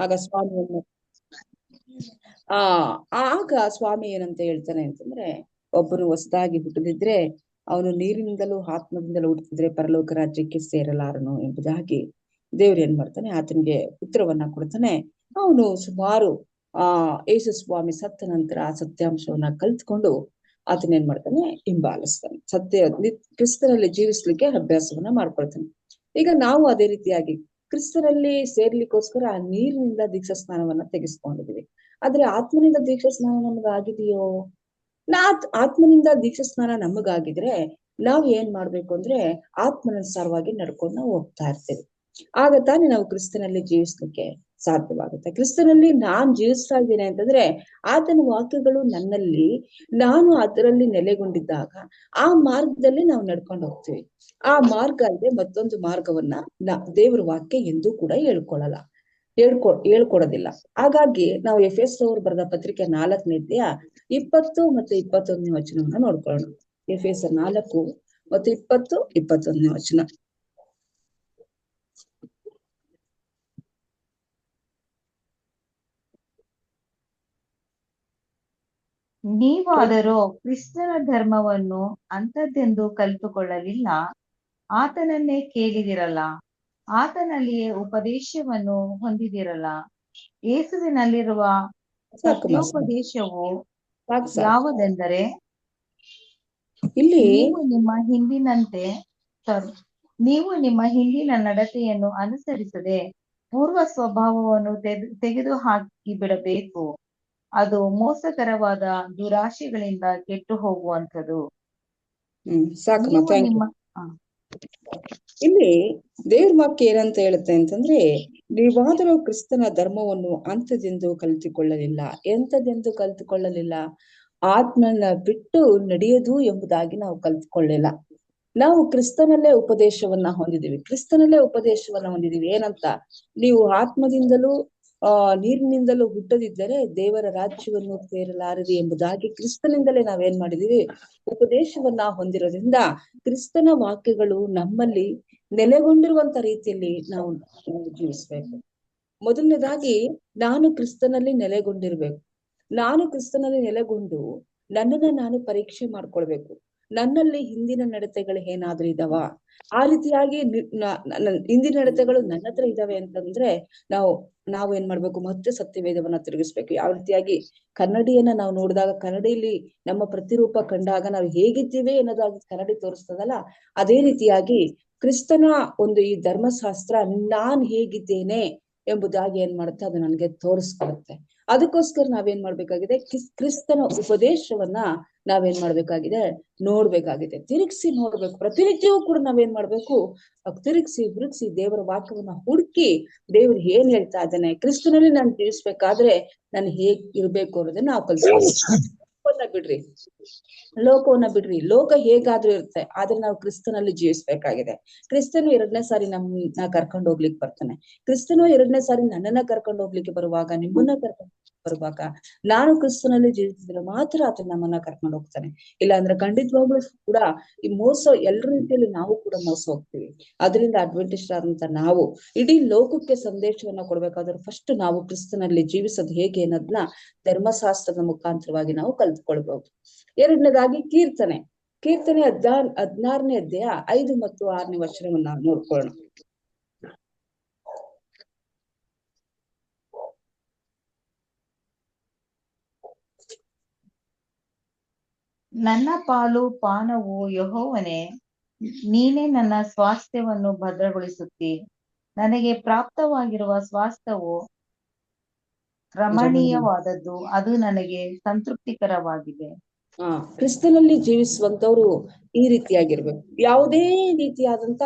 ಆಗ ಸ್ವಾಮಿಯನ್ನು ಆ ಆಗ ಸ್ವಾಮಿ ಏನಂತ ಹೇಳ್ತಾನೆ ಅಂತಂದ್ರೆ, ಒಬ್ಬರು ಹೊಸದಾಗಿ ಹುಟ್ಟದಿದ್ರೆ ಅವನು ನೀರಿನಿಂದಲೂ ಆತ್ಮದಿಂದಲೂ ಹುಟ್ಟಿದ್ರೆ ಪರಲೋಕ ರಾಜ್ಯಕ್ಕೆ ಸೇರಲಾರನು ಎಂಬುದಾಗಿ ದೇವ್ರು ಏನ್ ಮಾಡ್ತಾನೆ, ಆತನಿಗೆ ಉತ್ತರವನ್ನ ಕೊಡ್ತಾನೆ. ಅವನು ಸುಮಾರು ಯೇಸು ಸ್ವಾಮಿ ಸತ್ತ ನಂತರ ಆ ಸತ್ಯಾಂಶವನ್ನ ಕಲ್ತ್ಕೊಂಡು ಆತನ ಏನ್ ಮಾಡ್ತಾನೆ, ಹಿಂಬಾಲಿಸ್ತಾನೆ. ಕ್ರಿಸ್ತನಲ್ಲಿ ಜೀವಿಸ್ಲಿಕ್ಕೆ ಅಭ್ಯಾಸವನ್ನ ಮಾಡ್ಕೊಳ್ತಾನೆ. ಈಗ ನಾವು ಅದೇ ರೀತಿಯಾಗಿ ಕ್ರಿಸ್ತನಲ್ಲಿ ಸೇರ್ಲಿಕ್ಕೋಸ್ಕರ ಆ ನೀರಿನಿಂದ ದೀಕ್ಷಾ ಸ್ನಾನವನ್ನ ತೆಗೆಸ್ಕೊಂಡಿದೀವಿ. ಆದ್ರೆ ಆತ್ಮನಿಂದ ದೀಕ್ಷಾ ಸ್ನಾನ ನಮಗಾಗಿದೆಯೋ? ಆತ್ಮನಿಂದ ದೀಕ್ಷಾ ಸ್ನಾನ ನಮಗಾಗಿದ್ರೆ ನಾವ್ ಏನ್ ಮಾಡ್ಬೇಕು ಅಂದ್ರೆ ಆತ್ಮನುಸಾರವಾಗಿ ನಡ್ಕೊಂಡು ನಾವು ಹೋಗ್ತಾ ಇರ್ತೇವೆ. ಆಗ ತಾನೇ ನಾವು ಕ್ರಿಸ್ತನಲ್ಲಿ ಜೀವಿಸ್ಲಿಕ್ಕೆ ಸಾಧ್ಯವಾಗುತ್ತೆ. ಕ್ರಿಸ್ತನಲ್ಲಿ ನಾನ್ ಜೀವಿಸ್ತಾ ಇದ್ದೇನೆ ಅಂತಂದ್ರೆ ಆತನ ವಾಕ್ಯಗಳು ನನ್ನಲ್ಲಿ, ನಾನು ಅದರಲ್ಲಿ ನೆಲೆಗೊಂಡಿದ್ದಾಗ ಆ ಮಾರ್ಗದಲ್ಲಿ ನಾವು ನಡ್ಕೊಂಡು ಹೋಗ್ತೀವಿ. ಆ ಮಾರ್ಗ ಅಲ್ಲದೆ ಮತ್ತೊಂದು ಮಾರ್ಗವನ್ನ ದೇವರ ವಾಕ್ಯ ಎಂದೂ ಕೂಡ ಹೇಳ್ಕೊಡೋದಿಲ್ಲ. ಹಾಗಾಗಿ ನಾವು ಎಫೆಸದವರು ಬರೆದ ಪತ್ರಿಕೆ 4ನೇ ಅಧ್ಯಾಯ 20 ಮತ್ತೆ 21ನೇ ವಚನವನ್ನ ನೋಡ್ಕೊಳ್ಳೋಣ. ಎಫೆಸರ್ 4 ಮತ್ತು 20, 21ನೇ ವಚನ. ನೀವಾದರೂ ಕ್ರಿಸ್ತನ ಧರ್ಮವನ್ನು ಅಂಥದ್ದೆಂದು ಕಲಿತುಕೊಳ್ಳಲಿಲ್ಲ, ಆತನನ್ನೇ ಕೇಳಿದಿರಲ್ಲ, ಆತನಲ್ಲಿಯೇ ಉಪದೇಶವನ್ನು ಹೊಂದಿದಿರಲ್ಲ. ಯೇಸುವಿನಲ್ಲಿರುವ ಸತ್ಯೋಪದೇಶವು ಯಾವುದೆಂದರೆ, ಇಲ್ಲಿ ನೀವು ನಿಮ್ಮ ಹಿಂದಿನ ನಡತೆಯನ್ನು ಅನುಸರಿಸದೆ ಪೂರ್ವ ಸ್ವಭಾವವನ್ನು ತೆಗೆದು ಹಾಕಿ ಬಿಡಬೇಕು. ಅದು ಮೋಸಕರವಾದ ದುರಾಶೆಗಳಿಂದ ಕೆಟ್ಟು ಹೋಗುವಂಥದ್ದು. ಇಲ್ಲಿ ದೇವ್ರ ವಾಕ್ಯ ಏನಂತ ಹೇಳುತ್ತೆ ಅಂತಂದ್ರೆ, ನೀವಾದರೂ ಕ್ರಿಸ್ತನ ಧರ್ಮವನ್ನು ಅಂಥದೆಂದು ಕಲಿತುಕೊಳ್ಳಲಿಲ್ಲ. ಎಂಥದೆಂದು ಕಲಿತುಕೊಳ್ಳಲಿಲ್ಲ? ಆತ್ಮನ ಬಿಟ್ಟು ನಡೆಯದು ಎಂಬುದಾಗಿ ನಾವು ಕಲಿತುಕೊಳ್ಳಿಲ್ಲ. ನಾವು ಕ್ರಿಸ್ತನಲ್ಲೇ ಉಪದೇಶವನ್ನ ಹೊಂದಿದೀವಿ. ಏನಂತ? ನೀವು ಆತ್ಮದಿಂದಲೂ ನೀರಿನಿಂದಲೂ ಹುಟ್ಟದಿದ್ದರೆ ದೇವರ ರಾಜ್ಯವನ್ನು ಸೇರಲಾರದು ಎಂಬುದಾಗಿ ಕ್ರಿಸ್ತನಿಂದಲೇ ನಾವೇನ್ ಮಾಡಿದೀವಿ? ಉಪದೇಶವನ್ನ ಹೊಂದಿರೋದ್ರಿಂದ ಕ್ರಿಸ್ತನ ವಾಕ್ಯಗಳು ನಮ್ಮಲ್ಲಿ ನೆಲೆಗೊಂಡಿರುವಂತ ರೀತಿಯಲ್ಲಿ ನಾವು ಜೀವಿಸ್ಬೇಕು. ಮೊದಲನೇದಾಗಿ ನಾನು ಕ್ರಿಸ್ತನಲ್ಲಿ ನೆಲೆಗೊಂಡಿರ್ಬೇಕು. ನಾನು ಕ್ರಿಸ್ತನಲ್ಲಿ ನೆಲೆಗೊಂಡು ನನ್ನನ್ನ ನಾನು ಪರೀಕ್ಷೆ ಮಾಡ್ಕೊಳ್ಬೇಕು. ನನ್ನಲ್ಲಿ ಹಿಂದಿನ ನಡತೆಗಳು ಏನಾದ್ರೂ ಇದಾವ? ಆ ರೀತಿಯಾಗಿ ಹಿಂದಿನ ನಡತೆಗಳು ನನ್ನ ಹತ್ರ ಇದಾವೆ ಅಂತಂದ್ರೆ ನಾವು ಏನ್ ಮಾಡ್ಬೇಕು? ಮತ್ತೆ ಸತ್ಯವೇದವನ್ನ ತಿರುಗಿಸ್ಬೇಕು. ಯಾವ ರೀತಿಯಾಗಿ ಕನ್ನಡಿಯನ್ನ ನಾವು ನೋಡಿದಾಗ ಕನ್ನಡಿಯಲ್ಲಿ ನಮ್ಮ ಪ್ರತಿರೂಪ ಕಂಡಾಗ ನಾವು ಹೇಗಿದ್ದೀವಿ ಅನ್ನೋದಾಗಿ ಕನ್ನಡಿ ತೋರಿಸ್ತದಲ್ಲ, ಅದೇ ರೀತಿಯಾಗಿ ಕ್ರಿಸ್ತನ ಒಂದು ಈ ಧರ್ಮಶಾಸ್ತ್ರ ನಾನ್ ಹೇಗಿದ್ದೇನೆ ಎಂಬುದಾಗಿ ಏನ್ ಮಾಡುತ್ತೆ? ಅದು ನನಗೆ ತೋರಿಸ್ಕೊಡುತ್ತೆ. ಅದಕ್ಕೋಸ್ಕರ ನಾವೇನ್ ಮಾಡ್ಬೇಕಾಗಿದೆ? ಕ್ರಿಸ್ತನ ಉಪದೇಶವನ್ನ ನಾವೇನ್ ಮಾಡ್ಬೇಕಾಗಿದೆ? ನೋಡ್ಬೇಕಾಗಿದೆ, ತಿರುಗಿಸಿ ನೋಡ್ಬೇಕು. ಪ್ರತಿನಿತ್ಯವೂ ಕೂಡ ನಾವೇನ್ ಮಾಡ್ಬೇಕು? ತಿರುಗಿಸಿ ದೇವರ ವಾಕ್ಯವನ್ನ ಹುಡುಕಿ ದೇವ್ರು ಏನ್ ಹೇಳ್ತಾ ಇದ್ದಾನೆ, ಕ್ರಿಸ್ತನಲ್ಲಿ ನಾನು ಜೀವಿಸ್ಬೇಕಾದ್ರೆ ನಾನು ಹೇಗ್ ಇರ್ಬೇಕು ಅನ್ನೋದನ್ನ ನಾವು ಕಲ್ತ್ಕೊಳ್ಬೇಕು. ಲೋಕವನ್ನ ಬಿಡ್ರಿ. ಲೋಕ ಹೇಗಾದ್ರೂ ಇರುತ್ತೆ, ಆದ್ರೆ ನಾವು ಕ್ರಿಸ್ತನಲ್ಲಿ ಜೀವಿಸ್ಬೇಕಾಗಿದೆ. ಕ್ರಿಸ್ತನು 2ನೇ ಸಾರಿ ನಮ್ಮನ್ನ ಕರ್ಕೊಂಡು ಹೋಗ್ಲಿಕ್ಕೆ ಬರ್ತಾನೆ. ಕ್ರಿಸ್ತನು 2ನೇ ಸಾರಿ ನನ್ನನ್ನ ಕರ್ಕೊಂಡು ಹೋಗ್ಲಿಕ್ಕೆ ಬರುವಾಗ, ನಿಮ್ಮನ್ನ ಕರ್ಕೊಂಡು ಬರುವಾಗ ನಾನು ಕ್ರಿಸ್ತನಲ್ಲಿ ಜೀವಿಸಿದ್ರೆ ಮಾತ್ರ ಆತ ನಮ್ಮನ್ನ ಕರ್ಕೊಂಡು ಹೋಗ್ತಾನೆ. ಇಲ್ಲ ಅಂದ್ರೆ ಖಂಡಿತವಾಗ್ಲೂ ಕೂಡ ಈ ಮೋಸ ಎಲ್ಲರ ರೀತಿಯಲ್ಲಿ ನಾವು ಕೂಡ ಮೋಸ ಹೋಗ್ತೀವಿ. ಅದರಿಂದ ಅಡ್ವೆಂಟಿಸ್ಟ್ ಆದಂತ ನಾವು ಇಡೀ ಲೋಕಕ್ಕೆ ಸಂದೇಶವನ್ನ ಕೊಡ್ಬೇಕಾದ್ರೆ ಫಸ್ಟ್ ನಾವು ಕ್ರಿಸ್ತನಲ್ಲಿ ಜೀವಿಸೋದು ಹೇಗೆ ಅನ್ನೋದನ್ನ ಧರ್ಮಶಾಸ್ತ್ರದ ಮುಖಾಂತರವಾಗಿ ನಾವು ಕಲ್ತ್ಕೊಳ್ಬಹುದು. ಎರಡನೇದಾಗಿ ಕೀರ್ತನೆ 16ನೇ ಅಧ್ಯಾಯ 5 ಮತ್ತು 6ನೇ ವಚನವನ್ನ ನೋಡ್ಕೊಳ್ಳೋಣ. ನನ್ನ ಪಾಲು ಪಾನವು ಯೆಹೋವನೇ, ನೀನೇ ನನ್ನ ಸ್ವಾಸ್ಥ್ಯವನ್ನು ಭದ್ರಗೊಳಿಸುತ್ತಿ. ನನಗೆ ಪ್ರಾಪ್ತವಾಗಿರುವ ಸ್ವಾಸ್ಥ್ಯವು ರಮಣೀಯವಾದದ್ದು, ಅದು ನನಗೆ ಸಂತೃಪ್ತಿಕರವಾಗಿದೆ. ಕ್ರಿಸ್ತನಲ್ಲಿ ಜೀವಿಸುವಂತವ್ರು ಈ ರೀತಿಯಾಗಿರ್ಬೇಕು. ಯಾವುದೇ ರೀತಿಯಾದಂತ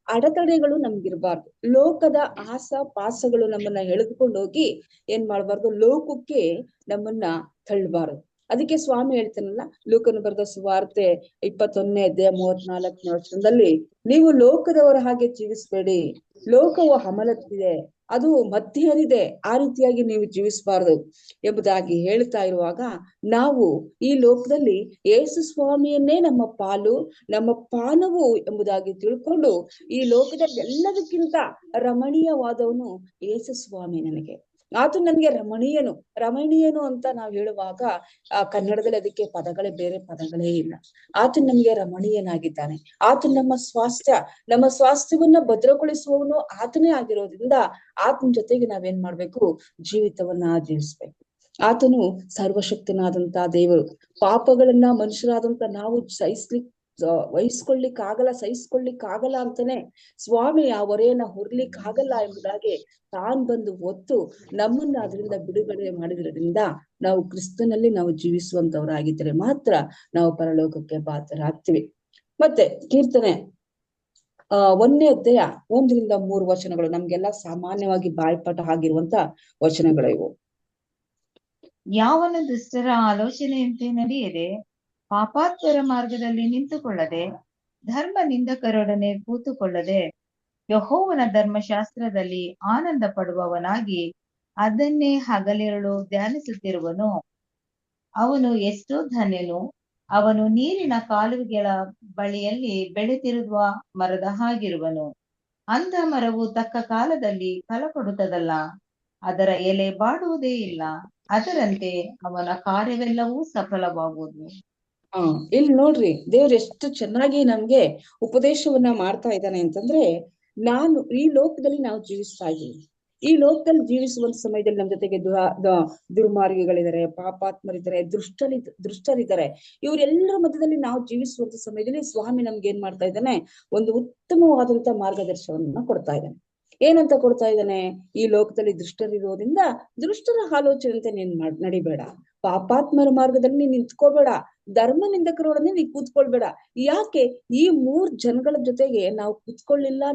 ಅಡೆತಡೆಗಳು ನಮ್ಗಿರ್ಬಾರ್ದು. ಲೋಕದ ಆಸ ಪಾಸಗಳು ನಮ್ಮನ್ನ ಎಳೆದುಕೊಂಡು ಹೋಗಿ ಏನ್ ಮಾಡ್ಬಾರ್ದು? ಲೋಕಕ್ಕೆ ನಮ್ಮನ್ನ ತಳ್ಳಬಾರದು. ಅದಕ್ಕೆ ಸ್ವಾಮಿ ಹೇಳ್ತಾನಲ್ಲ, ಲೂಕನು ಬರೆದ ಸುವಾರ್ತೆ 21ನೇ ಅಧ್ಯಾಯ 34ನೇ ವಚನದಲ್ಲಿ, ನೀವು ಲೋಕದವರ ಹಾಗೆ ಜೀವಿಸ್ಬೇಡಿ. ಲೋಕವು ಹಮಲತ್ತಿದೆ, ಅದು ಮತ್ತೆ ಹರಿದೆ, ಆ ರೀತಿಯಾಗಿ ನೀವು ಜೀವಿಸಬಾರದು ಎಂಬುದಾಗಿ ಹೇಳ್ತಾ ಇರುವಾಗ, ನಾವು ಈ ಲೋಕದಲ್ಲಿ ಯೇಸು ಸ್ವಾಮಿಯನ್ನೇ ನಮ್ಮ ಪಾಲು, ನಮ್ಮ ಪಾನವು ಎಂಬುದಾಗಿ ತಿಳ್ಕೊಂಡು ಈ ಲೋಕದಲ್ಲಿ ಎಲ್ಲದಕ್ಕಿಂತ ರಮಣೀಯವಾದವನು ಯೇಸು ಸ್ವಾಮಿ ನನಗೆ. ಆತ ನನ್ಗೆ ರಮಣೀಯನು. ರಮಣೀಯನು ಅಂತ ನಾವ್ ಹೇಳುವಾಗ ಕನ್ನಡದಲ್ಲಿ ಅದಕ್ಕೆ ಪದಗಳೇ ಬೇರೆ ಪದಗಳೇ ಇಲ್ಲ. ಆತ ನಮ್ಗೆ ರಮಣೀಯನಾಗಿದ್ದಾನೆ. ಆತ ನಮ್ಮ ಸ್ವಾಸ್ಥ್ಯವನ್ನ ಭದ್ರಗೊಳಿಸುವವನು ಆತನೇ ಆಗಿರೋದ್ರಿಂದ ಆತನ ಜೊತೆಗೆ ನಾವೇನ್ ಮಾಡ್ಬೇಕು, ಜೀವಿತವನ್ನ ಜೀವಿಸ್ಬೇಕು. ಆತನು ಸರ್ವಶಕ್ತನಾದಂತ ದೇವರು. ಪಾಪಗಳನ್ನ ಮನುಷ್ಯರಾದಂತ ನಾವು ಸಹಿಸ್ಕೊಳ್ಳಿಕ್ಕಾಗಲ್ಲ ಅಂತಾನೆ ಸ್ವಾಮಿ ಆ ಹೊರೆಯನ್ನ ಹೊರ್ಲಿಕ್ಕಾಗಲ್ಲ ಎಂಬುದಾಗಿ ತಾನ್ ಬಂದು ಹೊತ್ತು ನಮ್ಮನ್ನ ಅದರಿಂದ ಬಿಡುಗಡೆ ಮಾಡಿದ್ರಿಂದ ನಾವು ಕ್ರಿಸ್ತನಲ್ಲಿ ನಾವು ಜೀವಿಸುವಂತವರಾಗಿದ್ದರೆ ಮಾತ್ರ ನಾವು ಪರಲೋಕಕ್ಕೆ ಪಾತ್ರರಾಗ್ತೀವಿ. ಮತ್ತೆ ಕೀರ್ತನೆ 1ನೇ ಅಧ್ಯಾಯ 1-3 ವಚನಗಳು ನಮ್ಗೆಲ್ಲ ಸಾಮಾನ್ಯವಾಗಿ ಬಾಯ್ಪಾಠ ಆಗಿರುವಂತ ವಚನಗಳು ಇವು. ಯಾವನು ದುಷ್ಟರ ಆಲೋಚನೆಯಂತೆ ನಡೆಯದೆ, ಪಾಪಾತ್ಮರ ಮಾರ್ಗದಲ್ಲಿ ನಿಂತುಕೊಳ್ಳದೆ, ಧರ್ಮ ನಿಂದಕರೊಡನೆ ಕೂತುಕೊಳ್ಳದೆ, ಯೆಹೋವನ ಧರ್ಮಶಾಸ್ತ್ರದಲ್ಲಿ ಆನಂದ ಪಡುವವನಾಗಿ ಅದನ್ನೇ ಹಗಲಿರುಳು ಧ್ಯಾನಿಸುತ್ತಿರುವನು, ಅವನು ಎಷ್ಟೋ ಧನ್ಯನು. ಅವನು ನೀರಿನ ಕಾಲುವೆಗಳ ಬಳಿಯಲ್ಲಿ ಬೆಳೆತಿರುವ ಮರದ ಹಾಗಿರುವನು. ಅಂಥ ಮರವು ತಕ್ಕ ಕಾಲದಲ್ಲಿ ಫಲ ಕೊಡುತ್ತದಲ್ಲ, ಅದರ ಎಲೆ ಬಾಡುವುದೇ ಇಲ್ಲ. ಅದರಂತೆ ಅವನ ಕಾರ್ಯವೆಲ್ಲವೂ ಸಫಲವಾಗುವುದು. ಇಲ್ಲಿ ನೋಡ್ರಿ, ದೇವ್ರು ಎಷ್ಟು ಚೆನ್ನಾಗಿ ನಮ್ಗೆ ಉಪದೇಶವನ್ನ ಮಾಡ್ತಾ ಇದ್ದಾನೆ ಅಂತಂದ್ರೆ, ಈ ಲೋಕದಲ್ಲಿ ನಾವು ಜೀವಿಸ್ತಾ ಇದ್ದೀವಿ. ಈ ಲೋಕದಲ್ಲಿ ಜೀವಿಸುವಂತ ಸಮಯದಲ್ಲಿ ನಮ್ ಜೊತೆಗೆ ದುರ್ಮಾರ್ಗಿಗಳಿದ್ದಾರೆ, ಪಾಪಾತ್ಮರಿದ್ದಾರೆ, ದುಷ್ಟರಿದ್ದಾರೆ. ಇವರೆಲ್ಲರ ಮಧ್ಯದಲ್ಲಿ ನಾವು ಜೀವಿಸುವಂತ ಸಮಯದಲ್ಲಿ ಸ್ವಾಮಿ ನಮ್ಗೆ ಏನ್ ಮಾಡ್ತಾ ಇದ್ದಾನೆ, ಒಂದು ಉತ್ತಮವಾದಂತ ಮಾರ್ಗದರ್ಶನವನ್ನ ಕೊಡ್ತಾ ಇದ್ದಾನೆ. ಏನಂತ ಕೊಡ್ತಾ ಇದ್ದಾನೆ, ಈ ಲೋಕದಲ್ಲಿ ದುಷ್ಟರಿರೋದ್ರಿಂದ ದುಷ್ಟರ ಆಲೋಚನೆಯಂತೆ ನೀನ್ ನಡಿಬೇಡ, ಪಾಪಾತ್ಮರ ಮಾರ್ಗದಲ್ಲಿ ನೀನ್ ನಿಂತ್ಕೋಬೇಡ, ಧರ್ಮ ನಿಂದಕರೊಡನೆ ನೀನ್ ಕೂತ್ಕೊಳ್ಬೇಡ. ಯಾಕೆ ಈ 3 ಜನಗಳ ಜೊತೆಗೆ ನಾವು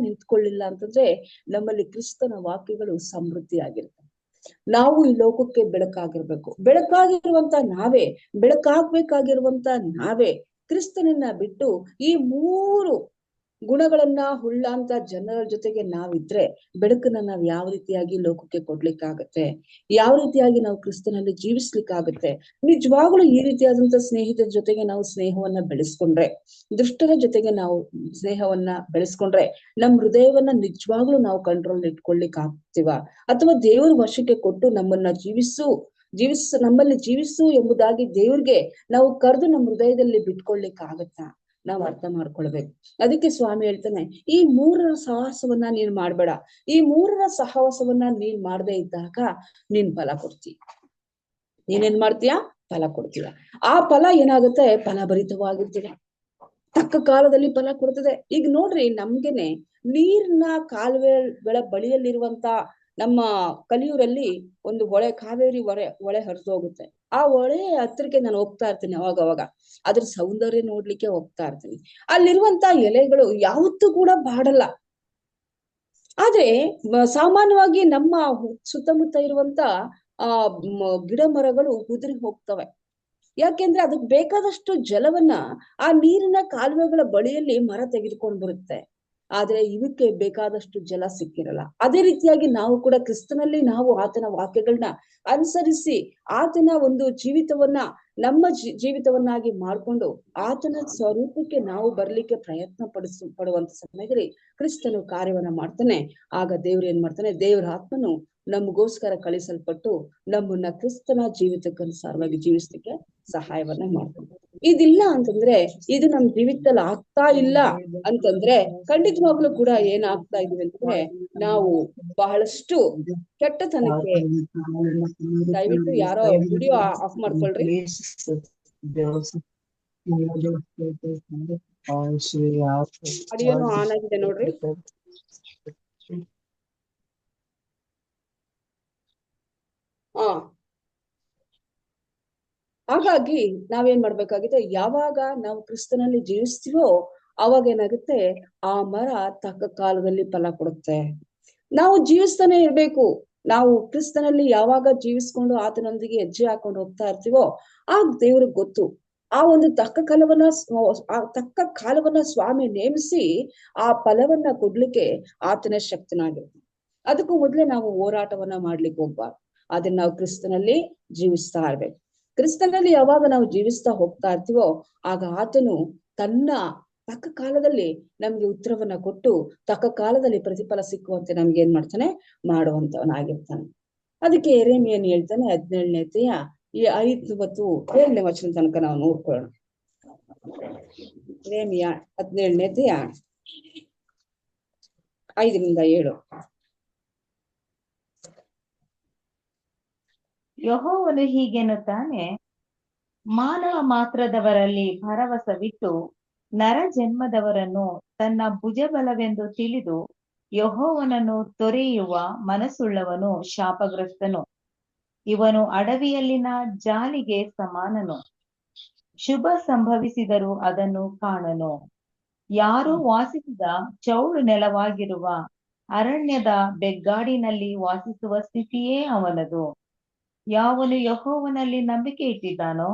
ನಿಂತ್ಕೊಳ್ಳಿಲ್ಲ ಅಂತಂದ್ರೆ ನಮ್ಮಲ್ಲಿ ಕ್ರಿಸ್ತನ ವಾಕ್ಯಗಳು ಸಮೃದ್ಧಿ ಆಗಿರ್ತವೆ. ನಾವು ಈ ಲೋಕಕ್ಕೆ ಬೆಳಕಾಗಿರ್ಬೇಕು. ಬೆಳಕಾಗಿರುವಂತ ನಾವೇ, ಬೆಳಕಾಗ್ಬೇಕಾಗಿರುವಂತ ನಾವೇ ಕ್ರಿಸ್ತನನ್ನ ಬಿಟ್ಟು ಈ 3 ಗುಣಗಳನ್ನ ಉಳ್ಳಂತ ಜನರ ಜೊತೆಗೆ ನಾವಿದ್ರೆ ಬೆಳಕನ್ನ ನಾವ್ ಯಾವ ರೀತಿಯಾಗಿ ಲೋಕಕ್ಕೆ ಕೊಡ್ಲಿಕ್ಕಾಗತ್ತೆ, ಯಾವ ರೀತಿಯಾಗಿ ನಾವು ಕ್ರಿಸ್ತನಲ್ಲಿ ಜೀವಿಸ್ಲಿಕ್ಕಾಗತ್ತೆ. ನಿಜವಾಗ್ಲೂ ಈ ರೀತಿಯಾದಂತ ಸ್ನೇಹಿತರ ಜೊತೆಗೆ ನಾವು ಸ್ನೇಹವನ್ನ ಬೆಳೆಸ್ಕೊಂಡ್ರೆ, ದುಷ್ಟರ ಜೊತೆಗೆ ನಾವು ಸ್ನೇಹವನ್ನ ಬೆಳೆಸ್ಕೊಂಡ್ರೆ ನಮ್ ಹೃದಯವನ್ನ ನಿಜವಾಗ್ಲೂ ನಾವು ಕಂಟ್ರೋಲ್ ಇಟ್ಕೊಳ್ಲಿಕ್ ಆಗ್ತೀವ, ಅಥವಾ ದೇವರ ವಶಕ್ಕೆ ಕೊಟ್ಟು ನಮ್ಮನ್ನ ನಮ್ಮಲ್ಲಿ ಜೀವಿಸು ಎಂಬುದಾಗಿ ದೇವ್ರಿಗೆ ನಾವು ಕರೆದು ನಮ್ಮ ಹೃದಯದಲ್ಲಿ ಬಿಟ್ಕೊಳ್ಲಿಕ್ ಆಗತ್ತಾ, ನಾವ್ ಅರ್ಥ ಮಾಡ್ಕೊಳ್ಬೇಕು. ಅದಕ್ಕೆ ಸ್ವಾಮಿ ಹೇಳ್ತಾನೆ, ಈ 3ರ ಸಹವಾಸವನ್ನ ನೀನ್ ಮಾಡ್ಬೇಡ. ಈ 3ರ ಸಹವಾಸವನ್ನ ನೀನ್ ಮಾಡದೇ ಇದ್ದಾಗ ನೀನ್ ಫಲ ಕೊಡ್ತೀಯ. ನೀನೇನ್ ಮಾಡ್ತೀಯ? ಫಲ ಕೊಡ್ತೀಯ. ಆ ಫಲ ಏನಾಗುತ್ತೆ? ಫಲಭರಿತವಾಗಿರ್ತದೆ, ತಕ್ಕ ಕಾಲದಲ್ಲಿ ಫಲ ಕೊಡ್ತದೆ. ಈಗ ನೋಡ್ರಿ, ನಮ್ಗೆನೆ ನೀರಿನ ಕಾಲುವೆಗಳ ಬಳಿಯಲ್ಲಿರುವಂತ ನಮ್ಮ ಕಲಿಯೂರಲ್ಲಿ ಒಂದು ಕಾವೇರಿ ಹೊಳೆ ಹರಿದು ಹೋಗುತ್ತೆ. ಆ ಹೊಳೆ ಹತ್ರಕ್ಕೆ ನಾನು ಹೋಗ್ತಾ ಇರ್ತೀನಿ ಅವಾಗ. ಅದ್ರ ಸೌಂದರ್ಯ ನೋಡ್ಲಿಕ್ಕೆ ಹೋಗ್ತಾ ಇರ್ತೀನಿ. ಅಲ್ಲಿರುವಂತ ಎಲೆಗಳು ಯಾವತ್ತೂ ಕೂಡ ಬಾಡಲ್ಲ. ಆದ್ರೆ ಸಾಮಾನ್ಯವಾಗಿ ನಮ್ಮ ಸುತ್ತಮುತ್ತ ಇರುವಂತ ಗಿಡ ಮರಗಳು ಉದುರಿ ಹೋಗ್ತವೆ. ಯಾಕೆಂದ್ರೆ ಅದಕ್ಕೆ ಬೇಕಾದಷ್ಟು ಜಲವನ್ನ ಆ ನೀರಿನ ಕಾಲುವೆಗಳ ಬಳಿಯಲ್ಲಿ ಮರ ತೆಗೆದುಕೊಂಡು ಬರುತ್ತೆ. ಆದ್ರೆ ಇವಕ್ಕೆ ಬೇಕಾದಷ್ಟು ಜಲ ಸಿಕ್ಕಿರಲ್ಲ. ಅದೇ ರೀತಿಯಾಗಿ ನಾವು ಕೂಡ ಕ್ರಿಸ್ತನಲ್ಲಿ ನಾವು ಆತನ ವಾಕ್ಯಗಳನ್ನ ಅನುಸರಿಸಿ ಆತನ ಒಂದು ಜೀವಿತವನ್ನ ನಮ್ಮ ಜೀವಿತವನ್ನಾಗಿ ಮಾಡ್ಕೊಂಡು ಆತನ ಸ್ವರೂಪಕ್ಕೆ ನಾವು ಬರ್ಲಿಕ್ಕೆ ಪ್ರಯತ್ನ ಪಡುವಂತ ಸಮಯದಲ್ಲಿ ಕ್ರಿಸ್ತನು ಕಾರ್ಯವನ್ನ ಮಾಡ್ತಾನೆ. ಆಗ ದೇವ್ರು ಏನ್ ಮಾಡ್ತಾನೆ, ದೇವರ ಆತ್ಮನು ನಮಗೋಸ್ಕರ ಕಳಿಸಲ್ಪಟ್ಟು ನಮ್ಮನ್ನ ಕ್ರಿಸ್ತನ ಜೀವಿತಕ್ಕನುಸಾರವಾಗಿ ಜೀವಿಸ್ಲಿಕ್ಕೆ ಸಹಾಯವನ್ನ ಮಾಡ್ತಾನೆ. ಇದಿಲ್ಲ ಅಂತಂದ್ರೆ, ಇದು ನಮ್ ಜೀವಿತದಲ್ಲಿ ಆಗ್ತಾ ಇಲ್ಲ ಅಂತಂದ್ರೆ ಖಂಡಿತವಾಗ್ಲೂ ಕೂಡ ಏನಾಗ್ತಾ ಇದೀವಿ ಅಂತಂದ್ರೆ ನಾವು ಬಹಳಷ್ಟು ಕೆಟ್ಟತನಕ್ಕೆ. ದಯವಿಟ್ಟು ಯಾರೋ ವಿಡಿಯೋ ಆಫ್ ಮಾಡ್ಕೊಳ್ರಿ. ಆಡಿಯೋನು ಆನ್ ಆಗಿದೆ ನೋಡ್ರಿ. ಹಾಗಾಗಿ ನಾವೇನ್ ಮಾಡ್ಬೇಕಾಗಿದೆ, ಯಾವಾಗ ನಾವು ಕ್ರಿಸ್ತನಲ್ಲಿ ಜೀವಿಸ್ತೀವೋ ಅವಾಗ ಏನಾಗುತ್ತೆ, ಆ ಮರ ತಕ್ಕ ಕಾಲದಲ್ಲಿ ಫಲ ಕೊಡುತ್ತೆ. ನಾವು ಜೀವಿಸ್ತಾನೆ ಇರ್ಬೇಕು. ನಾವು ಕ್ರಿಸ್ತನಲ್ಲಿ ಯಾವಾಗ ಜೀವಿಸ್ಕೊಂಡು ಆತನೊಂದಿಗೆ ಹೆಜ್ಜೆ ಹಾಕೊಂಡು ಹೋಗ್ತಾ ಇರ್ತೀವೋ ಆಗ ದೇವ್ರಿಗೆ ಗೊತ್ತು, ಆ ಒಂದು ತಕ್ಕ ಕಾಲವನ್ನ ಸ್ವಾಮಿ ನೇಮಿಸಿ ಆ ಫಲವನ್ನ ಕೊಡ್ಲಿಕ್ಕೆ ಆತನ ಶಕ್ತನಾಗಿರ್ತಾನೆ. ಅದಕ್ಕೂ ಮೊದ್ಲೇ ನಾವು ಹೋರಾಟವನ್ನ ಮಾಡ್ಲಿಕ್ಕೆ ಹೋಗ್ಬಾರ್ದು. ಅದನ್ನ ನಾವು ಕ್ರಿಸ್ತನಲ್ಲಿ ಜೀವಿಸ್ತಾ ಇರ್ಬೇಕು. ಕ್ರಿಸ್ತನಲ್ಲಿ ಯಾವಾಗ ನಾವು ಜೀವಿಸ್ತಾ ಹೋಗ್ತಾ ಇರ್ತೀವೋ ಆಗ ಆತನು ತನ್ನ ತಕ್ಕ ಕಾಲದಲ್ಲಿ ನಮ್ಗೆ ಉತ್ತರವನ್ನ ಕೊಟ್ಟು ತಕ್ಕ ಕಾಲದಲ್ಲಿ ಪ್ರತಿಫಲ ಸಿಕ್ಕುವಂತೆ ನಮ್ಗೆ ಏನ್ ಮಾಡ್ತಾನೆ, ಮಾಡುವಂತವನಾಗಿರ್ತಾನೆ. ಅದಕ್ಕೆ ಯೆರೆಮೀಯನು ಹೇಳ್ತಾನೆ 17ನೇತೆಯ ಈ 5 ಮತ್ತು 7ನೇ ವಚನ ತನಕ ನಾವು ನೋಡ್ಕೊಳ್ಳೋಣ. ಯೆರೆಮೀಯ 17ನೇತೆಯ 5ರಿಂದ 7. ಯೆಹೋವನು ಹೀಗೆನ್ನುತ್ತಾನೆ, ಮಾನವ ಮಾತ್ರದವರಲ್ಲಿ ಭರವಸವಿಟ್ಟು ನರ ಜನ್ಮದವರನ್ನು ತನ್ನ ಭುಜಬಲವೆಂದು ತಿಳಿದು ಯೆಹೋವನನ್ನು ತೊರೆಯುವ ಮನಸ್ಸುಳ್ಳವನು ಶಾಪಗ್ರಸ್ತನು. ಇವನು ಅಡವಿಯಲ್ಲಿನ ಜಾಲಿಗೆ ಸಮಾನನು. ಶುಭ ಸಂಭವಿಸಿದರೂ ಅದನ್ನು ಕಾಣನು. ಯಾರು ವಾಸಿಸಿದ ಚೌಳು ನೆಲವಾಗಿರುವ ಅರಣ್ಯದ ಬೆಗ್ಗಾಡಿನಲ್ಲಿ ವಾಸಿಸುವ ಸ್ಥಿತಿಯೇ ಅವನದು. ಯಾವನು ಯೆಹೋವನಲ್ಲಿ ನಂಬಿಕೆ ಇಟ್ಟಿದ್ದಾನೋ,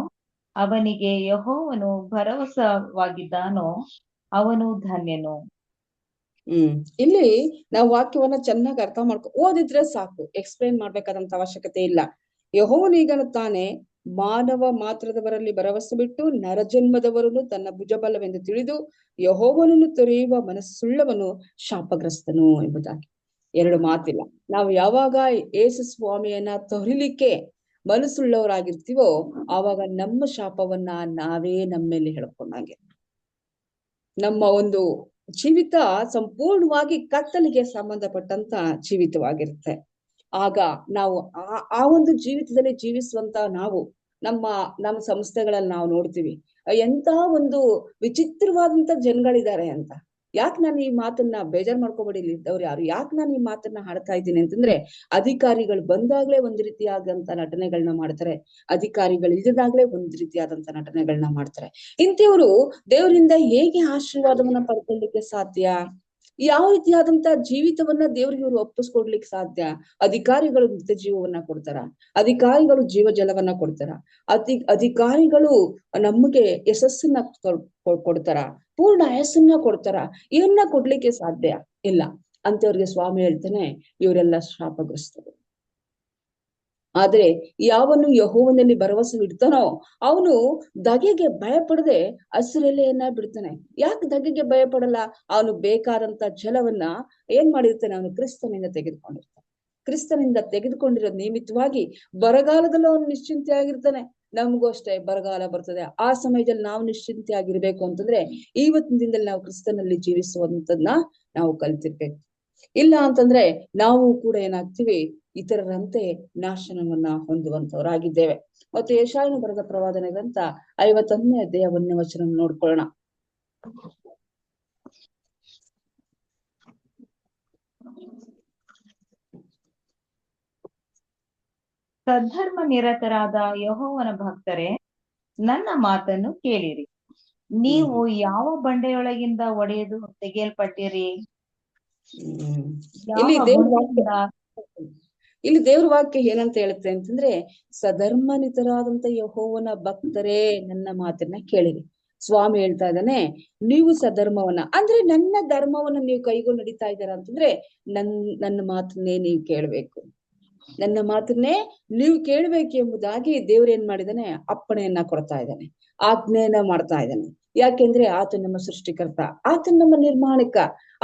ಅವನಿಗೆ ಯೆಹೋವನು ಭರವಸವಾಗಿದ್ದಾನೋ ಅವನು ಧನ್ಯನು. ಇಲ್ಲಿ ನಾವು ವಾಕ್ಯವನ್ನ ಚೆನ್ನಾಗಿ ಅರ್ಥ ಓದಿದ್ರೆ ಸಾಕು, ಎಕ್ಸ್ಪ್ಲೈನ್ ಮಾಡ್ಬೇಕಾದಂತ ಅವಶ್ಯಕತೆ ಇಲ್ಲ. ಯೆಹೋವನು ಈಗನ್ನುತ್ತಾನೆ, ಮಾನವ ಮಾತ್ರದವರಲ್ಲಿ ಭರವಸೆ ಬಿಟ್ಟು ನರಜನ್ಮದವರನ್ನು ತನ್ನ ಭುಜಬಲವೆಂದು ತಿಳಿದು ಯೆಹೋವನನ್ನು ತೊರೆಯುವ ಮನಸ್ಸುಳ್ಳವನು ಶಾಪಗ್ರಸ್ತನು ಎಂಬುದಾಗಿ. 2 ಮಾತಿಲ್ಲ. ನಾವು ಯಾವಾಗ ಯೇಸು ಸ್ವಾಮಿಯನ್ನ ತೊರಿಲಿಕ್ಕೆ ಮನಸ್ಸುಳ್ಳವರಾಗಿರ್ತೀವೋ ಆವಾಗ ನಮ್ಮ ಶಾಪವನ್ನ ನಾವೇ ನಮ್ಮ ಮೇಲೆ ಹೇಳ್ಕೊಂಡಂಗೆ. ನಮ್ಮ ಒಂದು ಜೀವಿತ ಸಂಪೂರ್ಣವಾಗಿ ಕತ್ತಲಿಗೆ ಸಂಬಂಧಪಟ್ಟಂತ ಜೀವಿತವಾಗಿರುತ್ತೆ. ಆಗ ನಾವು ಆ ಒಂದು ಜೀವಿತದಲ್ಲಿ ಜೀವಿಸುವಂತ ನಾವು ನಮ್ಮ ಸಂಸ್ಥೆಗಳಲ್ಲಿ ನಾವು ನೋಡ್ತೀವಿ ಎಂತ ಒಂದು ವಿಚಿತ್ರವಾದಂತ ಜನಗಳಿದ್ದಾರೆ ಅಂತ. ಯಾಕೆ ನಾನು ಈ ಮಾತನ್ನ ಬೇಜಾರ್ ಮಾಡ್ಕೋಬೇಡಿ ಇದ್ದವ್ರು ಯಾರು, ಯಾಕೆ ನಾನು ಈ ಮಾತನ್ನ ಹಾಡ್ತಾ ಇದ್ದೀನಿ ಅಂತಂದ್ರೆ, ಅಧಿಕಾರಿಗಳು ಬಂದಾಗ್ಲೇ ಒಂದ್ ರೀತಿಯಾದಂತ ನಟನೆಗಳನ್ನ ಮಾಡ್ತಾರೆ, ಅಧಿಕಾರಿಗಳು ಇಲ್ಲದಾಗ್ಲೇ ಒಂದ್ ರೀತಿಯಾದಂತ ನಟನೆಗಳನ್ನ ಮಾಡ್ತಾರೆ. ಇಂಥವ್ರು ದೇವರಿಂದ ಹೇಗೆ ಆಶೀರ್ವಾದವನ್ನ ಪಡ್ಕೊಳ್ಳಿಕ್ಕೆ ಸಾಧ್ಯ? ಯಾವ ರೀತಿಯಾದಂತ ಜೀವಿತವನ್ನ ದೇವ್ರಿಗೆ ಇವ್ರು ಒಪ್ಪಿಸ್ಕೊಡ್ಲಿಕ್ಕೆ ಸಾಧ್ಯ? ಅಧಿಕಾರಿಗಳು ನಿತ್ಯ ಜೀವವನ್ನ ಕೊಡ್ತಾರ, ಅಧಿಕಾರಿಗಳು ಜೀವ ಜಲವನ್ನ ಕೊಡ್ತಾರ, ಅಧಿಕಾರಿಗಳು ನಮಗೆ ಯಶಸ್ಸನ್ನ ಕೊಡ್ತಾರ, ಪೂರ್ಣ ಯಶಸ್ಸನ್ನ ಕೊಡ್ತಾರ. ಇವನ್ನ ಕೊಡ್ಲಿಕ್ಕೆ ಸಾಧ್ಯ ಇಲ್ಲ. ಅಂತವ್ರಿಗೆ ಸ್ವಾಮಿ ಹೇಳ್ತಾನೆ, ಇವರೆಲ್ಲ ಶಾಪಗ್ರಸ್ತರು. ಆದ್ರೆ ಯಾವನು ಯೆಹೋವನಲ್ಲಿ ಭರವಸೆ ಇಡ್ತಾನೋ ಅವನು ದಗೆಗೆ ಭಯ ಪಡದೆ ಹಸಿರೆಲೆಯನ್ನ ಬಿಡ್ತಾನೆ. ಯಾಕೆ ದಗೆಗೆ ಭಯ ಪಡಲ್ಲ? ಅವನು ಬೇಕಾದಂತ ಜಲವನ್ನ ಏನ್ ಮಾಡಿರ್ತಾನೆ? ಅವನು ಕ್ರಿಸ್ತನಿಂದ ತೆಗೆದುಕೊಂಡಿರ್ತಾನೆ. ಕ್ರಿಸ್ತನಿಂದ ತೆಗೆದುಕೊಂಡಿರೋದ್ ನಿಮಿತ್ತವಾಗಿ ಬರಗಾಲದಲ್ಲೂ ಅವನು ನಿಶ್ಚಿಂತೆ ಆಗಿರ್ತಾನೆ. ನಮಗೂ ಅಷ್ಟೇ ಬರಗಾಲ ಬರ್ತದೆ, ಆ ಸಮಯದಲ್ಲಿ ನಾವು ನಿಶ್ಚಿಂತೆ ಆಗಿರ್ಬೇಕು ಅಂತಂದ್ರೆ ಇವತ್ತಿನ ದಿನದಲ್ಲಿ ನಾವು ಕ್ರಿಸ್ತನಲ್ಲಿ ಜೀವಿಸುವಂತದ್ನ ನಾವು ಕಲ್ತಿರ್ಬೇಕು. ಇಲ್ಲ ಅಂತಂದ್ರೆ ನಾವು ಕೂಡ ಏನಾಗ್ತೀವಿ, ಇತರರಂತೆ ನಾಶನವನ್ನ ಹೊಂದುವಂತವರಾಗಿದ್ದೇವೆ. ಮತ್ತು ಯೆಶಾಯನು ಬರೆದ ಪ್ರವಾದನೆ ಗ್ರಂಥ 51ನೇ ಅಧ್ಯಾಯ 1ನೇ ವಚನ ನೋಡ್ಕೊಳ್ಳೋಣ. ಸದ್ಧರ್ಮ ನಿರತರಾದ ಯೆಹೋವನ ಭಕ್ತರೇ, ನನ್ನ ಮಾತನ್ನು ಕೇಳಿರಿ. ನೀವು ಯಾವ ಬಂಡೆಯೊಳಗಿಂದ ಒಡೆದು ತೆಗೆಯಲ್ಪಟ್ಟಿರಿ? ಇಲ್ಲಿ ದೇವ್ರ ವಾಕ್ಯ ಏನಂತ ಹೇಳುತ್ತೆ ಅಂತಂದ್ರೆ, ಸಧರ್ಮನಿತರಾದಂತ ಯೆಹೋವನ ಭಕ್ತರೇ ನನ್ನ ಮಾತನ್ನ ಕೇಳಿರಿ. ಸ್ವಾಮಿ ಹೇಳ್ತಾ ಇದ್ದಾನೆ, ನೀವು ಸಧರ್ಮವನ್ನ ಅಂದ್ರೆ ನನ್ನ ಧರ್ಮವನ್ನ ನೀವು ಕೈಗೊಂಡು ನಡೀತಾ ಇದ್ದಾರ ಅಂತಂದ್ರೆ ನನ್ನ ಮಾತನ್ನೇ ನೀವು ಕೇಳ್ಬೇಕು, ನನ್ನ ಮಾತನ್ನೇ ನೀವು ಕೇಳ್ಬೇಕು ಎಂಬುದಾಗಿ ದೇವ್ರ ಏನ್ ಮಾಡಿದಾನೆ? ಅಪ್ಪಣೆಯನ್ನ ಕೊಡ್ತಾ ಇದ್ದಾನೆ, ಆಜ್ಞೆಯನ್ನ ಮಾಡ್ತಾ ಇದ್ದಾನೆ. ಯಾಕೆಂದ್ರೆ ಆತ ನಮ್ಮ ಸೃಷ್ಟಿಕರ್ತ, ಆತ ನಮ್ಮ ನಿರ್ಮಾಣಕ,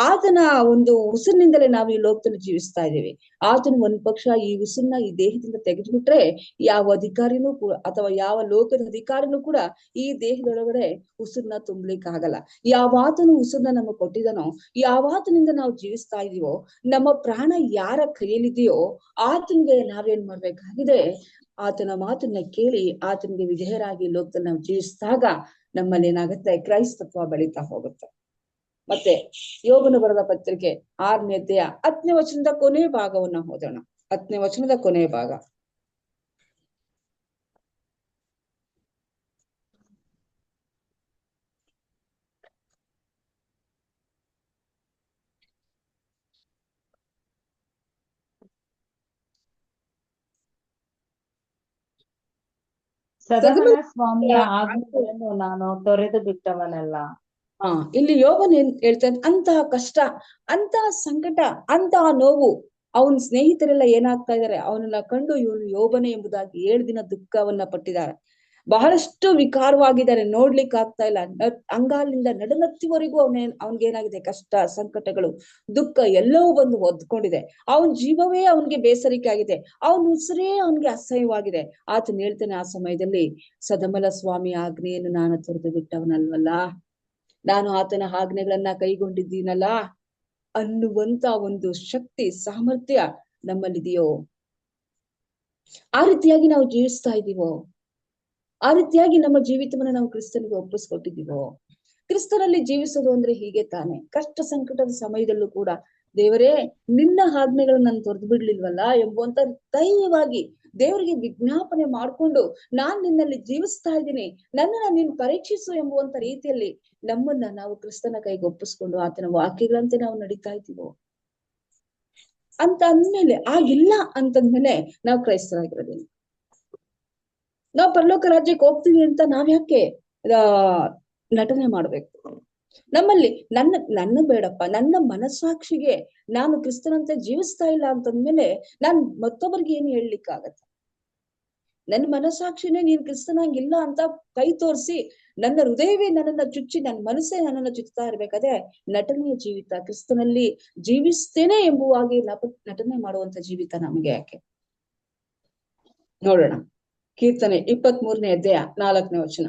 ಆತನ ಒಂದು ಉಸಿರಿನಿಂದಲೇ ನಾವು ಈ ಲೋಕದಲ್ಲಿ ಜೀವಿಸ್ತಾ ಇದ್ದೀವಿ. ಆತನ ಒಂದ್ ಪಕ್ಷ ಈ ಉಸಿರನ್ನ ಈ ದೇಹದಿಂದ ತೆಗೆದುಬಿಟ್ರೆ ಯಾವ ಅಧಿಕಾರಿನೂ ಕೂಡ ಅಥವಾ ಯಾವ ಲೋಕದ ಅಧಿಕಾರಿನೂ ಕೂಡ ಈ ದೇಹದೊಳಗಡೆ ಉಸಿರನ್ನ ತುಂಬಲಿಕ್ಕೆ ಆಗಲ್ಲ. ಯಾವಾತನು ಉಸಿರನ್ನ ನಮಗೆ ಕೊಟ್ಟಿದಾನೋ, ಯಾವಾತನಿಂದ ನಾವು ಜೀವಿಸ್ತಾ ಇದೀವೋ, ನಮ್ಮ ಪ್ರಾಣ ಯಾರ ಕೈಯಲ್ಲಿದೆಯೋ ಆತನಿಗೆ ನಾವೇನ್ ಮಾಡ್ಬೇಕಾಗಿದೆ? ಆತನ ಮಾತನ್ನ ಕೇಳಿ ಆತನಿಗೆ ವಿಧೇಯರಾಗಿ ಲೋಕದಲ್ಲಿ ನಾವು ಜೀವಿಸಿದಾಗ ನಮ್ಮಲ್ಲಿ ಏನಾಗುತ್ತೆ? ಕ್ರೈಸ್ತತ್ವ ಬೆಳೀತಾ ಹೋಗುತ್ತೆ. ಮತ್ತೆ ಯೋಬನು ಬರೆದ ಪತ್ರಿಕೆ 6ನೇ ಅಧ್ಯಾಯ 10ನೇ ವಚನದ ಕೊನೆಯ ಭಾಗವನ್ನ ಓದೋಣ. 10ನೇ ವಚನದ ಕೊನೆಯ ಭಾಗ. ಸದಮನ ಸ್ವಾಮಿಯ ಆಜ್ಞೆಗಳನ್ನು ನಾನು ತೊರೆದು ಬಿಟ್ಟವನಲ್ಲ. ಇಲ್ಲಿ ಯೋಬನ್ ಏನ್ ಹೇಳ್ತಾನೆ? ಅಂತಹ ಕಷ್ಟ, ಅಂತಹ ಸಂಕಟ, ಅಂತಹ ನೋವು, ಅವನ ಸ್ನೇಹಿತರೆಲ್ಲ ಏನಾಗ್ತಾ ಇದಾರೆ? ಅವನನ್ನ ಕಂಡು ಇವನು ಯೋಬನೇ ಎಂಬುದಾಗಿ 7 ದಿನ ದುಃಖವನ್ನ ಪಟ್ಟಿದ್ದಾರೆ. ಬಹಳಷ್ಟು ವಿಕಾರವಾಗಿದ್ದಾರೆ, ನೋಡ್ಲಿಕ್ಕೆ ಆಗ್ತಾ ಇಲ್ಲ. ಅಂಗಾಲಿಂದ ನಡುನತ್ತಿವರೆಗೂ ಅವನ್ಗೇನಾಗಿದೆ, ಕಷ್ಟ, ಸಂಕಟಗಳು, ದುಃಖ ಎಲ್ಲವೂ ಬಂದು ಒದ್ಕೊಂಡಿದೆ. ಅವನ್ ಜೀವವೇ ಅವನ್ಗೆ ಬೇಸರಿಕೆ ಆಗಿದೆ, ಅವನ ಉಸಿರೇ ಅವನ್ಗೆ ಅಸಹ್ಯವಾಗಿದೆ. ಆತನ ಹೇಳ್ತಾನೆ ಆ ಸಮಯದಲ್ಲಿ, ಸದಮಲ ಸ್ವಾಮಿ ಆಜ್ಞೆಯನ್ನು ನಾನು ತೊರೆದು ಬಿಟ್ಟವನಲ್ವಲ್ಲ, ನಾನು ಆತನ ಆಜ್ಞೆಗಳನ್ನ ಕೈಗೊಂಡಿದ್ದೀನಲ್ಲ ಅನ್ನುವಂತ ಒಂದು ಶಕ್ತಿ, ಸಾಮರ್ಥ್ಯ ನಮ್ಮಲ್ಲಿದೆಯೋ? ಆ ರೀತಿಯಾಗಿ ನಾವು ಜೀವಿಸ್ತಾ ಇದೀವೋ? ಆ ರೀತಿಯಾಗಿ ನಮ್ಮ ಜೀವಿತವನ್ನ ನಾವು ಕ್ರಿಸ್ತನಿಗೆ ಒಪ್ಪಿಸ್ಕೊಟ್ಟಿದ್ದೀವೋ? ಕ್ರಿಸ್ತನಲ್ಲಿ ಜೀವಿಸೋದು ಅಂದ್ರೆ ಹೀಗೆ ತಾನೆ. ಕಷ್ಟ ಸಂಕಟದ ಸಮಯದಲ್ಲೂ ಕೂಡ ದೇವರೇ, ನಿನ್ನ ಆಜ್ಞೆಗಳನ್ನ ನಾನು ತೊರೆದು ಬಿಡ್ಲಿಲ್ವಲ್ಲ ಎಂಬುವಂತ ಧೈರ್ಯವಾಗಿ ದೇವರಿಗೆ ವಿಜ್ಞಾಪನೆ ಮಾಡ್ಕೊಂಡು, ನಾನ್ ನಿನ್ನಲ್ಲಿ ಜೀವಿಸ್ತಾ ಇದ್ದೀನಿ, ನನ್ನನ್ನ ನೀನು ಪರೀಕ್ಷಿಸು ಎಂಬುವಂತ ರೀತಿಯಲ್ಲಿ ನಮ್ಮನ್ನ ನಾವು ಕ್ರಿಸ್ತನ ಕೈಗೆ ಒಪ್ಪಿಸ್ಕೊಂಡು ಆತನ ವಾಕ್ಯಗಳಂತೆ ನಾವು ನಡೀತಾ ಇದ್ದೀವೋ ಅಂತ ಅಂದ್ಮೇಲೆ, ಆಗಿಲ್ಲ ಅಂತಂದ್ಮೇಲೆ ನಾವು ಕ್ರೈಸ್ತರಾಗಿರೋದಿಲ್ಲ. ನಾವು ಪರಲೋಕ ರಾಜ್ಯಕ್ಕೆ ಹೋಗ್ತೀವಿ ಅಂತ ನಾವ್ಯಾಕೆ ನಟನೆ ಮಾಡ್ಬೇಕು? ನಮ್ಮಲ್ಲಿ ನನ್ನ ಬೇಡಪ್ಪ, ನನ್ನ ಮನಸ್ಸಾಕ್ಷಿಗೆ ನಾನು ಕ್ರಿಸ್ತನಂತೆ ಜೀವಿಸ್ತಾ ಇಲ್ಲ ಅಂತಂದ್ಮೇಲೆ ನಾನ್ ಮತ್ತೊಬ್ಬರಿಗೆ ಏನು ಹೇಳಲಿಕ್ಕಾಗತ್ತೆ? ನನ್ನ ಮನಸ್ಸಾಕ್ಷಿನೇ ನೀನ್ ಕ್ರಿಸ್ತನಂಗಿಲ್ಲ ಅಂತ ಕೈ ತೋರಿಸಿ, ನನ್ನ ಹೃದಯವೇ ನನ್ನನ್ನ ಚುಚ್ಚಿ, ನನ್ನ ಮನಸ್ಸೇ ನನ್ನನ್ನ ಚುಚ್ಚುತ್ತಾ ಇರ್ಬೇಕಾದ್ರೆ ನಟನೆಯ ಜೀವಿತ, ಕ್ರಿಸ್ತನಲ್ಲಿ ಜೀವಿಸ್ತೇನೆ ಎಂಬುವಾಗಿ ನಟನೆ ಮಾಡುವಂತ ಜೀವಿತ ನಮ್ಗೆ ಯಾಕೆ? ನೋಡೋಣ, ಕೀರ್ತನೆ 23ನೇ ಅಧ್ಯಾಯ 4ನೇ ವಚನ.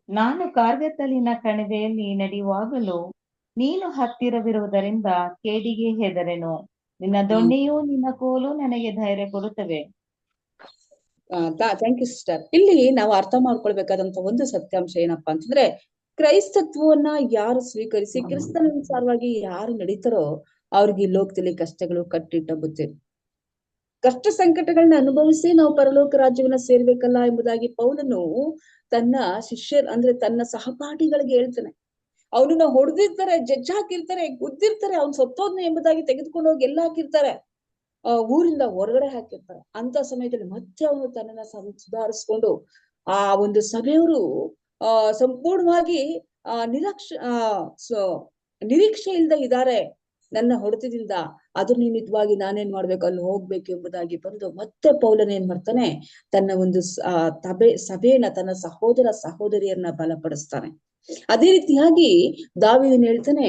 ನಾನು ಕಾರ್ಗತ್ತಲಿನ ಕಣಿವೆಯಲ್ಲಿ ನಡೆಯುವಾಗಲೂ ನೀನು ಹತ್ತಿರವಿರುವುದರಿಂದ ಕೇಡಿಗೆ ಹೆದರೆನು. ನಿನ್ನ ದೊಣ್ಣೆಯೂ ನಿನ್ನ ಕೋಲು ನನಗೆ ಧೈರ್ಯ ಕೊಡುತ್ತವೆ. Thank you sister. ಇಲ್ಲಿ ನಾವು ಅರ್ಥ ಮಾಡ್ಕೊಳ್ಬೇಕಾದಂತ ಒಂದು ಸತ್ಯಾಂಶ ಏನಪ್ಪಾ ಅಂತಂದ್ರೆ, ಕ್ರೈಸ್ತತ್ವವನ್ನ ಯಾರು ಸ್ವೀಕರಿಸಿ ಕ್ರಿಸ್ತನಾನುಸಾರವಾಗಿ ಯಾರು ನಡೀತಾರೋ ಅವ್ರಿಗೆ ಈ ಲೋಕದಲ್ಲಿ ಕಷ್ಟಗಳು ಕಟ್ಟಿಟ್ಟ ಬುತ್ತಿ, ಕಷ್ಟ ಸಂಕಟಗಳನ್ನ ಅನುಭವಿಸಿ ನಾವು ಪರಲೋಕ ರಾಜ್ಯವನ್ನ ಸೇರ್ಬೇಕಲ್ಲ ಎಂಬುದಾಗಿ ಪೌಲನು ತನ್ನ ಅಂದ್ರೆ ತನ್ನ ಸಹಪಾಠಿಗಳಿಗೆ ಹೇಳ್ತಾನೆ. ಅವನನ್ನ ಹೊಡೆದಿರ್ತಾರೆ, ಜಡ್ಜ್ ಹಾಕಿರ್ತಾರೆ, ಗುದ್ದಿರ್ತಾರೆ, ಅವ್ನು ಸತ್ತೋದ್ನ ಎಂಬುದಾಗಿ ತೆಗೆದುಕೊಂಡು ಹೋಗಿ ಎಲ್ಲ ಹಾಕಿರ್ತಾರೆ, ಊರಿಂದ ಹೊರಗಡೆ ಹಾಕಿರ್ತಾರೆ. ಅಂತ ಸಮಯದಲ್ಲಿ ಮತ್ತೆ ಅವನು ತನ್ನನ್ನ ಸುಧಾರಿಸ್ಕೊಂಡು ಆ ಒಂದು ಸಭೆಯವರು ಸಂಪೂರ್ಣವಾಗಿ ನಿರೀಕ್ಷೆ ಇಲ್ದ ಇದ್ದಾರೆ ನನ್ನ ಹೊಡೆತದಿಂದ, ಅದ್ರ ನಿಮಿತ್ತವಾಗಿ ನಾನೇನ್ ಮಾಡ್ಬೇಕು, ಅಲ್ಲಿ ಹೋಗ್ಬೇಕು ಎಂಬುದಾಗಿ ಬಂದು ಮತ್ತೆ ಪೌಲನ ಏನ್ ಮಾಡ್ತಾನೆ, ತನ್ನ ಒಂದು ಸಭೆಯನ್ನ, ತನ್ನ ಸಹೋದರಿಯರನ್ನ ಬಲಪಡಿಸ್ತಾನೆ. ಅದೇ ರೀತಿಯಾಗಿ ದಾವೀದನು ಹೇಳ್ತಾನೆ,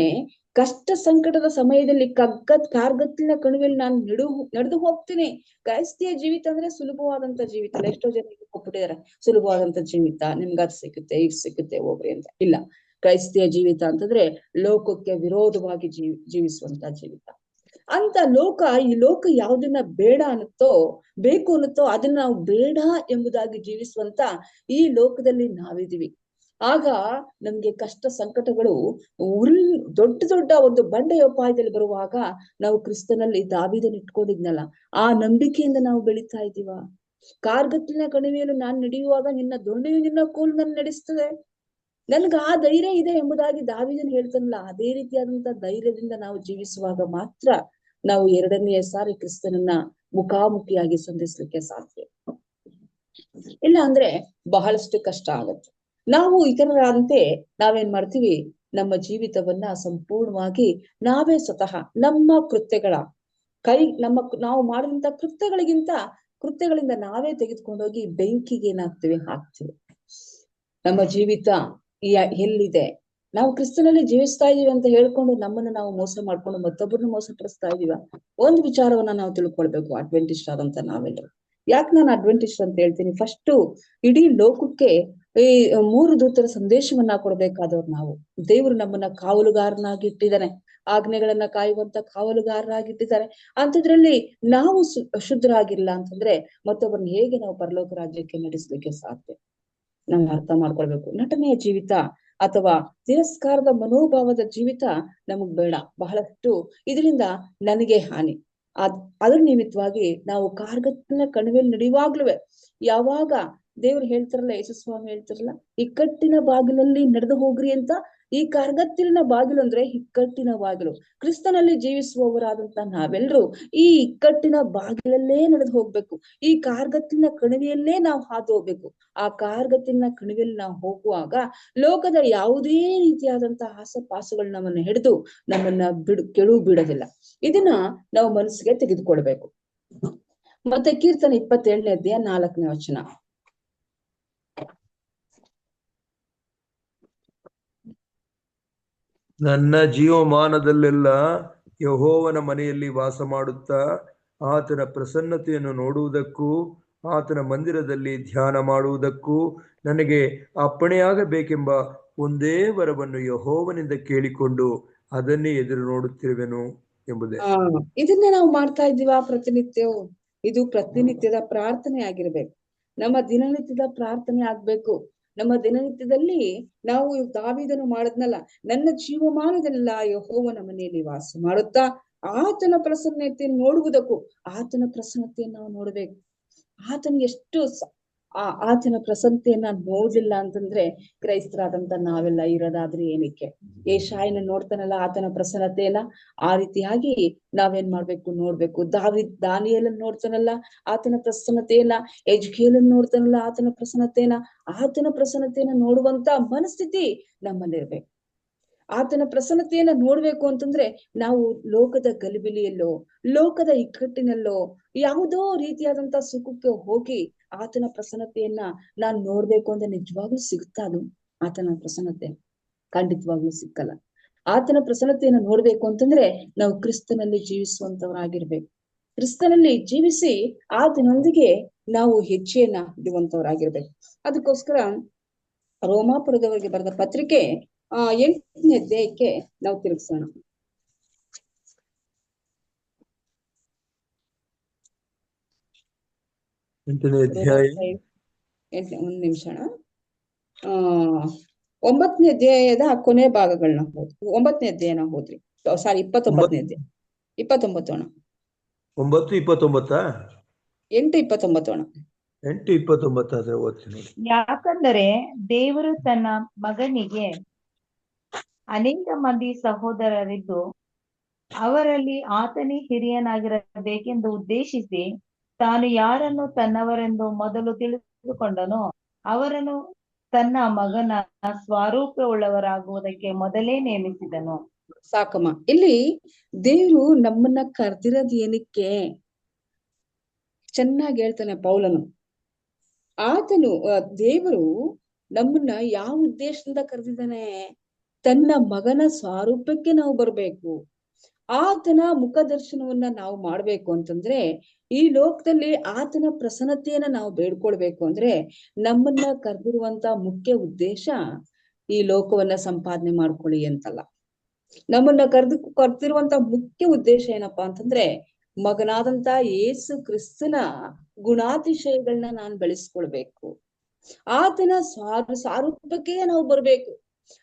ಕಷ್ಟ ಸಂಕಟದ ಸಮಯದಲ್ಲಿ ಕಾರ್ಗತ್ತಲಿನ ಕಣಿವೆಯಲ್ಲಿ ನಾನು ನಡೆದು ಹೋಗ್ತೀನಿ. ಕ್ರೈಸ್ತಿಯ ಜೀವಿತ ಅಂದ್ರೆ ಸುಲಭವಾದಂತ ಜೀವಿತ ಅಲ್ಲ. ಎಷ್ಟೋ ಜನ ಒಪ್ಪಿಟ್ಟಿದ್ದಾರೆ, ಸುಲಭವಾದಂತ ಜೀವಿತ, ನಿಮ್ಗೆ ಅದು ಸಿಗುತ್ತೆ, ಈಗ ಸಿಗುತ್ತೆ, ಹೋಗ್ರಿ ಅಂತ. ಇಲ್ಲ, ಕ್ರೈಸ್ತಿಯ ಜೀವಿತ ಅಂತಂದ್ರೆ ಲೋಕಕ್ಕೆ ವಿರೋಧವಾಗಿ ಜೀವಿಸುವಂತ ಜೀವಿತ. ಅಂತ ಈ ಲೋಕ ಯಾವ್ದನ್ನ ಬೇಡ ಅನ್ನುತ್ತೋ, ಬೇಕು ಅನ್ನುತ್ತೋ ಅದನ್ನ ನಾವು ಬೇಡ ಎಂಬುದಾಗಿ ಜೀವಿಸುವಂತ ಈ ಲೋಕದಲ್ಲಿ ನಾವಿದೀವಿ. ಆಗ ನಮ್ಗೆ ಕಷ್ಟ ಸಂಕಟಗಳು ದೊಡ್ಡ ಒಂದು ಬಂಡೆಯ ಉಪಾಯದಲ್ಲಿ ಬರುವಾಗ ನಾವು ಕ್ರಿಸ್ತನಲ್ಲಿ ದಾವೀದನ ಇಟ್ಕೊಂಡಿದ್ನಲ್ಲ, ಆ ನಂಬಿಕೆಯಿಂದ ನಾವು ಬೆಳೀತಾ ಇದ್ದೀವ? ಕಾರ್ಗತ್ತಲಿನ ಕಣಿವೆಯಲ್ಲಿ ನಾನು ನಡೆಯುವಾಗ ನಿನ್ನ ದೊಣ್ಣೆಯು ನಿನ್ನ ಕೋಲು ನನ್ನ ನಡೆಸ್ತದೆ, ನನ್ಗ ಆ ಧೈರ್ಯ ಇದೆ ಎಂಬುದಾಗಿ ದಾವೀದನು ಹೇಳ್ತಾನಲ್ಲ, ಅದೇ ರೀತಿಯಾದಂತ ಧೈರ್ಯದಿಂದ ನಾವು ಜೀವಿಸುವಾಗ ಮಾತ್ರ ನಾವು ಎರಡನೆಯ ಸಾರಿ ಕ್ರಿಸ್ತನನ್ನ ಮುಖಾಮುಖಿಯಾಗಿ ಸಂಧಿಸ್ಲಿಕ್ಕೆ ಸಾಧ್ಯ. ಇಲ್ಲ ಅಂದ್ರೆ ಬಹಳಷ್ಟು ಕಷ್ಟ ಆಗತ್ತೆ. ನಾವು ಇತರರಂತೆ ನಾವೇನ್ ಮಾಡ್ತೀವಿ, ನಮ್ಮ ಜೀವಿತವನ್ನ ಸಂಪೂರ್ಣವಾಗಿ ನಾವೇ ಸ್ವತಃ ನಮ್ಮ ಕೃತ್ಯಗಳ ನಾವು ಮಾಡಿದಂತ ಕೃತ್ಯಗಳಿಂದ ನಾವೇ ತೆಗೆದುಕೊಂಡೋಗಿ ಬೆಂಕಿಗೆ ಹಾಕ್ತಿವಿ. ನಮ್ಮ ಜೀವಿತ ಎಲ್ಲಿದೆ? ನಾವು ಕ್ರಿಸ್ತನಲ್ಲಿ ಜೀವಿಸ್ತಾ ಇದೀವಿ ಅಂತ ಹೇಳ್ಕೊಂಡು ನಮ್ಮನ್ನ ನಾವು ಮೋಸ ಮಾಡ್ಕೊಂಡು ಮತ್ತೊಬ್ಬರನ್ನ ಮೋಸ ಪಡಿಸ್ತಾ ಇದೀವ? ಒಂದು ವಿಚಾರವನ್ನ ನಾವು ತಿಳ್ಕೊಳ್ಬೇಕು, ಅಡ್ವೆಂಟಿಸ್ಟ್ ಆದಂತ ನಾವೆಲ್ಲರೂ. ಯಾಕೆ ನಾನು ಅಡ್ವೆಂಟಿಸ್ಟ್ ಅಂತ ಹೇಳ್ತೀನಿ? ಫಸ್ಟ್ ಇಡೀ ಲೋಕಕ್ಕೆ ಈ 3 ದೂತರ ಸಂದೇಶವನ್ನ ಕೊಡ್ಬೇಕಾದವ್ರು ನಾವು. ದೇವರು ನಮ್ಮನ್ನ ಕಾವಲುಗಾರನಾಗಿ ಇಟ್ಟಿದ್ದಾನೆ, ಆಜ್ಞೆಗಳನ್ನ ಕಾಯುವಂತ ಕಾವಲುಗಾರರಾಗಿಟ್ಟಿದ್ದಾರೆ. ಅಂಥದ್ರಲ್ಲಿ ನಾವು ಶುದ್ಧರಾಗಿಲ್ಲ ಅಂತಂದ್ರೆ ಮತ್ತೊಬ್ಬರನ್ನ ಹೇಗೆ ನಾವು ಪರಲೋಕ ರಾಜ್ಯಕ್ಕೆ ನಡೆಸಲಿಕ್ಕೆ ಸಾಧ್ಯ? ನಾವು ಅರ್ಥ ಮಾಡ್ಕೊಳ್ಬೇಕು. ನಟನೆಯ ಜೀವಿತ ಅಥವಾ ತಿರಸ್ಕಾರದ ಮನೋಭಾವದ ಜೀವಿತ ನಮಗ್ ಬೇಡ. ಬಹಳಷ್ಟು ಇದರಿಂದ ನನಗೆ ಹಾನಿ. ಅದ್ರ ನಿಮಿತ್ತವಾಗಿ ನಾವು ಕಾರ್ಗತ್ತಲಿನ ಕಣಿವೆಯಲ್ಲಿ ನಡೆಯುವಾಗ್ಲೂ ಯಾವಾಗ ದೇವ್ರು ಹೇಳ್ತಾರಲ್ಲ, ಯೇಸು ಸ್ವಾಮಿ ಹೇಳ್ತಾರಲ್ಲ, ಇಕ್ಕಟ್ಟಿನ ಬಾಗಿಲಲ್ಲಿ ನಡೆದು ಹೋಗ್ರಿ ಅಂತ. ಈ ಕಾರ್ಗತ್ತಲಿನ ಬಾಗಿಲು ಅಂದ್ರೆ ಇಕ್ಕಟ್ಟಿನ ಬಾಗಿಲು. ಕ್ರಿಸ್ತನಲ್ಲಿ ಜೀವಿಸುವವರಾದಂತ ನಾವೆಲ್ಲರೂ ಈ ಇಕ್ಕಟ್ಟಿನ ಬಾಗಿಲಲ್ಲೇ ನಡೆದು ಹೋಗ್ಬೇಕು. ಈ ಕಾರ್ಗತ್ತಲಿನ ಕಣಿವೆಯಲ್ಲೇ ನಾವು ಹಾದು ಹೋಗ್ಬೇಕು. ಆ ಕಾರ್ಗತ್ತಲಿನ ಕಣಿವೆಯಲ್ಲಿ ನಾವು ಹೋಗುವಾಗ ಲೋಕದ ಯಾವುದೇ ರೀತಿಯಾದಂತಹ ಆಸಪಾಸುಗಳು ನಮ್ಮನ್ನ ಹಿಡಿದು ನಮ್ಮನ್ನ ಕೆಡು ಬಿಡೋದಿಲ್ಲ. ಇದನ್ನ ನಾವು ಮನಸ್ಸಿಗೆ ತೆಗೆದುಕೊಳ್ಬೇಕು. ಮತ್ತೆ ಕೀರ್ತನೆ 27ನೇ ಅಧ್ಯಾಯ 4ನೇ ವಚನ. ನನ್ನ ಜೀವಮಾನದಲ್ಲೆಲ್ಲ ಯೆಹೋವನ ಮನೆಯಲ್ಲಿ ವಾಸ ಮಾಡುತ್ತಾ ಆತನ ಪ್ರಸನ್ನತೆಯನ್ನು ನೋಡುವುದಕ್ಕೂ ಆತನ ಮಂದಿರದಲ್ಲಿ ಧ್ಯಾನ ಮಾಡುವುದಕ್ಕೂ ನನಗೆ ಅಪ್ಪಣೆಯಾಗಬೇಕೆಂಬ ಒಂದೇ ವರವನ್ನು ಯೆಹೋವನಿಂದ ಕೇಳಿಕೊಂಡು ಅದನ್ನೇ ಎದುರು ನೋಡುತ್ತಿರುವೆನು ಎಂಬುದೇ. ಇದನ್ನೇ ನಾವು ಮಾಡ್ತಾ ಇದ್ದೀವಾ ಪ್ರತಿನಿತ್ಯವೂ? ಇದು ಪ್ರತಿನಿತ್ಯದ ಪ್ರಾರ್ಥನೆ ಆಗಿರ್ಬೇಕು. ನಮ್ಮ ದಿನನಿತ್ಯದ ಪ್ರಾರ್ಥನೆ ಆಗ್ಬೇಕು. ನಮ್ಮ ದಿನನಿತ್ಯದಲ್ಲಿ ನಾವು ದಾವೀದನು ಮಾಡದ್ನಲ್ಲ, ನನ್ನ ಜೀವಮಾನದೆಲ್ಲ ಯೆಹೋವನ ಮನೆಯಲ್ಲಿ ವಾಸ ಮಾಡುತ್ತಾ ಆತನ ಪ್ರಸನ್ನತೆಯನ್ನು ನೋಡುವುದಕ್ಕೂ, ಆತನ ಪ್ರಸನ್ನತೆಯನ್ನು ನಾವು ನೋಡ್ಬೇಕು. ಆತನಿಗೆ ಎಷ್ಟು ಆತನ ಪ್ರಸನ್ನತೆಯನ್ನ ನೋಡ್ಲಿಲ್ಲ ಅಂತಂದ್ರೆ ಕ್ರೈಸ್ತರಾದಂತ ನಾವೆಲ್ಲ ಇರೋದಾದ್ರೆ ಏನಕ್ಕೆ? ಯೆಶಾಯನ ನೋಡ್ತಾನಲ್ಲ ಆತನ ಪ್ರಸನ್ನತೆಯನ್ನ, ಆ ರೀತಿಯಾಗಿ ನಾವೇನ್ ಮಾಡ್ಬೇಕು? ನೋಡ್ಬೇಕು. ದಾನಿಯೇಲನ್ ನೋಡ್ತಾನಲ್ಲ ಆತನ ಪ್ರಸನ್ನತೆಯನ್ನ, ಎಜ್ಕೇಲನ್ ನೋಡ್ತಾನಲ್ಲ ಆತನ ಪ್ರಸನ್ನತೆಯನ್ನ, ಆತನ ಪ್ರಸನ್ನತೆಯನ್ನ ನೋಡುವಂತ ಮನಸ್ಥಿತಿ ನಮ್ಮಲ್ಲಿರ್ಬೇಕು. ಆತನ ಪ್ರಸನ್ನತೆಯನ್ನ ನೋಡ್ಬೇಕು ಅಂತಂದ್ರೆ ನಾವು ಲೋಕದ ಗಲಿಬಿಲಿಯಲ್ಲೋ, ಲೋಕದ ಇಕ್ಕಟ್ಟಿನಲ್ಲೋ, ಯಾವುದೋ ರೀತಿಯಾದಂತ ಸುಖಕ್ಕೆ ಹೋಗಿ ಆತನ ಪ್ರಸನ್ನತೆಯನ್ನ ನಾನ್ ನೋಡ್ಬೇಕು ಅಂದ್ರೆ ನಿಜವಾಗ್ಲೂ ಸಿಗುತ್ತಾ? ಅದು ಆತನ ಪ್ರಸನ್ನತೆ ಖಂಡಿತವಾಗ್ಲೂ ಸಿಕ್ಕಲ್ಲ. ಆತನ ಪ್ರಸನ್ನತೆಯನ್ನ ನೋಡ್ಬೇಕು ಅಂತಂದ್ರೆ ನಾವು ಕ್ರಿಸ್ತನಲ್ಲಿ ಜೀವಿಸುವಂತವರಾಗಿರ್ಬೇಕು. ಕ್ರಿಸ್ತನಲ್ಲಿ ಜೀವಿಸಿ ಆತನೊಂದಿಗೆ ನಾವು ಹೆಜ್ಜೆಯನ್ನ ಇಡುವಂತವರಾಗಿರ್ಬೇಕು. ಅದಕ್ಕೋಸ್ಕರ ರೋಮಾಪುರದವರಿಗೆ ಬರೆದ ಪತ್ರಿಕೆ 8ನೇ ಅಧ್ಯಾಯಕ್ಕೆ ನಾವು ತಿರುಗಿಸೋಣ. 8ನೇ ಅಧ್ಯಾಯ, ಒಂದ್ ನಿಮಿಷ. 9ನೇ ಅಧ್ಯಾಯದ ಕೊನೆ ಭಾಗಗಳನ್ನ ಹೋದ್ರಿ. 9ನೇ ಅಧ್ಯಾಯನ ಹೋದ್ರಿ. ಸಾರಿ, 29ನೇ ಅಧ್ಯಾಯ 29 ಅಣ್ಣ. 9:29 8:29 ಅಣ್ಣ. 8:29 ಆದ್ರೆ ಓದ್ತೀನಿ. ಯಾಕಂದರೆ ದೇವರು ತನ್ನ ಮಗನಿಗೆ ಅನೇಕ ಮಂದಿ ಸಹೋದರರಿದ್ದು ಅವರಲ್ಲಿ ಆತನೇ ಹಿರಿಯನಾಗಿರಬೇಕೆಂದು ಉದ್ದೇಶಿಸಿ ತಾನು ಯಾರನ್ನು ತನ್ನವರೆಂದು ಮೊದಲು ತಿಳಿದುಕೊಂಡನೋ ಅವರನ್ನು ತನ್ನ ಮಗನ ಸ್ವರೂಪವುಳ್ಳವರಾಗುವುದಕ್ಕೆ ಮೊದಲೇ ನೇಮಿಸಿದನು. ಸಾಕಮ್ಮ. ಇಲ್ಲಿ ದೇವ್ರು ನಮ್ಮನ್ನ ಕರ್ದಿರೋದ್ ಏನಕ್ಕೆ ಚೆನ್ನಾಗಿ ಹೇಳ್ತಾನೆ ಪೌಲನು. ದೇವರು ನಮ್ಮನ್ನ ಯಾವ ಉದ್ದೇಶದಿಂದ ಕರೆದಿದ್ದಾನೆ? ತನ್ನ ಮಗನ ಸ್ವರೂಪಕ್ಕೆ ನಾವು ಬರ್ಬೇಕು. ಆತನ ಮುಖದರ್ಶನವನ್ನ ನಾವು ಮಾಡ್ಬೇಕು ಅಂತಂದ್ರೆ, ಈ ಲೋಕದಲ್ಲಿ ಆತನ ಪ್ರಸನ್ನತೆಯನ್ನ ನಾವು ಬೇಡ್ಕೊಳ್ಬೇಕು ಅಂದ್ರೆ ನಮ್ಮನ್ನ ಕರೆದಿರುವಂತ ಮುಖ್ಯ ಉದ್ದೇಶ ಈ ಲೋಕವನ್ನ ಸಂಪಾದನೆ ಮಾಡ್ಕೊಳ್ಳಿ ಅಂತಲ್ಲ. ನಮ್ಮನ್ನ ಕರ್ದಿರುವಂತ ಮುಖ್ಯ ಉದ್ದೇಶ ಏನಪ್ಪಾ ಅಂತಂದ್ರೆ, ಮಗನಾದಂತ ಯೇಸು ಕ್ರಿಸ್ತನ ಗುಣಾತಿಶಯಗಳನ್ನ ನಾನು ಬೆಳೆಸ್ಕೊಳ್ಬೇಕು. ಆತನ ಸಾರೂಪಕ್ಕೆ ನಾವು ಬರ್ಬೇಕು.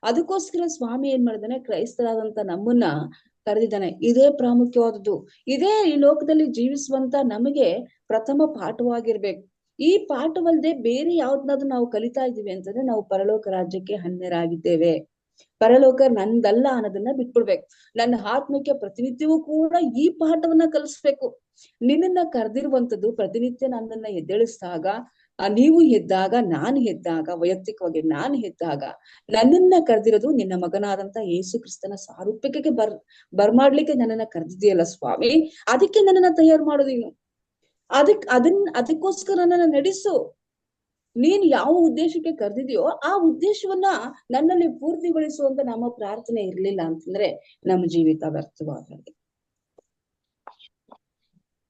ಅದಕ್ಕೋಸ್ಕರ ಸ್ವಾಮಿ ಏನ್ ಮಾಡಿದಾನೆ? ಕ್ರೈಸ್ತರಾದಂತ ನಮ್ಮನ್ನ ಕರೆದಿದ್ದಾನೆ. ಇದೇ ಪ್ರಾಮುಖ್ಯವಾದದ್ದು. ಇದೇ ಈ ಲೋಕದಲ್ಲಿ ಜೀವಿಸುವಂತ ನಮಗೆ ಪ್ರಥಮ ಪಾಠವಾಗಿರ್ಬೇಕು. ಈ ಪಾಠವಲ್ಲದೆ ಬೇರೆ ಯಾವ್ದನ್ನಾದ್ರೂ ನಾವು ಕಲಿತಾ ಇದೀವಿ ಅಂತಂದ್ರೆ ನಾವು ಪರಲೋಕ ರಾಜ್ಯಕ್ಕೆ ಅನ್ಯರಾಗಿದ್ದೇವೆ. ಪರಲೋಕ ನಂದಲ್ಲ ಅನ್ನೋದನ್ನ ಬಿಟ್ಬಿಡ್ಬೇಕು. ನನ್ನ ಆತ್ಮಕ್ಕೆ ಪ್ರತಿನಿತ್ಯವೂ ಕೂಡ ಈ ಪಾಠವನ್ನ ಕಲಿಸ್ಬೇಕು. ನಿನ್ನನ್ನ ಕರೆದಿರುವಂತದ್ದು ಪ್ರತಿನಿತ್ಯ ನನ್ನನ್ನ ಎದ್ದೇಳಿಸಿದಾಗ, ನೀವು ಎದ್ದಾಗ, ನಾನು ಎದ್ದಾಗ, ವೈಯಕ್ತಿಕವಾಗಿ ನಾನು ಎದ್ದಾಗ ನನ್ನನ್ನ ಕರೆದಿರೋದು ನಿನ್ನ ಮಗನಾದಂತ ಯೇಸು ಕ್ರಿಸ್ತನ ಸಾರೂಪ್ಯಕ್ಕೆ ಬರ್ಮಾಡ್ಲಿಕ್ಕೆ ನನ್ನನ್ನ ಕರೆದಿದೆಯಲ್ಲ ಸ್ವಾಮಿ, ಅದಕ್ಕೆ ನನ್ನನ್ನ ತಯಾರು ಮಾಡೋದು ನೀನು. ಅದಕ್ಕೋಸ್ಕರ ನನ್ನ ನಡೆಸು. ನೀನ್ ಯಾವ ಉದ್ದೇಶಕ್ಕೆ ಕರೆದಿದೆಯೋ ಆ ಉದ್ದೇಶವನ್ನ ನನ್ನಲ್ಲಿ ಪೂರ್ತಿಗೊಳಿಸುವಂತ ನಮ್ಮ ಪ್ರಾರ್ಥನೆ ಇರ್ಲಿಲ್ಲ ಅಂತಂದ್ರೆ ನಮ್ಮ ಜೀವಿತ ವ್ಯರ್ಥವಾಗಿದೆ.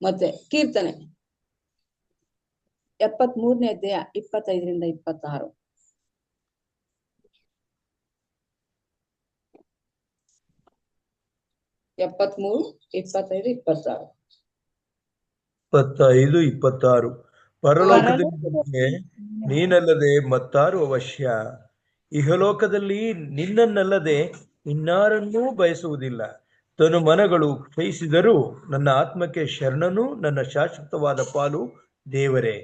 ಮತ್ತೆ ಕೀರ್ತನೆ 73ನೇ ಅಧ್ಯಾಯ 25ರಿಂದ 26. 73, 25, 26. 25, 26. ಪರಲೋಕದಲ್ಲಿ ನೀನಲ್ಲದೆ ಮತ್ತಾರು ಅವಶ್ಯ, ಇಹಲೋಕದಲ್ಲಿ ನಿನ್ನನ್ನಲ್ಲದೆ ಇನ್ನಾರನ್ನೂ ಬಯಸುವುದಿಲ್ಲ. ತನು ಮನಗಳು ಕ್ಷಯಿಸಿದರೂ ನನ್ನ ಆತ್ಮಕ್ಕೆ ಶರಣನು, ನನ್ನ ಶಾಶ್ವತವಾದ ಪಾಲು ದೇವರೇ.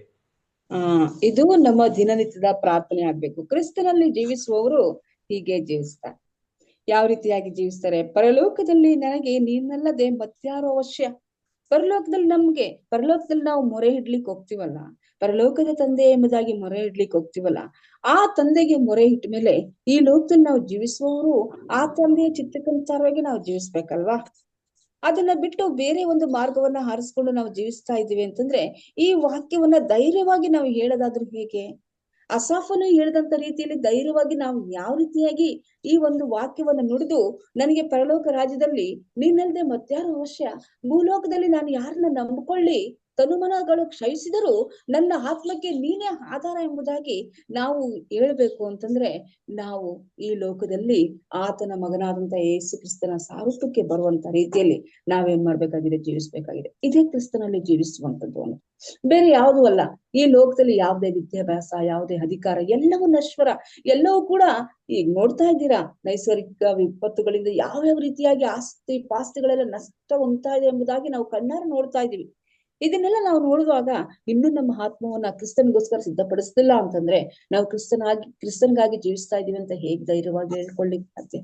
ಇದು ನಮ್ಮ ದಿನನಿತ್ಯದ ಪ್ರಾರ್ಥನೆ ಆಗ್ಬೇಕು. ಕ್ರಿಸ್ತನಲ್ಲಿ ಜೀವಿಸುವವರು ಹೀಗೆ ಜೀವಿಸ್ತಾರೆ. ಯಾವ ರೀತಿಯಾಗಿ ಜೀವಿಸ್ತಾರೆ? ಪರಲೋಕದಲ್ಲಿ ನನಗೆ ನೀನಲ್ಲದೆ ಮತ್ಯಾರು ಅವಶ್ಯ. ಪರಲೋಕದಲ್ಲಿ ನಾವು ಮೊರೆ ಇಡ್ಲಿಕ್ಕೆ ಹೋಗ್ತೀವಲ್ಲ, ಪರಲೋಕದ ತಂದೆ ಎಂಬುದಾಗಿ ಮೊರೆ ಇಡ್ಲಿಕ್ಕೆ ಹೋಗ್ತೀವಲ್ಲ, ಆ ತಂದೆಗೆ ಮೊರೆ ಇಟ್ಟ ಮೇಲೆ ಈ ಲೋಕದಲ್ಲಿ ನಾವು ಜೀವಿಸುವವರು ಆ ತಂದೆಯ ಚಿತ್ತಕ್ಕನುಸಾರವಾಗಿ ನಾವು ಜೀವಿಸ್ಬೇಕಲ್ವಾ? ಅದನ್ನ ಬಿಟ್ಟು ಬೇರೆ ಒಂದು ಮಾರ್ಗವನ್ನ ಆರಿಸ್ಕೊಂಡು ನಾವು ಜೀವಿಸ್ತಾ ಇದ್ದೀವಿ ಅಂತಂದ್ರೆ ಈ ವಾಕ್ಯವನ್ನ ಧೈರ್ಯವಾಗಿ ನಾವು ಹೇಳೋದಾದ್ರೂ ಹೇಗೆ? ಅಸಾಫನು ಹೇಳಿದಂತ ರೀತಿಯಲ್ಲಿ ಧೈರ್ಯವಾಗಿ ನಾವು ಯಾವ ರೀತಿಯಾಗಿ ಈ ಒಂದು ವಾಕ್ಯವನ್ನ ನುಡಿದು ನನಗೆ ಪರಲೋಕ ರಾಜ್ಯದಲ್ಲಿ ನೀನಲ್ಲದೆ ಮತ್ಯಾರು ಅವಶ್ಯ, ಭೂಲೋಕದಲ್ಲಿ ನಾನು ಯಾರನ್ನ ನಂಬಿಕೊಳ್ಳಿ ತನುಮನಗಳು ಕ್ಷಯಿಸಿದರೂ ನನ್ನ ಆತ್ಮಕ್ಕೆ ನೀನೇ ಆಧಾರ ಎಂಬುದಾಗಿ ನಾವು ಹೇಳ್ಬೇಕು ಅಂತಂದ್ರೆ ನಾವು ಈ ಲೋಕದಲ್ಲಿ ಆತನ ಮಗನಾದಂತ ಯೇಸು ಕ್ರಿಸ್ತನ ಸಾರೂಪ್ಯಕ್ಕೆ ಬರುವಂತ ರೀತಿಯಲ್ಲಿ ನಾವೇನ್ ಮಾಡ್ಬೇಕಾಗಿದೆ? ಜೀವಿಸ್ಬೇಕಾಗಿದೆ. ಇದೇ ಕ್ರಿಸ್ತನಲ್ಲಿ ಜೀವಿಸುವಂತದ್ದು ಅಂತ, ಬೇರೆ ಯಾವುದೂ ಅಲ್ಲ. ಈ ಲೋಕದಲ್ಲಿ ಯಾವುದೇ ವಿದ್ಯಾಭ್ಯಾಸ, ಯಾವುದೇ ಅಧಿಕಾರ, ಎಲ್ಲವೂ ನಶ್ವರ. ಎಲ್ಲವೂ ಕೂಡ ಈಗ ನೋಡ್ತಾ ಇದ್ದೀರಾ, ನೈಸರ್ಗಿಕ ವಿಪತ್ತುಗಳಿಂದ ಯಾವ್ಯಾವ ರೀತಿಯಾಗಿ ಆಸ್ತಿ ಪಾಸ್ತಿಗಳೆಲ್ಲ ನಷ್ಟ ಹೊಂದ್ತಾ ಇದೆ ಎಂಬುದಾಗಿ ನಾವು ಕಣ್ಣಾರ ನೋಡ್ತಾ ಇದೀವಿ. ಇದನ್ನೆಲ್ಲ ನಾವು ನೋಡುವಾಗ ಇನ್ನೂ ನಮ್ಮ ಆತ್ಮವನ್ನ ಕ್ರಿಸ್ತನ್ಗೋಸ್ಕರ ಸಿದ್ಧಪಡಿಸ್ತಿಲ್ಲ ಅಂತಂದ್ರೆ ನಾವು ಕ್ರಿಸ್ತನ್ಗಾಗಿ ಜೀವಿಸ್ತಾ ಇದೀವಿ ಅಂತ ಹೇಗ್ ಧೈರ್ಯವಾಗಿ ಹೇಳ್ಕೊಳ್ಳಿಕ್ ಸಾಧ್ಯ?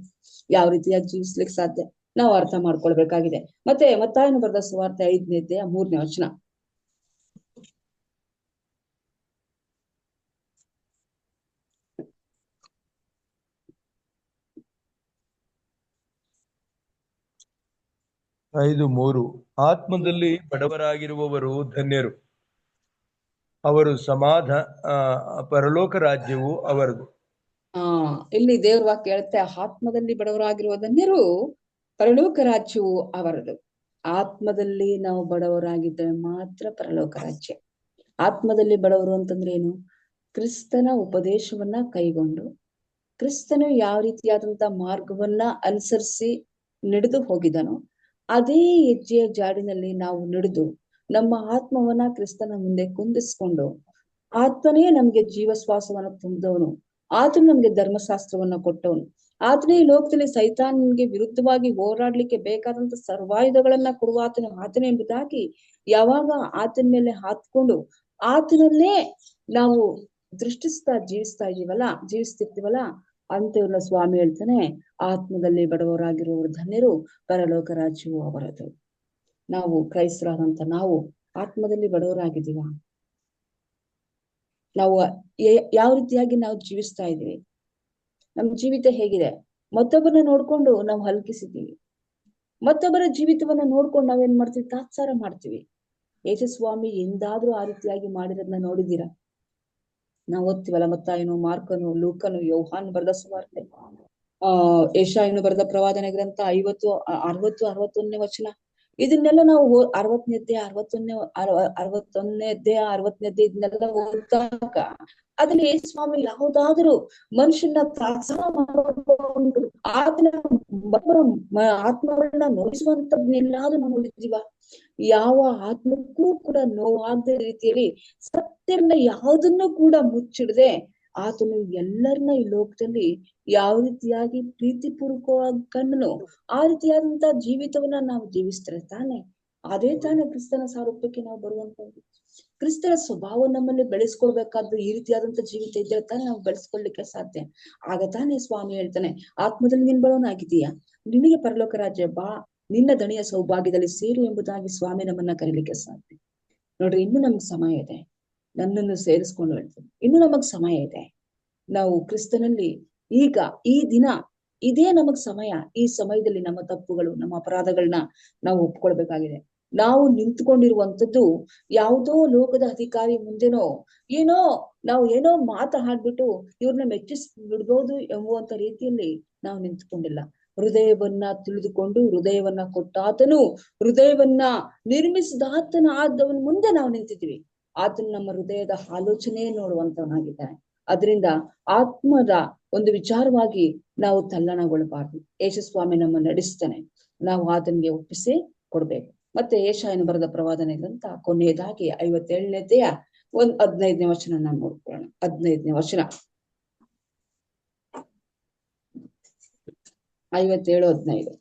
ಯಾವ ರೀತಿಯಾಗಿ ಜೀವಿಸ್ಲಿಕ್ಕೆ ಸಾಧ್ಯ? ನಾವು ಅರ್ಥ ಮಾಡ್ಕೊಳ್ಬೇಕಾಗಿದೆ. ಮತ್ತೆ ಮತ್ತಾಯನು ಬರೆದ ಸುವಾರ್ತೆ 5ನೇ ಅಧ್ಯಾಯ 3ನೇ ವಚನ. ಐದು ಮೂರು. ಆತ್ಮದಲ್ಲಿ ಬಡವರಾಗಿರುವವರು ಧನ್ಯರು, ಅವರು ಪರಲೋಕ ರಾಜ್ಯವು ಅವರದು. ಇಲ್ಲಿ ದೇವ್ರ ವಾಕ್ಯ ಹೇಳುತ್ತೆ, ಆತ್ಮದಲ್ಲಿ ಬಡವರಾಗಿರುವ ಧನ್ಯರು, ಪರಲೋಕ ರಾಜ್ಯವು ಅವರದು. ಆತ್ಮದಲ್ಲಿ ನಾವು ಬಡವರಾಗಿದ್ದರೆ ಮಾತ್ರ ಪರಲೋಕ ರಾಜ್ಯ. ಆತ್ಮದಲ್ಲಿ ಬಡವರು ಅಂತಂದ್ರೆ ಏನು? ಕ್ರಿಸ್ತನ ಉಪದೇಶವನ್ನ ಕೈಗೊಂಡು ಕ್ರಿಸ್ತನು ಯಾವ ರೀತಿಯಾದಂತ ಮಾರ್ಗವನ್ನ ಅನುಸರಿಸಿ ನಡೆದು ಹೋಗಿದನೋ ಅದೇ ಹೆಜ್ಜೆಯ ಜಾಡಿನಲ್ಲಿ ನಾವು ನಡೆದು ನಮ್ಮ ಆತ್ಮವನ್ನ ಕ್ರಿಸ್ತನ ಮುಂದೆ ಕುಂದಿಸ್ಕೊಂಡು, ಆತನೇ ನಮ್ಗೆ ಜೀವಶ್ವಾಸವನ್ನ ತುಂಬಿದವನು, ಆತನು ನಮ್ಗೆ ಧರ್ಮಶಾಸ್ತ್ರವನ್ನ ಕೊಟ್ಟವನು, ಆತನೇ ಈ ಲೋಕದಲ್ಲಿ ಸೈತಾನ್ಗೆ ವಿರುದ್ಧವಾಗಿ ಹೋರಾಡ್ಲಿಕ್ಕೆ ಬೇಕಾದಂತ ಸರ್ವಾಯುಧಗಳನ್ನ ಕೊಡುವ ಆತನೇ ಎಂಬುದಾಗಿ ಯಾವಾಗ ಆತನ ಮೇಲೆ ಹಾತ್ಕೊಂಡು ಆತನನ್ನೇ ನಾವು ಜೀವಿಸ್ತಿರ್ತೀವಲ್ಲ ಅಂತೇವಲ್ಲ ಸ್ವಾಮಿ ಹೇಳ್ತಾನೆ, ಆತ್ಮದಲ್ಲಿ ಬಡವರಾಗಿರುವವರು ಧನ್ಯರು, ಪರಲೋಕ ರಾಜ್ಯವು ಅವರದು. ನಾವು ಕ್ರೈಸ್ತರಾದಂತ ನಾವು ಆತ್ಮದಲ್ಲಿ ಬಡವರಾಗಿದ್ದೀವ? ನಾವು ಯಾವ ರೀತಿಯಾಗಿ ನಾವು ಜೀವಿಸ್ತಾ ಇದೀವಿ? ನಮ್ ಜೀವಿತ ಹೇಗಿದೆ? ಮತ್ತೊಬ್ಬರನ್ನ ನೋಡ್ಕೊಂಡು ನಾವು ಹಲ್ಕಿಸಿದ್ದೀವಿ. ಮತ್ತೊಬ್ಬರ ಜೀವಿತವನ್ನ ನೋಡ್ಕೊಂಡು ನಾವೇನ್ ಮಾಡ್ತೀವಿ? ತಾತ್ಸಾರ ಮಾಡ್ತೀವಿ. ಯೇಸು ಸ್ವಾಮಿ ಎಂದಾದ್ರೂ ಆ ರೀತಿಯಾಗಿ ಮಾಡಿರೋದನ್ನ ನೋಡಿದೀರಾ? ನಾವು ಓದ್ತೀವಲ್ಲ, ಮತ್ತಾಯನು, ಮಾರ್ಕನು, ಲೂಕನು, ಯೋಹಾನ್ ಬರೆದ ಸುವಾರ್ತೆ, ಯೆಶಾಯನು ಬರೆದ ಪ್ರವಾದನೆ ಗ್ರಂಥ 50, 60, 61ನೇ ವಚನ. ಇದನ್ನೆಲ್ಲ ನಾವು 60ನೇ ಅಧ್ಯಾಯ 60ನೇ ಇದನ್ನೆಲ್ಲ ಓದಿದಾಗ ಅದ್ರಲ್ಲಿ ಯೇಸು ಸ್ವಾಮಿ ಯಾವುದಾದ್ರೂ ಮನುಷ್ಯನ ತಾತ್ಸಾರ ಮಾಡಿಕೊಂಡು ಆತ್ಮಗಳನ್ನ ನೋಯಿಸುವಂತದ್ನೆಲ್ಲಾದ್ರೂ ನಾವು ನೋಡಿದೀವ? ಯಾವ ಆತ್ಮಕ್ಕೂ ಕೂಡ ನೋವಾಗದ ರೀತಿಯಲ್ಲಿ ಸತ್ಯವನ್ನ ಯಾವುದನ್ನು ಕೂಡ ಮುಚ್ಚಿಡದೆ ಆತನು ಎಲ್ಲರನ್ನ ಈ ಲೋಕದಲ್ಲಿ ಯಾವ ರೀತಿಯಾಗಿ ಪ್ರೀತಿಪೂರ್ವಕವಾಗಿ ಕಂಡನು ಆ ರೀತಿಯಾದಂತ ಜೀವಿತವನ್ನ ನಾವು ಜೀವಿಸ್ತಾರೆ ತಾನೆ. ಅದೇ ತಾನೇ ಕ್ರಿಸ್ತನ ಸಾರೂಪ್ಯಕ್ಕೆ ನಾವು ಬರುವಂತದ್ದು. ಕ್ರಿಸ್ತನ ಸ್ವಭಾವ ನಮ್ಮಲ್ಲಿ ಬೆಳೆಸ್ಕೊಳ್ಬೇಕಾದ್ದು ಈ ರೀತಿಯಾದಂತ ಜೀವಿತ ಇದ್ರೆ ತಾನೇ ನಾವು ಬೆಳೆಸ್ಕೊಳ್ಲಿಕ್ಕೆ ಸಾಧ್ಯ. ಆಗ ತಾನೇ ಸ್ವಾಮಿ ಹೇಳ್ತಾನೆ, ಆತ್ಮದಲ್ಲಿ ನೀನ್ ಬಡವನಾಗಿದ್ದೀಯಾ, ನಿನಗೆ ಪರಲೋಕ ರಾಜ್ಯ ಬಾ, ನಿನ್ನ ದಣಿಯ ಸೌಭಾಗ್ಯದಲ್ಲಿ ಸೇರು ಎಂಬುದಾಗಿ ಸ್ವಾಮಿ ನಮ್ಮನ್ನ ಕರೀಲಿಕ್ಕೆ ಸಾಧ್ಯ. ನೋಡ್ರಿ, ಇನ್ನು ನಮ್ಗ್ ಸಮಯ ಇದೆ. ನನ್ನನ್ನು ಸೇರಿಸ್ಕೊಂಡು ಹೇಳ್ತೀನಿ, ಇನ್ನು ನಮಗ್ ಸಮಯ ಇದೆ. ನಾವು ಕ್ರಿಸ್ತನಲ್ಲಿ ಈಗ ಈ ದಿನ ಇದೇ ನಮಗ್ ಸಮಯ. ಈ ಸಮಯದಲ್ಲಿ ನಮ್ಮ ತಪ್ಪುಗಳು, ನಮ್ಮ ಅಪರಾಧಗಳನ್ನ ನಾವು ಒಪ್ಕೊಳ್ಬೇಕಾಗಿದೆ. ನಾವು ನಿಂತ್ಕೊಂಡಿರುವಂತದ್ದು ಯಾವುದೋ ಲೋಕದ ಅಧಿಕಾರಿ ಮುಂದೆನೋ ನಾವು ಏನೋ ಮಾತಾಡ್ಬಿಟ್ಟು ಇವ್ರನ್ನ ಮೆಚ್ಚಿಸ್ ಬಿಡ್ಬೋದು ಎಂಬುವಂತ ರೀತಿಯಲ್ಲಿ ನಾವು ನಿಂತ್ಕೊಂಡಿಲ್ಲ. ಹೃದಯವನ್ನ ತಿಳಿದುಕೊಂಡು ಹೃದಯವನ್ನ ಕೊಟ್ಟಾತನು, ಹೃದಯವನ್ನ ನಿರ್ಮಿಸಿದಾತನ ಆದವನ ಮುಂದೆ ನಾವು ನಿಂತಿದ್ವಿ. ಆತನು ನಮ್ಮ ಹೃದಯದ ಆಲೋಚನೆ ನೋಡುವಂತವನಾಗಿದ್ದಾನೆ. ಅದರಿಂದ ಆತ್ಮದ ಒಂದು ವಿಚಾರವಾಗಿ ನಾವು ತಲ್ಲಣಗೊಳ್ಳಬಾರ್ದು. ಯೇಸು ಸ್ವಾಮಿ ನಮ್ಮ ನಡೆಸ್ತಾನೆ, ನಾವು ಆತನಿಗೆ ಒಪ್ಪಿಸಿ ಕೊಡ್ಬೇಕು. ಮತ್ತೆ ಯೆಶಾಯನು ಬರೆದ ಪ್ರವಾದನೆ ಗ್ರಂಥ ಕೊನೆಯದಾಗಿ 57ನೇ ಅಧ್ಯಾಯ 15ನೇ ವಚನ ನಾವು ನೋಡ್ಕೊಳ್ಳೋಣ. 15ನೇ ವಚನ, 57:15.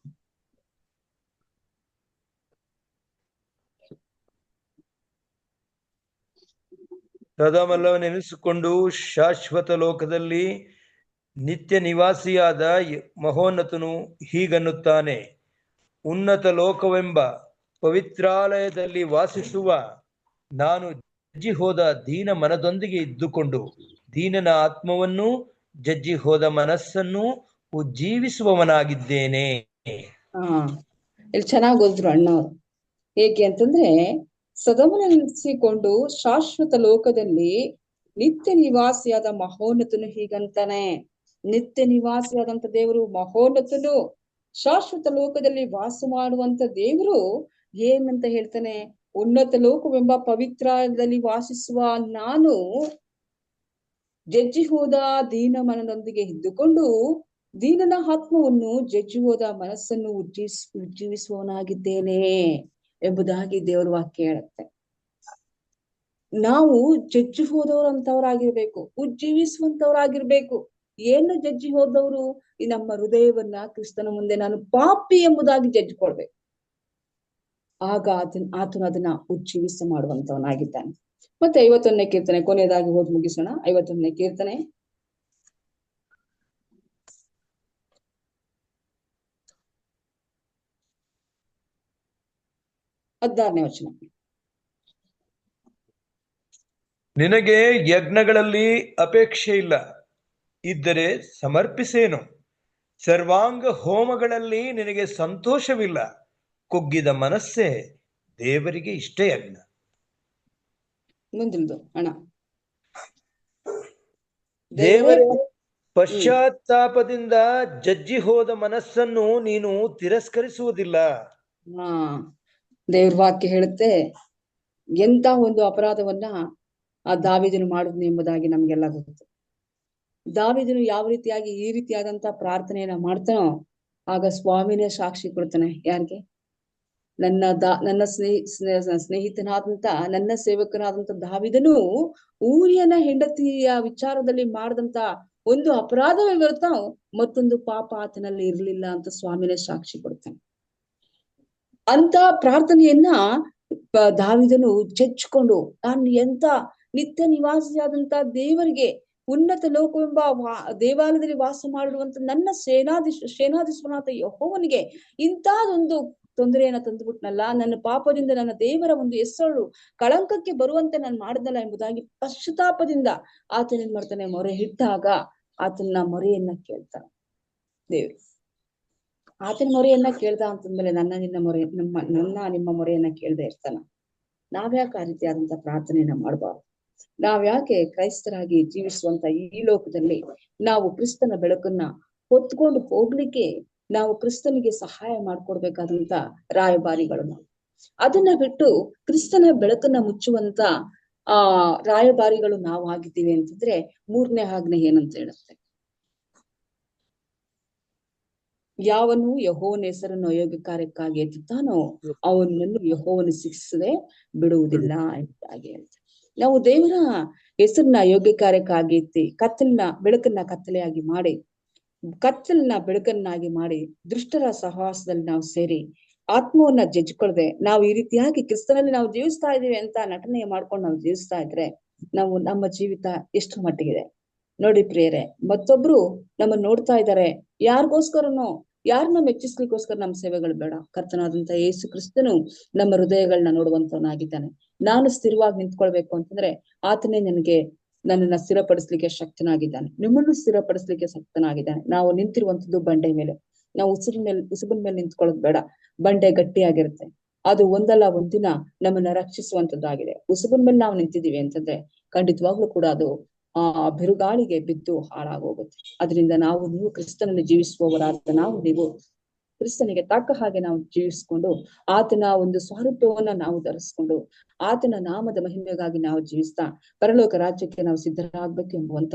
ಸದಾಮಲ್ಲವನೆನಿಸಿಕೊಂಡು ಶಾಶ್ವತ ಲೋಕದಲ್ಲಿ ನಿತ್ಯ ನಿವಾಸಿಯಾದ ಮಹೋನ್ನತನು ಹೀಗನ್ನುತ್ತಾನೆ, ಉನ್ನತ ಲೋಕವೆಂಬ ಪವಿತ್ರಾಲಯದಲ್ಲಿ ವಾಸಿಸುವ ನಾನು ಜಜ್ಜಿ ಹೋದ ದೀನ ಮನದೊಂದಿಗೆ ಇದ್ದುಕೊಂಡು ದೀನನ ಆತ್ಮವನ್ನು ಜಜ್ಜಿ ಹೋದ ಮನಸ್ಸನ್ನು ಉಜ್ಜೀವಿಸುವವನಾಗಿದ್ದೇನೆ. ಇಲ್ಲಿ ಚೆನ್ನಾಗಿ ಓದಿದ್ರು ಅಣ್ಣವ್ರು. ಹೇಗೆ ಅಂತಂದ್ರೆ, ಸದಮನ ನಿಲ್ಲಿಸಿಕೊಂಡು ಶಾಶ್ವತ ಲೋಕದಲ್ಲಿ ನಿತ್ಯ ನಿವಾಸಿಯಾದ ಮಹೋನ್ನತನು ಹೀಗಂತಾನೆ. ನಿತ್ಯ ನಿವಾಸಿಯಾದಂತ ದೇವರು ಮಹೋನ್ನತನು, ಶಾಶ್ವತ ಲೋಕದಲ್ಲಿ ವಾಸ ಮಾಡುವಂತ ದೇವರು ಏನಂತ ಹೇಳ್ತಾನೆ, ಉನ್ನತ ಲೋಕವೆಂಬ ಪವಿತ್ರದಲ್ಲಿ ವಾಸಿಸುವ ನಾನು ಜಜ್ಜಿ ಹೋದ ದೀನ ಮನದೊಂದಿಗೆ ಇದ್ದುಕೊಂಡು ದೀನನ ಆತ್ಮವನ್ನು ಜಜ್ಜಿ ಹೋದ ಮನಸ್ಸನ್ನು ಉಜ್ಜೀವಿಸುವವನಾಗಿದ್ದೇನೆ ಎಂಬುದಾಗಿ ದೇವರ ವಾಕ್ಯ ಹೇಳುತ್ತೆ. ನಾವು ಜಜ್ಜಿ ಹೋದವರಂತವರಾಗಿರ್ಬೇಕು, ಉಜ್ಜೀವಿಸುವಂತವರಾಗಿರ್ಬೇಕು. ಏನು ಜಜ್ಜಿ ಹೋದವರು? ಈ ನಮ್ಮ ಹೃದಯವನ್ನ ಕ್ರಿಸ್ತನ ಮುಂದೆ ನಾನು ಪಾಪಿ ಎಂಬುದಾಗಿ ಜಜ್ಜಿಕೊಳ್ಬೇಕು. ಆಗ ಆತನು ಅದನ್ನ ಉಜ್ಜೀವಿಸ ಮಾಡುವಂತವನಾಗಿದ್ದಾನೆ. ಮತ್ತೆ 51ನೇ ಕೀರ್ತನೆ ಕೊನೆಯದಾಗಿ ಓದಿ ಮುಗಿಸೋಣ. 51ನೇ ಕೀರ್ತನೆ 16ನೇ ವಚನ. ನಿನಗೆ ಯಜ್ಞಗಳಲ್ಲಿ ಅಪೇಕ್ಷೆ ಇಲ್ಲ, ಇದ್ದರೆ ಸಮರ್ಪಿಸೇನು. ಸರ್ವಾಂಗ ಹೋಮಗಳಲ್ಲಿ ನಿನಗೆ ಸಂತೋಷವಿಲ್ಲ, ಕುಗ್ಗಿದ ಮನಸ್ಸೇ ದೇವರಿಗೆ ಇಷ್ಟ ಯಜ್ಞ. ಮುಂದಿಲ್ದು ಅಣ್ಣ. ದೇವರೇ, ಪಶ್ಚಾತ್ತಾಪದಿಂದ ಜಜ್ಜಿ ಹೋದ ಮನಸ್ಸನ್ನು ನೀನು ತಿರಸ್ಕರಿಸುವುದಿಲ್ಲ. ದೇವ್ರ ವಾಕ್ಯ ಹೇಳುತ್ತೆ, ಎಂತ ಒಂದು ಅಪರಾಧವನ್ನ ಆ ದಾವೀದನು ಮಾಡಿದ್ನು ಎಂಬುದಾಗಿ ನಮ್ಗೆಲ್ಲ ಗೊತ್ತು. ದಾವೀದನು ಯಾವ ರೀತಿಯಾಗಿ ಈ ರೀತಿಯಾದಂತ ಪ್ರಾರ್ಥನೆಯನ್ನ ಮಾಡ್ತಾನೋ, ಆಗ ಸ್ವಾಮಿನೇ ಸಾಕ್ಷಿ ಕೊಡ್ತಾನೆ. ಯಾರಿಗೆ? ನನ್ನ ಸ್ನೇಹಿತನಾದಂತ, ನನ್ನ ಸೇವಕನಾದಂತ ದಾವೀದನು ಊರಿಯನ ಹೆಂಡತಿಯ ವಿಚಾರದಲ್ಲಿ ಮಾಡಿದಂತ ಒಂದು ಅಪರಾಧವೇ ಹೊರತು ಮತ್ತೊಂದು ಪಾಪ ಆತನಲ್ಲಿ ಇರ್ಲಿಲ್ಲ ಅಂತ ಸ್ವಾಮಿನೇ ಸಾಕ್ಷಿ ಕೊಡ್ತಾನೆ. ಅಂತ ಪ್ರಾರ್ಥನೆಯನ್ನ ದಾವೀದನು ಜಜ್ಜಿಕೊಂಡು, ನಾನು ಎಂತ ನಿತ್ಯ ನಿವಾಸಿಯಾದಂತ ದೇವರಿಗೆ, ಉನ್ನತ ಲೋಕವೆಂಬ ದೇವಾಲಯದಲ್ಲಿ ವಾಸ ಮಾಡಿರುವಂತ ನನ್ನ ಸೇನಾಧೀಶ್ವರನಾಥ ಯೆಹೋವನಿಗೆ ಇಂಥದೊಂದು ತೊಂದರೆಯನ್ನ ತಂದುಬಿಟ್ನಲ್ಲ, ನನ್ನ ಪಾಪದಿಂದ ನನ್ನ ದೇವರ ಒಂದು ಹೆಸರು ಕಳಂಕಕ್ಕೆ ಬರುವಂತೆ ನಾನು ಮಾಡಿದಲ್ಲ ಎಂಬುದಾಗಿ ಪಶ್ಚಾತ್ತಾಪದಿಂದ ಆತನ ಏನ್ ಮಾಡ್ತಾನೆ, ಮೊರೆ ಇಟ್ಟಾಗ ಆತನ ಮೊರೆಯನ್ನ ಕೇಳ್ತಾನೆ ದೇವ್ರು. ಆತನ ಮೊರೆಯನ್ನ ಕೇಳ್ದ ಅಂತಂದ್ಮೇಲೆ ನನ್ನ ನಿಮ್ಮ ಮೊರೆಯನ್ನ ಕೇಳ್ದೆ ಇರ್ತಾನ. ನಾವ್ಯಾಕೆ ಆ ರೀತಿಯಾದಂತ ಪ್ರಾರ್ಥನೆಯನ್ನ ಮಾಡಬಾರ್ದು? ನಾವ್ಯಾಕೆ ಕ್ರೈಸ್ತರಾಗಿ ಜೀವಿಸುವಂತ ಈ ಲೋಕದಲ್ಲಿ ನಾವು ಕ್ರಿಸ್ತನ ಬೆಳಕನ್ನ ಹೊತ್ಕೊಂಡು ಹೋಗ್ಲಿಕ್ಕೆ ನಾವು ಕ್ರಿಸ್ತನಿಗೆ ಸಹಾಯ ಮಾಡ್ಕೊಡ್ಬೇಕಾದಂತ ರಾಯಭಾರಿಗಳು ನಾವು. ಅದನ್ನ ಬಿಟ್ಟು ಕ್ರಿಸ್ತನ ಬೆಳಕನ್ನ ಮುಚ್ಚುವಂತ ರಾಯಭಾರಿಗಳು ನಾವು ಆಗಿದ್ದೀವಿ ಅಂತಂದ್ರೆ 3ನೇ ಆಜ್ಞೆ ಏನಂತ ಹೇಳುತ್ತೆ? ಯಾವನು ಯೆಹೋವನ ಹೆಸರನ್ನು ಅಯೋಗ್ಯ ಕಾರ್ಯಕ್ಕಾಗಿ ಎತ್ತುತ್ತಾನೋ ಅವನನ್ನು ಯೆಹೋವನು ಶಿಕ್ಷಿಸದೆ ಬಿಡುವುದಿಲ್ಲ ಎಂಬುದಾಗಿ ಹೇಳ್ತಾರೆ. ನಾವು ದೇವರ ಹೆಸರನ್ನ ಅಯೋಗ್ಯ ಕಾರ್ಯಕ್ಕಾಗಿ ಎತ್ತಿ ಬೆಳಕನ್ನ ಕತ್ತಲೆಯಾಗಿ ಮಾಡಿ, ಕತ್ತಲನ್ನ ಬೆಳಕನ್ನಾಗಿ ಮಾಡಿ, ದುಷ್ಟರ ಸಹವಾಸದಲ್ಲಿ ನಾವು ಸೇರಿ ಆತ್ಮವನ್ನ ಜಜ್ಜಿಕೊಳ್ಳದೆ ನಾವು ಈ ರೀತಿಯಾಗಿ ಕ್ರಿಸ್ತನಲ್ಲಿ ನಾವು ಜೀವಿಸ್ತಾ ಇದೀವಿ ಅಂತ ನಟನೆ ಮಾಡ್ಕೊಂಡು ನಾವು ಜೀವಿಸ್ತಾ ಇದ್ರೆ ನಮ್ಮ ಜೀವಿತ ಎಷ್ಟು ಮಟ್ಟಿಗಿದೆ ನೋಡಿ ಪ್ರಿಯರೇ. ಮತ್ತೊಬ್ರು ನಮ್ಮನ್ನ ನೋಡ್ತಾ ಇದ್ದಾರೆ, ಯಾರಿಗೋಸ್ಕರನೋ, ಯಾರನ್ನ ಮೆಚ್ಚಿಸ್ಲಿಕ್ಕೋಸ್ಕರ ನಮ್ಮ ಸೇವೆಗಳು ಬೇಡ. ಕರ್ತನಾದಂತ ಯೇಸು ಕ್ರಿಸ್ತನು ನಮ್ಮ ಹೃದಯಗಳನ್ನ ನೋಡುವಂತವನಾಗಿದ್ದಾನೆ. ನಾನು ಸ್ಥಿರವಾಗಿ ನಿಂತ್ಕೊಳ್ಬೇಕು ಅಂತಂದ್ರೆ ಆತನೇ ನನ್ನನ್ನ ಸ್ಥಿರಪಡಿಸ್ಲಿಕ್ಕೆ ಶಕ್ತನಾಗಿದ್ದಾನೆ, ನಿಮ್ಮನ್ನು ಸ್ಥಿರಪಡಿಸ್ಲಿಕ್ಕೆ ಶಕ್ತನಾಗಿದ್ದಾನೆ. ನಾವು ನಿಂತಿರುವಂತದ್ದು ಬಂಡೆ ಮೇಲೆ. ನಾವು ಉಸುಬಿನ ಮೇಲೆ ನಿಂತ್ಕೊಳ್ಳೋದು ಬೇಡ. ಬಂಡೆ ಗಟ್ಟಿಯಾಗಿರುತ್ತೆ, ಅದು ಒಂದಲ್ಲ ಒಂದಿನ ನಮ್ಮನ್ನ ರಕ್ಷಿಸುವಂತದ್ದಾಗಿದೆ. ಉಸುಬಿನ ಮೇಲೆ ನಾವು ನಿಂತಿದೀವಿ ಅಂತಂದ್ರೆ ಖಂಡಿತವಾಗ್ಲೂ ಕೂಡ ಅದು ಬಿರುಗಾಳಿಗೆ ಬಿದ್ದು ಹಾಳಾಗೋಗುತ್ತೆ. ಅದರಿಂದ ನೀವು ಕ್ರಿಸ್ತನಲ್ಲಿ ಜೀವಿಸುವವರಾದ ನೀವು ಕ್ರಿಸ್ತನಿಗೆ ತಕ್ಕ ಹಾಗೆ ನಾವು ಜೀವಿಸ್ಕೊಂಡು ಆತನ ಒಂದು ಸ್ವರೂಪವನ್ನ ನಾವು ಧರಿಸ್ಕೊಂಡು ಆತನ ನಾಮದ ಮಹಿಮೆಗಾಗಿ ನಾವು ಜೀವಿಸ್ತಾ ಪರಲೋಕ ರಾಜ್ಯಕ್ಕೆ ನಾವು ಸಿದ್ಧರಾಗ್ಬೇಕು ಎಂಬುವಂತ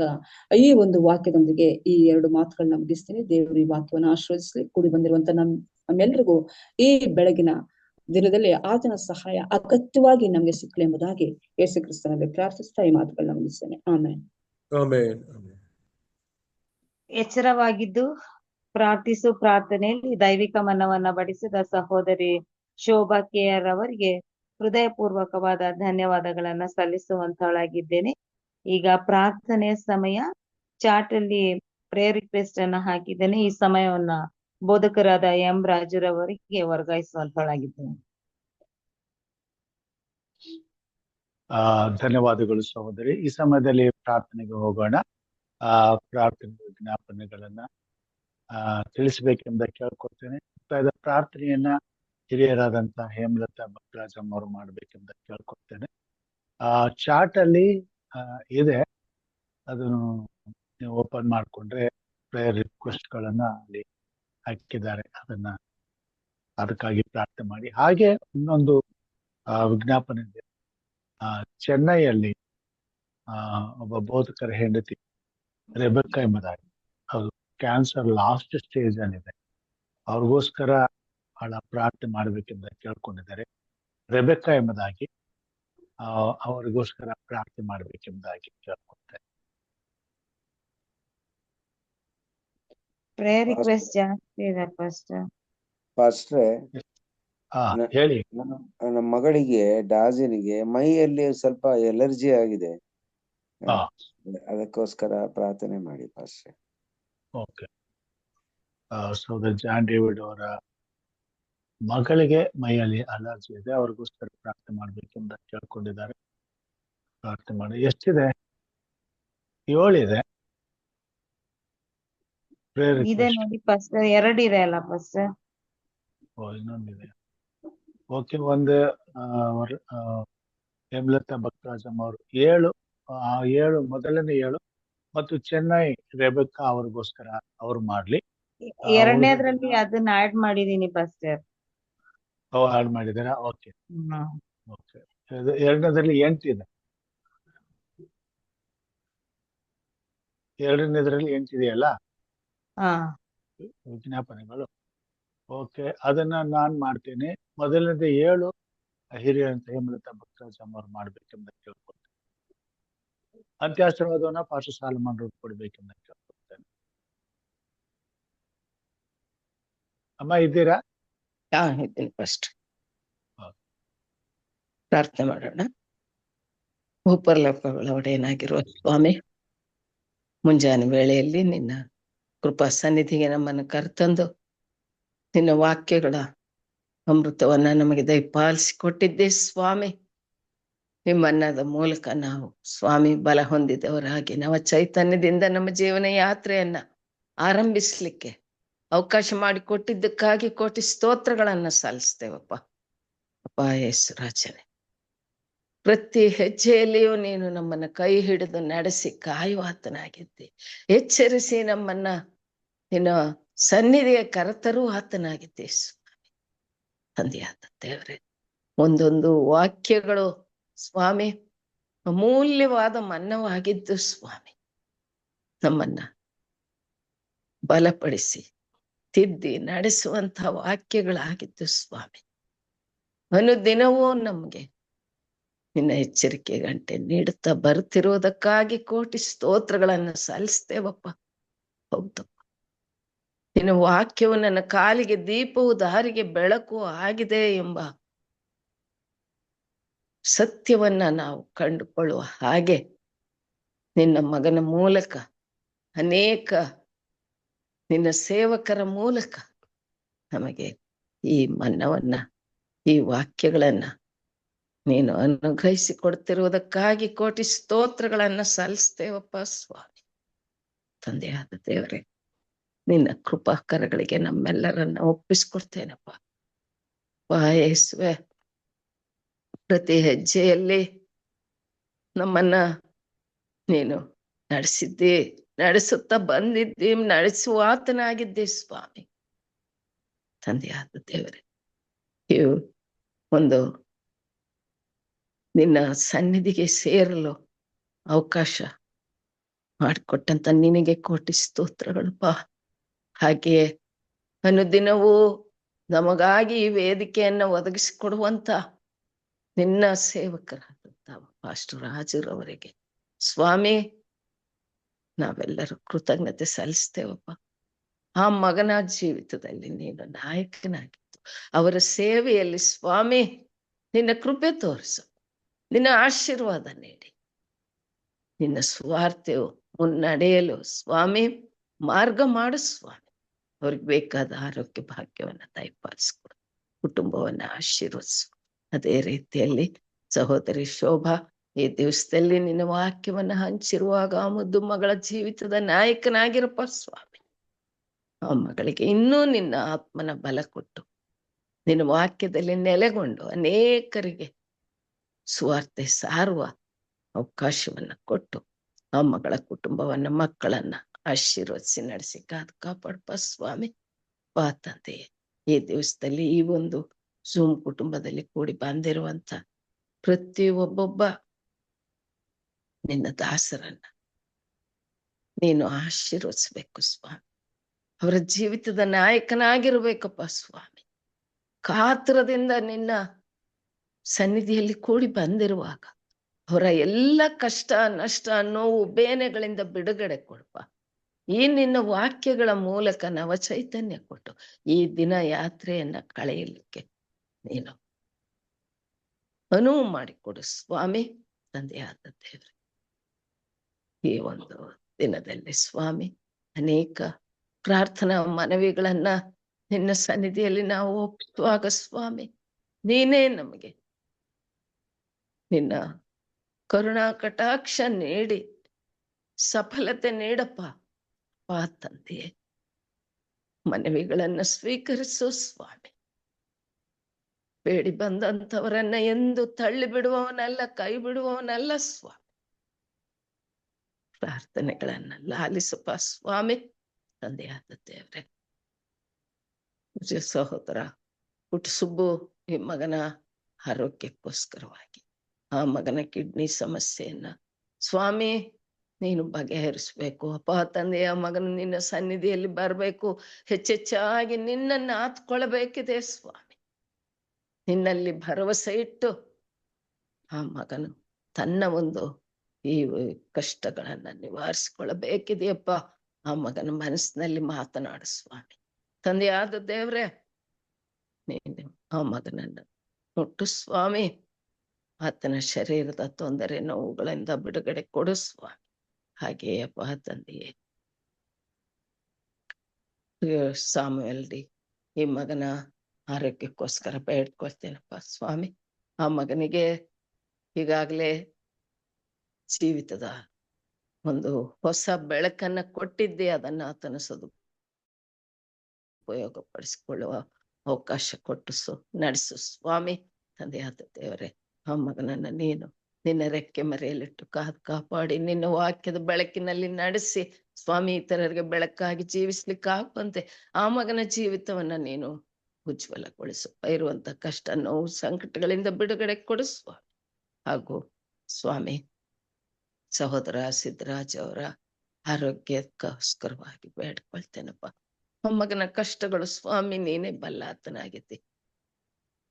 ಈ ಒಂದು ವಾಕ್ಯದೊಂದಿಗೆ ಈ 2 ಮಾತುಗಳನ್ನ ಮುಗಿಸ್ತೀನಿ. ದೇವರು ಈ ವಾಕ್ಯವನ್ನು ಆಶೀರ್ವದಿಸಲಿ. ಕೂಡಿ ಬಂದಿರುವಂತ ನಮ್ಮೆಲ್ರಿಗೂ ಈ ಬೆಳಗಿನ ದಿನದಲ್ಲಿ ಆತನ ಸಹಾಯ ಅಗತ್ಯವಾಗಿ ನಮ್ಗೆ ಸಿಕ್ಕಲಿ ಎಂಬುದಾಗಿ ಯೇಸು ಕ್ರಿಸ್ತನಲ್ಲಿ ಪ್ರಾರ್ಥಿಸ್ತಾ ಈ ಮಾತುಗಳನ್ನ ಮುಗಿಸ್ತೇನೆ. ಆಮೇಲೆ ಎಚ್ಚರವಾಗಿದ್ದು ಪ್ರಾರ್ಥಿಸು ಪ್ರಾರ್ಥನೆಯಲ್ಲಿ ದೈವಿಕ ಮನ್ನವನ್ನ ಬಡಿಸಿದ ಸಹೋದರಿ ಶೋಭಾ KR ಅವರಿಗೆ ಹೃದಯಪೂರ್ವಕವಾದ ಧನ್ಯವಾದಗಳನ್ನ ಸಲ್ಲಿಸುವಂತವಳಾಗಿದ್ದೇನೆ. ಈಗ ಪ್ರಾರ್ಥನೆಯ ಸಮಯ. ಚಾಟ್ ಅಲ್ಲಿ ಪ್ರೇಯರ್ ರಿಕ್ವೆಸ್ಟ್ ಅನ್ನ ಹಾಕಿದ್ದೇನೆ. ಈ ಸಮಯವನ್ನ ಬೋಧಕರಾದ ಎಂ ರಾಜುರವರಿಗೆ ವರ್ಗಾಯಿಸುವಂತವಳಾಗಿದ್ದೇನೆ. ಧನ್ಯವಾದಗಳು ಸಹೋದರಿ. ಈ ಸಮಯದಲ್ಲಿ ಪ್ರಾರ್ಥನೆಗೆ ಹೋಗೋಣ. ಪ್ರಾರ್ಥನೆ ಜ್ಞಾಪನೆಗಳನ್ನ ತಿಳಿಸಬೇಕೆಂಬ ಕೇಳ್ಕೊಳ್ತೇನೆ. ಪ್ರಾರ್ಥನೆಯನ್ನ ಹಿರಿಯರಾದಂತ ಹೇಮಲತಾ ಬಕ್ರಾಜಮ್ ಅವರು ಮಾಡ್ಬೇಕೆಂದು ಕೇಳ್ಕೊಳ್ತೇನೆ. ಚಾರ್ಟ್ ಅಲ್ಲಿ ಇದೆ, ಅದನ್ನು ನೀವು ಓಪನ್ ಮಾಡ್ಕೊಂಡ್ರೆ ಪ್ರೇಯರ್ ರಿಕ್ವೆಸ್ಟ್ ಗಳನ್ನ ಅಲ್ಲಿ ಹಾಕಿದ್ದಾರೆ. ಅದಕ್ಕಾಗಿ ಪ್ರಾರ್ಥನೆ ಮಾಡಿ. ಹಾಗೆ ಇನ್ನೊಂದು ವಿಜ್ಞಾಪನೆ ಇದೆ. ಚೆನ್ನೈಯಲ್ಲಿ ಒಬ್ಬ ಬೋಧಕರ ಹೆಂಡತಿ ರೆಬೆಕ್ಕಾ ಎಂಬುದಾಗಿ, ಅದು ಕ್ಯಾನ್ಸರ್ ಲಾಸ್ಟ್ ಸ್ಟೇಜ್ ಅಲ್ಲಿದೆ. ಅವ್ರಿಗೋಸ್ಕರ ಬಹಳ ಪ್ರಾರ್ಥನೆ ಮಾಡಬೇಕೆಂದು ಕೇಳ್ಕೊಂಡಿದ್ದಾರೆ. ರೆಬೆಕ್ಕಾ ಎಂಬುದಾಗಿ ಅವರಿಗೋಸ್ಕರ ಪ್ರಾರ್ಥನೆ ಮಾಡಬೇಕೆಂಬುದಾಗಿ ಕೇಳ್ಕೊಳ್ತಾರೆ. ಪ್ರೇಯರ್ ರಿಕ್ವೆಸ್ಟ್ ಜಾಸ್ತಿ ಇದೆ ಪಾಸ್ಟ್ರೆ, ಹೇಳಿ. ನಮ್ಮ ಮಗಳಿಗೆ ಡಾಜಿನಿಗೆ ಮೈಯಲ್ಲಿ ಸ್ವಲ್ಪ ಎಲರ್ಜಿ ಆಗಿದೆ, ಅದಕ್ಕೋಸ್ಕರ ಪ್ರಾರ್ಥನೆ ಮಾಡಿ ಪಾಸ್ಟ್ರೆ. ಓಕೆ. ಸೋದರ್ ಜಾನ್ ಡೇವಿಡ್ ಅವರ ಮಗಳಿಗೆ ಮೈಯಲ್ಲಿ ಅಲರ್ಜಿ ಇದೆ, ಅವ್ರಿಗೋಸ್ಕರ ಪ್ರಾರ್ಥನೆ ಮಾಡ್ಬೇಕೆಂದು ಕೇಳ್ಕೊಂಡಿದ್ದಾರೆ. ಪ್ರಾರ್ಥನೆ ಮಾಡಿ. ಎಷ್ಟಿದೆ? 7 ಇದೆ. ಇದೆ ನೋಡಿ ಪಾಸ್ಟರ್, 2 ಇದೆ ಅಲ್ಲ ಪಾಸ್ಟರ್? ಇನ್ನೊಂದಿದೆ. ಓಕೆ. ಒಂದು ಹೇಮಲತಾ ಬಕ್ರಾಜಮ್ ಅವರು 7 ಮೊದಲನೇ 7 ಮತ್ತು ಚೆನ್ನೈ ರೆಬೆಕ್ಕಾ ಅವ್ರಿಗೋಸ್ಕರ ಅವ್ರು ಮಾಡ್ಲಿ. 2ನೇದ್ರಲ್ಲಿ ಅದನ್ನ ಆಡ್ ಮಾಡಿದೀನಿ ಪಾಸ್ಟರ್. ಆಡ್ ಮಾಡಿದಾರ? ಓಕೆ. ಓಕೆ. 2ನೇದ್ರಲ್ಲಿ 8 ಇದೆ. 2ನೇದ್ರಲ್ಲಿ 8 ಇದೆಯಲ್ಲ ವಿಜ್ಞಾಪನೆಗಳು. ಓಕೆ, ಅದನ್ನ ನಾನ್ ಮಾಡ್ತೇನೆ. ಮೊದಲನೇದು 7 ಹಿರಿಯರಂತ ಹೇಮಲತಾ ಬಕ್ರಾಜಮ್ ಅವ್ರು ಮಾಡ್ಬೇಕೆಂದು ಕೇಳ್ಕೊಳ್ತೇನೆ. ಅಂತ್ಯಾಶೀರ್ವಾದವನ್ನ ಪಾಸ್ಟರ್ ಸಾಲಮನ್ ಅವರು ಕೊಡ್ಬೇಕೆಂದು ಕೇಳ್ಕೊಳ್ತೇನೆ. ಅಮ್ಮ ಇದ್ದೀರಾ? ಇದ್ದೀನಿ ಫಸ್ಟ್. ಪ್ರಾರ್ಥನೆ ಮಾಡೋಣ. ಭೂಪರಲೋಕಗಳ ಒಡೆಯನಾಗಿರುವ ಸ್ವಾಮಿ, ಮುಂಜಾನೆ ವೇಳೆಯಲ್ಲಿ ನಿನ್ನ ಕೃಪಾ ಸನ್ನಿಧಿಗೆ ನಮ್ಮನ್ನು ಕರೆತಂದು ನಿನ್ನ ವಾಕ್ಯಗಳ ಅಮೃತವನ್ನ ನಮಗೆ ದಯಪಾಲಿಸಿ ಕೊಟ್ಟಿದ್ದೆ ಸ್ವಾಮಿ. ನಿಮ್ಮನ್ನದ ಮೂಲಕ ನಾವು ಸ್ವಾಮಿ ಬಲ ಹೊಂದಿದವರಾಗಿ ನವ ಚೈತನ್ಯದಿಂದ ನಮ್ಮ ಜೀವನ ಯಾತ್ರೆಯನ್ನ ಆರಂಭಿಸ್ಲಿಕ್ಕೆ ಅವಕಾಶ ಮಾಡಿಕೊಟ್ಟಿದ್ದಕ್ಕಾಗಿ ಕೋಟಿ ಸ್ತೋತ್ರಗಳನ್ನ ಸಲ್ಲಿಸ್ತೇವಪ್ಪ. ಅಪ್ಪ ಯೇಸು ರಾಜನೇ, ಪ್ರತಿ ಹೆಜ್ಜೆಯಲ್ಲಿಯೂ ನೀನು ನಮ್ಮನ್ನ ಕೈ ಹಿಡಿದು ನಡೆಸಿ ಕಾಯುವಾತನಾಗಿದ್ದೆ. ಎಚ್ಚರಿಸಿ ನಮ್ಮನ್ನ ನಿನ್ನ ಸನ್ನಿಧಿಗೆ ಕರೆತರೂ ಆತನಾಗಿದ್ದೆ ಸ್ವಾಮಿ. ತಂದೆಯಾದ ದೇವರೇ, ಒಂದೊಂದು ವಾಕ್ಯಗಳು ಸ್ವಾಮಿ ಅಮೂಲ್ಯವಾದ ಮನ್ನವಾಗಿದ್ದು ಸ್ವಾಮಿ, ನಮ್ಮನ್ನ ಬಲಪಡಿಸಿ ತಿದ್ದಿ ನಡೆಸುವಂತಹ ವಾಕ್ಯಗಳಾಗಿದ್ದು ಸ್ವಾಮಿ. ಅನುದಿನವೂ ನಮ್ಗೆ ನಿನ್ನ ಎಚ್ಚರಿಕೆ ಗಂಟೆ ನೀಡುತ್ತಾ ಬರುತ್ತಿರುವುದಕ್ಕಾಗಿ ಕೋಟಿ ಸ್ತೋತ್ರಗಳನ್ನ ಸಲ್ಲಿಸ್ತೇವಪ್ಪ. ಹೌದಪ್ಪ, ನಿನ್ನ ವಾಕ್ಯವು ನನ್ನ ಕಾಲಿಗೆ ದೀಪವು ದಾರಿಗೆ ಬೆಳಕು ಆಗಿದೆ ಎಂಬ ಸತ್ಯವನ್ನ ನಾವು ಕಂಡುಕೊಳ್ಳುವ ಹಾಗೆ ನಿನ್ನ ಮಗನ ಮೂಲಕ ಅನೇಕ ನಿನ್ನ ಸೇವಕರ ಮೂಲಕ ನಮಗೆ ಈ ಮನ್ನವನ್ನ, ಈ ವಾಕ್ಯಗಳನ್ನ ನೀನು ಅನುಗ್ರಹಿಸಿ ಕೊಡ್ತಿರುವುದಕ್ಕಾಗಿ ಕೋಟಿ ಸ್ತೋತ್ರಗಳನ್ನ ಸಲ್ಲಿಸ್ತೇವಪ್ಪ ಸ್ವಾಮಿ. ತಂದೆಯಾದ ದೇವರೇ, ನಿನ್ನ ಕೃಪಾಕರಗಳಿಗೆ ನಮ್ಮೆಲ್ಲರನ್ನ ಒಪ್ಪಿಸ್ಕೊಡ್ತೇನಪ್ಪ. ಯೇಸುವೆ, ಪ್ರತಿ ಹೆಜ್ಜೆಯಲ್ಲಿ ನಮ್ಮನ್ನ ನೀನು ನಡೆಸಿದ್ದಿ, ನಡೆಸುತ್ತಾ ಬಂದಿದ್ದಿ, ನಡೆಸುವಾತನಾಗಿದ್ದೆ ಸ್ವಾಮಿ. ತಂದೆಯಾದ ದೇವರೇ, ಇವು ಒಂದು ನಿನ್ನ ಸನ್ನಿಧಿಗೆ ಸೇರಲು ಅವಕಾಶ ಮಾಡಿಕೊಟ್ಟಂತ ನಿನಗೆ ಕೋಟಿ ಸ್ತೋತ್ರಗಳಪ್ಪ. ಹಾಗೆಯೇ ಅನುದಿನವೂ ನಮಗಾಗಿ ಈ ವೇದಿಕೆಯನ್ನ ಒದಗಿಸಿಕೊಡುವಂತ ನಿನ್ನ ಸೇವಕರಾದಂತ ಪಾಸ್ಟರ್ ರಾಜರವರಿಗೆ ಸ್ವಾಮಿ ನಾವೆಲ್ಲರೂ ಕೃತಜ್ಞತೆ ಸಲ್ಲಿಸ್ತೇವಪ್ಪ. ಆ ಮಗನ ಜೀವಿತದಲ್ಲಿ ನೀನು ನಾಯಕನಾಗಿತ್ತು. ಅವರ ಸೇವೆಯಲ್ಲಿ ಸ್ವಾಮಿ ನಿನ್ನ ಕೃಪೆ ತೋರಿಸು, ನಿನ್ನ ಆಶೀರ್ವಾದ ನೀಡಿ, ನಿನ್ನ ಸ್ವಾರ್ಥವು ಮುನ್ನಡೆಯಲು ಸ್ವಾಮಿ ಮಾರ್ಗ ಮಾಡು ಸ್ವಾಮಿ. ಅವ್ರಿಗೆ ಬೇಕಾದ ಆರೋಗ್ಯ ಭಾಗ್ಯವನ್ನ ದಯಪಾಲಿಸ್ಕೊಡು, ಕುಟುಂಬವನ್ನ ಆಶೀರ್ವದಿಸು. ಅದೇ ರೀತಿಯಲ್ಲಿ ಸಹೋದರಿ ಶೋಭಾ ಈ ದಿವಸದಲ್ಲಿ ನಿನ್ನ ವಾಕ್ಯವನ್ನ ಹಂಚಿರುವಾಗ ಆ ಮುದ್ದು ಮಗಳ ಜೀವಿತದ ನಾಯಕನಾಗಿರಪ್ಪ ಸ್ವಾಮಿ. ಆ ಮಗಳಿಗೆ ಇನ್ನೂ ನಿನ್ನ ಆತ್ಮನ ಬಲ ಕೊಟ್ಟು ನಿನ್ನ ವಾಕ್ಯದಲ್ಲಿ ನೆಲೆಗೊಂಡು ಅನೇಕರಿಗೆ ಸುವಾರ್ತೆ ಸಾರುವ ಅವಕಾಶವನ್ನ ಕೊಟ್ಟು ಆ ಮಗಳ ಕುಟುಂಬವನ್ನ, ಮಕ್ಕಳನ್ನ ಆಶೀರ್ವದಿಸಿ ನಡೆಸಿ ಕಾಪಾಡಪ್ಪ ಸ್ವಾಮಿ. ಬಾ ತಂದೆಯೇ, ಈ ದಿವಸದಲ್ಲಿ ಈ ಒಂದು ಝೂಮ್ ಕುಟುಂಬದಲ್ಲಿ ಕೂಡಿ ಬಂದಿರುವಂತ ಪ್ರತಿಯೊಬ್ಬೊಬ್ಬ ನಿನ್ನ ದಾಸರನ್ನ ನೀನು ಆಶೀರ್ವದಿಸ್ಬೇಕು ಸ್ವಾಮಿ. ಅವರ ಜೀವಿತದ ನಾಯಕನಾಗಿರ್ಬೇಕಪ್ಪ ಸ್ವಾಮಿ. ಕಾತರದಿಂದ ನಿನ್ನ ಸನ್ನಿಧಿಯಲ್ಲಿ ಕೂಡಿ ಬಂದಿರುವಾಗ ಅವರ ಎಲ್ಲ ಕಷ್ಟ, ನಷ್ಟ, ನೋವು, ಬೇನೆಗಳಿಂದ ಬಿಡುಗಡೆ ಕೊಡಪ್ಪ. ಈ ನಿನ್ನ ವಾಕ್ಯಗಳ ಮೂಲಕ ನವ ಚೈತನ್ಯ ಕೊಟ್ಟು ಈ ದಿನ ಯಾತ್ರೆಯನ್ನ ಕಳೆಯಲಿಕ್ಕೆ ನೀನು ಅನುವು ಮಾಡಿಕೊಡು ಸ್ವಾಮಿ. ತಂದೆಯಾದ ದೇವರೇ, ಈ ಒಂದು ದಿನದಲ್ಲಿ ಸ್ವಾಮಿ ಅನೇಕ ಪ್ರಾರ್ಥನಾ ಮನವಿಗಳನ್ನ ನಿನ್ನ ಸನ್ನಿಧಿಯಲ್ಲಿ ನಾವು ಒಪ್ಪುವಾಗ ಸ್ವಾಮಿ, ನೀನೇ ನಮಗೆ ನಿನ್ನ ಕರುಣಾ ಕಟಾಕ್ಷ ನೀಡಿ ಸಫಲತೆ ನೀಡಪ್ಪ. ಆ ತಂದೆಯೇ, ಮನವಿಗಳನ್ನ ಸ್ವೀಕರಿಸು ಸ್ವಾಮಿ. ಬೇಡಿ ಬಂದಂಥವರನ್ನ ಎಂದು ತಳ್ಳಿ ಬಿಡುವವನಲ್ಲ, ಕೈ ಬಿಡುವವನಲ್ಲ ಸ್ವಾಮಿ. ಪ್ರಾರ್ಥನೆಗಳನ್ನ ಲಾಲಿಸಪ್ಪ ಸ್ವಾಮಿ. ತಂದೆಯಾದ ದೇವರೇ, ಸಹೋದರ ಪುಟ್ಟಸುಬ್ಬು ಈ ಮಗನ ಆರೋಗ್ಯಕ್ಕೋಸ್ಕರವಾಗಿ ಆ ಮಗನ ಕಿಡ್ನಿ ಸಮಸ್ಯೆಯನ್ನ ಸ್ವಾಮಿ ನೀನು ಬಗೆಹರಿಸ್ಬೇಕು ಅಪ್ಪ ತಂದೆಯ. ಮಗನು ನಿನ್ನ ಸನ್ನಿಧಿಯಲ್ಲಿ ಬರಬೇಕು, ಹೆಚ್ಚೆಚ್ಚಾಗಿ ನಿನ್ನನ್ನು ಆತ್ಕೊಳ್ಬೇಕಿದೆ ಸ್ವಾಮಿ. ನಿನ್ನಲ್ಲಿ ಭರವಸೆ ಇಟ್ಟು ಆ ಮಗನು ತನ್ನ ಒಂದು ಈ ಕಷ್ಟಗಳನ್ನ ನಿವಾರಿಸಿಕೊಳ್ಳಬೇಕಿದೆಯಪ್ಪ. ಆ ಮಗನ ಮನಸ್ಸಿನಲ್ಲಿ ಮಾತನಾಡು ಸ್ವಾಮಿ. ತಂದೆಯಾದ ದೇವ್ರೆ, ನೀನು ಆ ಮಗನನ್ನು ಮುಟ್ಟು ಸ್ವಾಮಿ. ಆತನ ಶರೀರದ ತೊಂದರೆ, ನೋವುಗಳಿಂದ ಬಿಡುಗಡೆ ಕೊಡು ಸ್ವಾಮಿ. ಹಾಗೆಯಪ್ಪ ತಂದೆಯೇ, ಸಾಮುವೇಲ್ ಡಿ ಈ ಮಗನ ಆರೋಗ್ಯಕ್ಕೋಸ್ಕರ ಬೇಡ್ಕೊಳ್ತೇನಪ್ಪ ಸ್ವಾಮಿ. ಆ ಮಗನಿಗೆ ಈಗಾಗಲೇ ಜೀವಿತದ ಒಂದು ಹೊಸ ಬೆಳಕನ್ನ ಕೊಟ್ಟಿದ್ದೆ, ಅದನ್ನ ಆತನ ಉಪಯೋಗ ಪಡಿಸಿಕೊಳ್ಳುವ ಅವಕಾಶ ಕೊಟ್ಟು ನಡೆಸು ಸ್ವಾಮಿ. ತಂದೆಯಾದ ದೇವರೇ, ಆ ಮಗನನ್ನ ನೀನು ನಿನ್ನ ರೆಕ್ಕೆ ಮರೆಯಲ್ಲಿಟ್ಟು ಕಾಪಾಡಿ ನಿನ್ನ ವಾಕ್ಯದ ಬೆಳಕಿನಲ್ಲಿ ನಡೆಸಿ ಸ್ವಾಮಿ, ಇತರರಿಗೆ ಬೆಳಕಾಗಿ ಜೀವಿಸ್ಲಿಕ್ಕಾಗುವಂತೆ ಆ ಮಗನ ಜೀವಿತವನ್ನ ನೀನು ಉಜ್ವಲಗೊಳಿಸು. ಇರುವಂತ ಕಷ್ಟ, ನೋವು, ಸಂಕಟಗಳಿಂದ ಬಿಡುಗಡೆ ಕೊಡು ಸ್ವಾಮಿ. ಹಾಗೂ ಸ್ವಾಮಿ ಸಹೋದರ ಸಿದ್ದರಾಜ್ ಅವರ ಆರೋಗ್ಯಕ್ಕೋಸ್ಕರವಾಗಿ ಬೇಡ್ಕೊಳ್ತೇನಪ್ಪ. ಆ ಮಗನ ಕಷ್ಟಗಳು ಸ್ವಾಮಿ ನೀನೇ ಬಲ್ಲಾತನಾಗಿದ್ದಿ.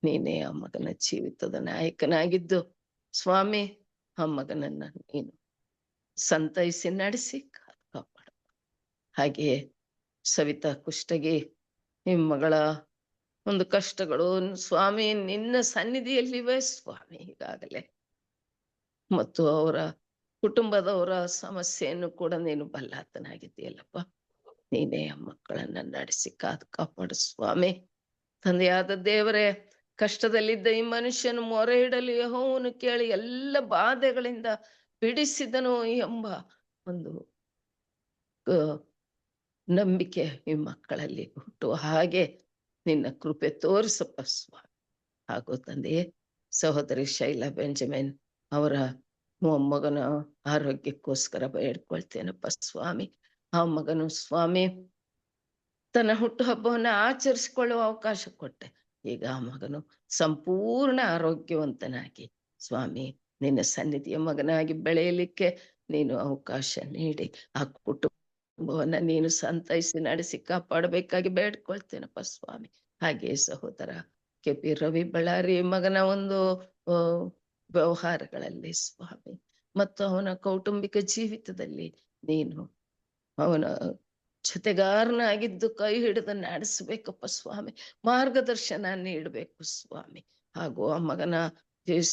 ನೀನೇ ಆ ಮಗನ ಜೀವಿತದ ನಾಯಕನಾಗಿದ್ದು ಸ್ವಾಮಿ, ಆ ಮಗನನ್ನ ನೀನು ಸಂತೈಸಿ ನಡೆಸಿ ಕಾಪಾಡ. ಹಾಗೆಯೇ ಸವಿತಾ ಕುಷ್ಟಗಿ ಈ ಮಗಳ ಒಂದು ಕಷ್ಟಗಳು ಸ್ವಾಮಿ ನಿನ್ನ ಸನ್ನಿಧಿಯಲ್ಲಿವೆ ಸ್ವಾಮಿ ಈಗಾಗಲೇ. ಮತ್ತು ಅವರ ಕುಟುಂಬದವರ ಸಮಸ್ಯೆಯನ್ನು ಕೂಡ ನೀನು ಬಲ್ಲಾತನಾಗಿದ್ದೀಯಲ್ಲಪ್ಪ. ನೀನೇ ಆ ಮಕ್ಕಳನ್ನ ನಡೆಸಿ ಕಾಪಾಡು ಸ್ವಾಮಿ. ತಂದೆಯಾದ ದೇವರೇ, ಕಷ್ಟದಲ್ಲಿದ್ದ ಈ ಮನುಷ್ಯನು ಮೊರೆ ಇಡಲು ಯೆಹೋವನು ಕೇಳಿ ಎಲ್ಲ ಬಾಧೆಗಳಿಂದ ಬಿಡಿಸಿದನು ಎಂಬ ಒಂದು ನಂಬಿಕೆ ಈ ಮಕ್ಕಳಲ್ಲಿ ಹುಟ್ಟುವ ಹಾಗೆ ನಿನ್ನ ಕೃಪೆ ತೋರಿಸಪ್ಪ ಸ್ವಾಮಿ. ಹಾಗೂ ತಂದೆಯೇ, ಸಹೋದರಿ ಶೈಲಾ ಬೆಂಜಮಿನ್ ಅವರ ಮೊಮ್ಮಗನ ಆರೋಗ್ಯಕ್ಕೋಸ್ಕರ ಬೇಡ್ಕೊಳ್ತೇನಪ್ಪ ಸ್ವಾಮಿ. ಆ ಮಗನು ಸ್ವಾಮಿ ತನ್ನ ಹುಟ್ಟುಹಬ್ಬವನ್ನ ಆಚರಿಸಿಕೊಳ್ಳುವ ಅವಕಾಶ ಕೊಟ್ಟೆ. ಈಗ ಆ ಮಗನು ಸಂಪೂರ್ಣ ಆರೋಗ್ಯವಂತನಾಗಿ ಸ್ವಾಮಿ ನಿನ್ನ ಸನ್ನಿಧಿಯ ಮಗನಾಗಿ ಬೆಳೆಯಲಿಕ್ಕೆ ನೀನು ಅವಕಾಶ ನೀಡಿ ಆ ಕುಟುಂಬವನ್ನ ನೀನು ಸಂತೈಸಿ ನಡೆಸಿ ಕಾಪಾಡಬೇಕಾಗಿ ಬೇಡ್ಕೊಳ್ತೇನಪ್ಪ ಸ್ವಾಮಿ. ಹಾಗೆ ಸಹೋದರ KP ರವಿ ಬಳ್ಳಾರಿ ಮಗನ ಒಂದು ವ್ಯವಹಾರಗಳಲ್ಲಿ ಸ್ವಾಮಿ ಮತ್ತು ಅವನ ಕೌಟುಂಬಿಕ ಜೀವಿತದಲ್ಲಿ ನೀನು ಅವನ ಜೊತೆಗಾರನಾಗಿದ್ದು ಕೈ ಹಿಡಿದು ನಡೆಸಬೇಕಪ್ಪ ಸ್ವಾಮಿ. ಮಾರ್ಗದರ್ಶನ ನೀಡಬೇಕು ಸ್ವಾಮಿ. ಹಾಗೂ ಆ ಮಗನ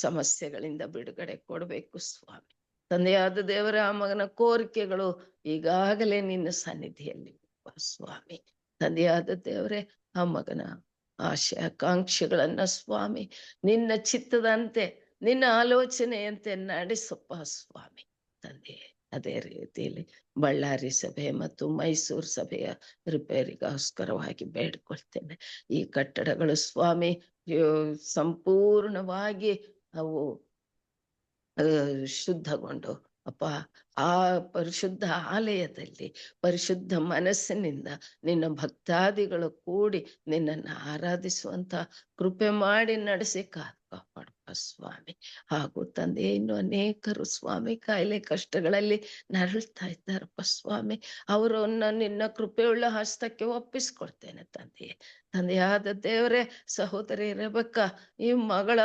ಸಮಸ್ಯೆಗಳಿಂದ ಬಿಡುಗಡೆ ಕೊಡಬೇಕು ಸ್ವಾಮಿ. ತಂದೆಯಾದ ದೇವರ ಆ ಮಗನ ಕೋರಿಕೆಗಳು ಈಗಾಗಲೇ ನಿನ್ನ ಸನ್ನಿಧಿಯಲ್ಲಿ ಸ್ವಾಮಿ. ತಂದೆಯಾದ ದೇವರೇ, ಆ ಮಗನ ಆಶೆ ಆಕಾಂಕ್ಷೆಗಳನ್ನ ಸ್ವಾಮಿ ನಿನ್ನ ಚಿತ್ತದಂತೆ ನಿನ್ನ ಆಲೋಚನೆಯಂತೆ ನಡೆಸಪ್ಪ ಸ್ವಾಮಿ. ತಂದೆ ಅದೇ ರೀತಿಯಲ್ಲಿ ಬಳ್ಳಾರಿ ಸಭೆ ಮತ್ತು ಮೈಸೂರು ಸಭೆಯ ರಿಪೇರಿಗೋಸ್ಕರವಾಗಿ ಬೇಡಿಕೊಳ್ತೇನೆ. ಈ ಕಟ್ಟಡಗಳು ಸ್ವಾಮಿ ಸಂಪೂರ್ಣವಾಗಿ ಅವು ಶುದ್ಧಗೊಂಡು ಅಪ್ಪ ಆ ಪರಿಶುದ್ಧ ಆಲಯದಲ್ಲಿ ಪರಿಶುದ್ಧ ಮನಸ್ಸಿನಿಂದ ನಿನ್ನ ಭಕ್ತಾದಿಗಳು ಕೂಡಿ ನಿನ್ನನ್ನು ಆರಾಧಿಸುವಂತ ಕೃಪೆ ಮಾಡಿ ನಡೆಸಿ ಕಾಪಾಡಪ್ಪ ಸ್ವಾಮಿ. ಹಾಗೂ ತಂದೆ, ಇನ್ನು ಅನೇಕರು ಸ್ವಾಮಿ ಕಾಯಿಲೆ ಕಷ್ಟಗಳಲ್ಲಿ ನರಳ್ತಾ ಇದ್ದಾರಪ್ಪ ಸ್ವಾಮಿ. ಅವರನ್ನ ನಿನ್ನ ಕೃಪೆಯುಳ್ಳ ಹಸ್ತಕ್ಕೆ ಒಪ್ಪಿಸ್ಕೊಡ್ತೇನೆ ತಂದೆಯಾದ ದೇವರೇ. ಸಹೋದರಿ ರೆಬೆಕ್ಕಾ ಈ ಮಗಳ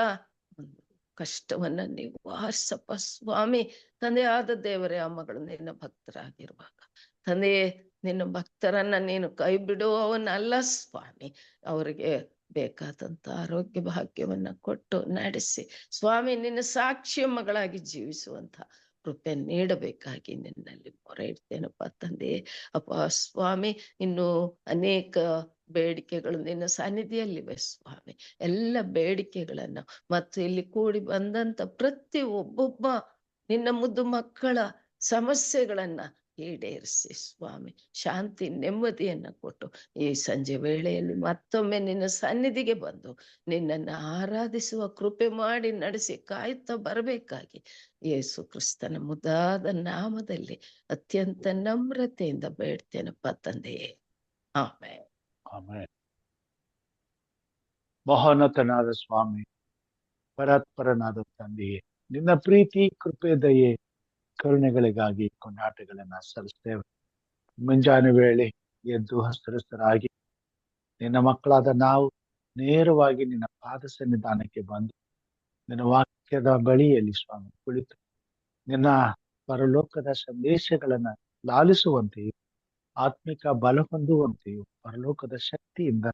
ಕಷ್ಟವನ್ನ ನೀವು ಆರಿಸಪ್ಪ ಸ್ವಾಮಿ. ತಂದೆಯಾದ ದೇವರೇ, ಆ ಮಗಳು ನಿನ್ನ ಭಕ್ತರಾಗಿರುವಾಗ ತಂದೆಯೇ, ನಿನ್ನ ಭಕ್ತರನ್ನ ನೀನು ಕೈ ಬಿಡುವವನಲ್ಲ ಸ್ವಾಮಿ. ಅವರಿಗೆ ಬೇಕಾದಂತ ಆರೋಗ್ಯ ಭಾಗ್ಯವನ್ನ ಕೊಟ್ಟು ನಡೆಸಿ ಸ್ವಾಮಿ, ನಿನ್ನ ಸಾಕ್ಷಿಯ ಮಗಳಾಗಿ ಜೀವಿಸುವಂತ ಕೃಪೆ ನೀಡಬೇಕಾಗಿ ನಿನ್ನಲ್ಲಿ ಮೊರೆ ಇಡ್ತೇನಪ್ಪ ತಂದೆಯೇ. ಅಪ್ಪ ಸ್ವಾಮಿ, ಇನ್ನು ಅನೇಕ ಬೇಡಿಕೆಗಳು ನಿನ್ನ ಸನ್ನಿಧಿಯಲ್ಲಿವೆ ಸ್ವಾಮಿ. ಎಲ್ಲ ಬೇಡಿಕೆಗಳನ್ನ ಮತ್ತು ಇಲ್ಲಿ ಕೂಡಿ ಬಂದಂತ ಪ್ರತಿ ಒಬ್ಬೊಬ್ಬ ನಿನ್ನ ಮುದ್ದು ಮಕ್ಕಳ ಸಮಸ್ಯೆಗಳನ್ನ ಈಡೇರಿಸಿ ಸ್ವಾಮಿ. ಶಾಂತಿ ನೆಮ್ಮದಿಯನ್ನ ಕೊಟ್ಟು ಈ ಸಂಜೆ ವೇಳೆಯಲ್ಲಿ ಮತ್ತೊಮ್ಮೆ ನಿನ್ನ ಸನ್ನಿಧಿಗೆ ಬಂದು ನಿನ್ನನ್ನು ಆರಾಧಿಸುವ ಕೃಪೆ ಮಾಡಿ ನಡೆಸಿ ಕಾಯುತ್ತಾ ಬರಬೇಕಾಗಿ ಯೇಸು ಕ್ರಿಸ್ತನ ಮುದ್ದಾದ ನಾಮದಲ್ಲಿ ಅತ್ಯಂತ ನಮ್ರತೆಯಿಂದ ಬೇಡ್ತೇನಪ್ಪ ತಂದೆಯೇ. ಆಮೆನ್. ಆಮೇಲೆ ಮಹೋನ್ನತನಾದ ಸ್ವಾಮಿ, ಪರಾತ್ಪರನಾದ ತಂದೆಯೇ, ನಿನ್ನ ಪ್ರೀತಿ, ಕೃಪೆ, ದಯೆ, ಕರುಣೆಗಳಿಗಾಗಿ ಕೊಂಡಾಟಗಳನ್ನ ಸಲ್ಲಿಸ್ತೇವೆ. ಮುಂಜಾನೆ ವೇಳೆ ಎದ್ದು ಹಸ್ತರಸ್ಥರಾಗಿ ನಿನ್ನ ಮಕ್ಕಳಾದ ನಾವು ನೇರವಾಗಿ ನಿನ್ನ ಪಾದ ಸನ್ನಿಧಾನಕ್ಕೆ ಬಂದು ನಿನ್ನ ವಾಕ್ಯದ ಬಳಿಯಲ್ಲಿ ಸ್ವಾಮಿ ಕುಳಿತು ನಿನ್ನ ಪರಲೋಕದ ಸಂದೇಶಗಳನ್ನ ಲಾಲಿಸುವಂತೆಯೂ ಆತ್ಮಿಕ ಬಲ ಹೊಂದುವಂತೆಯೂ ಪರಲೋಕದ ಶಕ್ತಿಯಿಂದ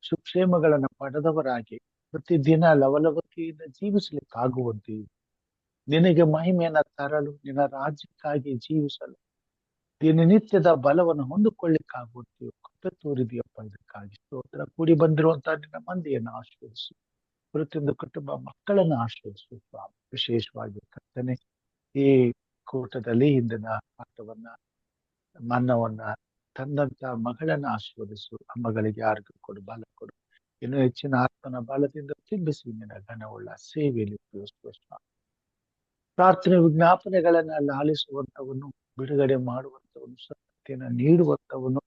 ಸುಕ್ಷೇಮಗಳನ್ನ ಪಡೆದವರಾಗಿ ಪ್ರತಿದಿನ ಲವಲವಿಕೆಯಿಂದ ಜೀವಿಸಲಿಕ್ಕಾಗುವಂತೆಯೂ ನಿನಗೆ ಮಹಿಮೆಯನ್ನ ತರಲು ನಿನ್ನ ರಾಜ್ಯಕ್ಕಾಗಿ ಜೀವಿಸಲು ದಿನನಿತ್ಯದ ಬಲವನ್ನು ಹೊಂದಿಕೊಳ್ಳಿಕ್ಕಾಗುವಂತೆಯೂ ಕೃಪೆ ತೋರಿದೆಯಪ್ಪ. ಇದಕ್ಕಾಗಿ ಸ್ತೋತ್ರ. ಕೂಡಿ ಬಂದಿರುವಂತಹ ನಿನ್ನ ಮಂದಿಯನ್ನು ಆಶೀರ್ವದಿಸು. ಪ್ರತಿಯೊಂದು ಕುಟುಂಬ ಮಕ್ಕಳನ್ನು ಆಶೀರ್ವದಿಸು ಸ್ವಾಮಿ. ವಿಶೇಷವಾಗಿ ಕರ್ತನೆ, ಈ ಕೂಟದಲ್ಲಿ ಹಿಂದಿನ ಪಾಠವನ್ನ ಮನ್ನವನ್ನ ತಂದಂತ ಮಗಳನ್ನ ಆಶೀರ್ವದಿಸು. ಆ ಮಗಳಿಗೆ ಆರೋಗ್ಯ ಕೊಡು, ಬಲ ಕೊಡು. ಇನ್ನು ಹೆಚ್ಚಿನ ಆತ್ಮನ ಬಲದಿಂದ ತುಂಬಿಸಿ ನಿನ್ನ ಘನವುಳ್ಳ ಸೇವೆಯಲ್ಲಿ ಉಪಯೋಗಿಸುವ ಸ್ವಾಮಿ. ಪ್ರಾರ್ಥನೆ ವಿಜ್ಞಾಪನೆಗಳನ್ನ ಲಾಲಿಸುವಂತವನು, ಬಿಡುಗಡೆ ಮಾಡುವಂತವನು, ಸತ್ಯನ ನೀಡುವಂತವನು,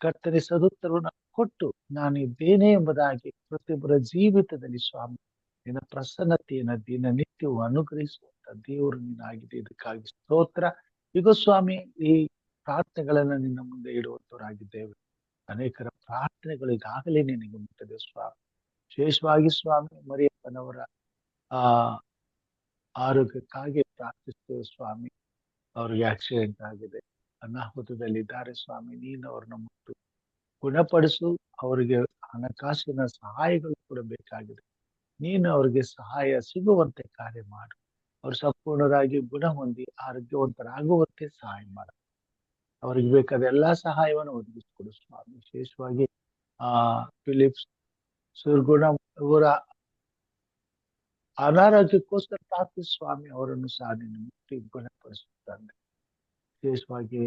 ಕರ್ತನೆ ಸದುತ್ತರವನ್ನು ಕೊಟ್ಟು ನಾನಿದ್ದೇನೆ ಎಂಬುದಾಗಿ ಪ್ರತಿಯೊಬ್ಬರ ಜೀವಿತದಲ್ಲಿ ಸ್ವಾಮಿ ನಿನ್ನ ಪ್ರಸನ್ನತೆಯನ್ನ ದಿನನಿತ್ಯವೂ ಅನುಗ್ರಹಿಸುವಂತ ದೇವರು ನೀನಾಗಿದೆ. ಇದಕ್ಕಾಗಿ ಸ್ತೋತ್ರ. ಈಗ ಸ್ವಾಮಿ, ಈ ಪ್ರಾರ್ಥನೆಗಳನ್ನ ನಿನ್ನ ಮುಂದೆ ಇಡುವಂತವರಾಗಿದ್ದೇವೆ. ಅನೇಕರ ಪ್ರಾರ್ಥನೆಗಳು ಈಗಾಗಲೇ ನಿನಗೆ ಮುಟ್ಟಿದೆ ಸ್ವಾಮಿ. ವಿಶೇಷವಾಗಿ ಸ್ವಾಮಿ ಮರಿಯಪ್ಪನವರ ಆರೋಗ್ಯಕ್ಕಾಗಿ ಪ್ರಾರ್ಥಿಸ್ತೇವೆ ಸ್ವಾಮಿ. ಅವ್ರಿಗೆ ಆಕ್ಸಿಡೆಂಟ್ ಆಗಿದೆ, ಅನಾಹುತದಲ್ಲಿದ್ದಾರೆ ಸ್ವಾಮಿ. ನೀನು ಅವ್ರನ್ನ ಮುಟ್ಟು ಗುಣಪಡಿಸು. ಅವರಿಗೆ ಹಣಕಾಸಿನ ಸಹಾಯಗಳು ಕೂಡ ಬೇಕಾಗಿದೆ. ನೀನು ಅವ್ರಿಗೆ ಸಹಾಯ ಸಿಗುವಂತೆ ಕಾರ್ಯ ಮಾಡು. ಅವ್ರು ಸಂಪೂರ್ಣರಾಗಿ ಗುಣ ಹೊಂದಿ ಆರೋಗ್ಯವಂತರಾಗುವಂತೆ ಸಹಾಯ ಮಾಡು. ಅವ್ರಿಗೆ ಬೇಕಾದ ಎಲ್ಲಾ ಸಹಾಯವನ್ನು ಒದಗಿಸಿಕೊಡು ಸ್ವಾಮಿ. ವಿಶೇಷವಾಗಿ ಫಿಲಿಪ್ಸ್ ಸುರ್ಗುಣ ಅವರ ಅನಾರೋಗ್ಯಕ್ಕೋಸ್ಕರ ಪ್ರಾರ್ಥಿಸಿ ಸ್ವಾಮಿ. ಅವರನ್ನು ಸಹ ನಿನ್ನ ಮುಟ್ಟಿ ಗುಣಪಡಿಸುತ್ತಾನೆ. ವಿಶೇಷವಾಗಿ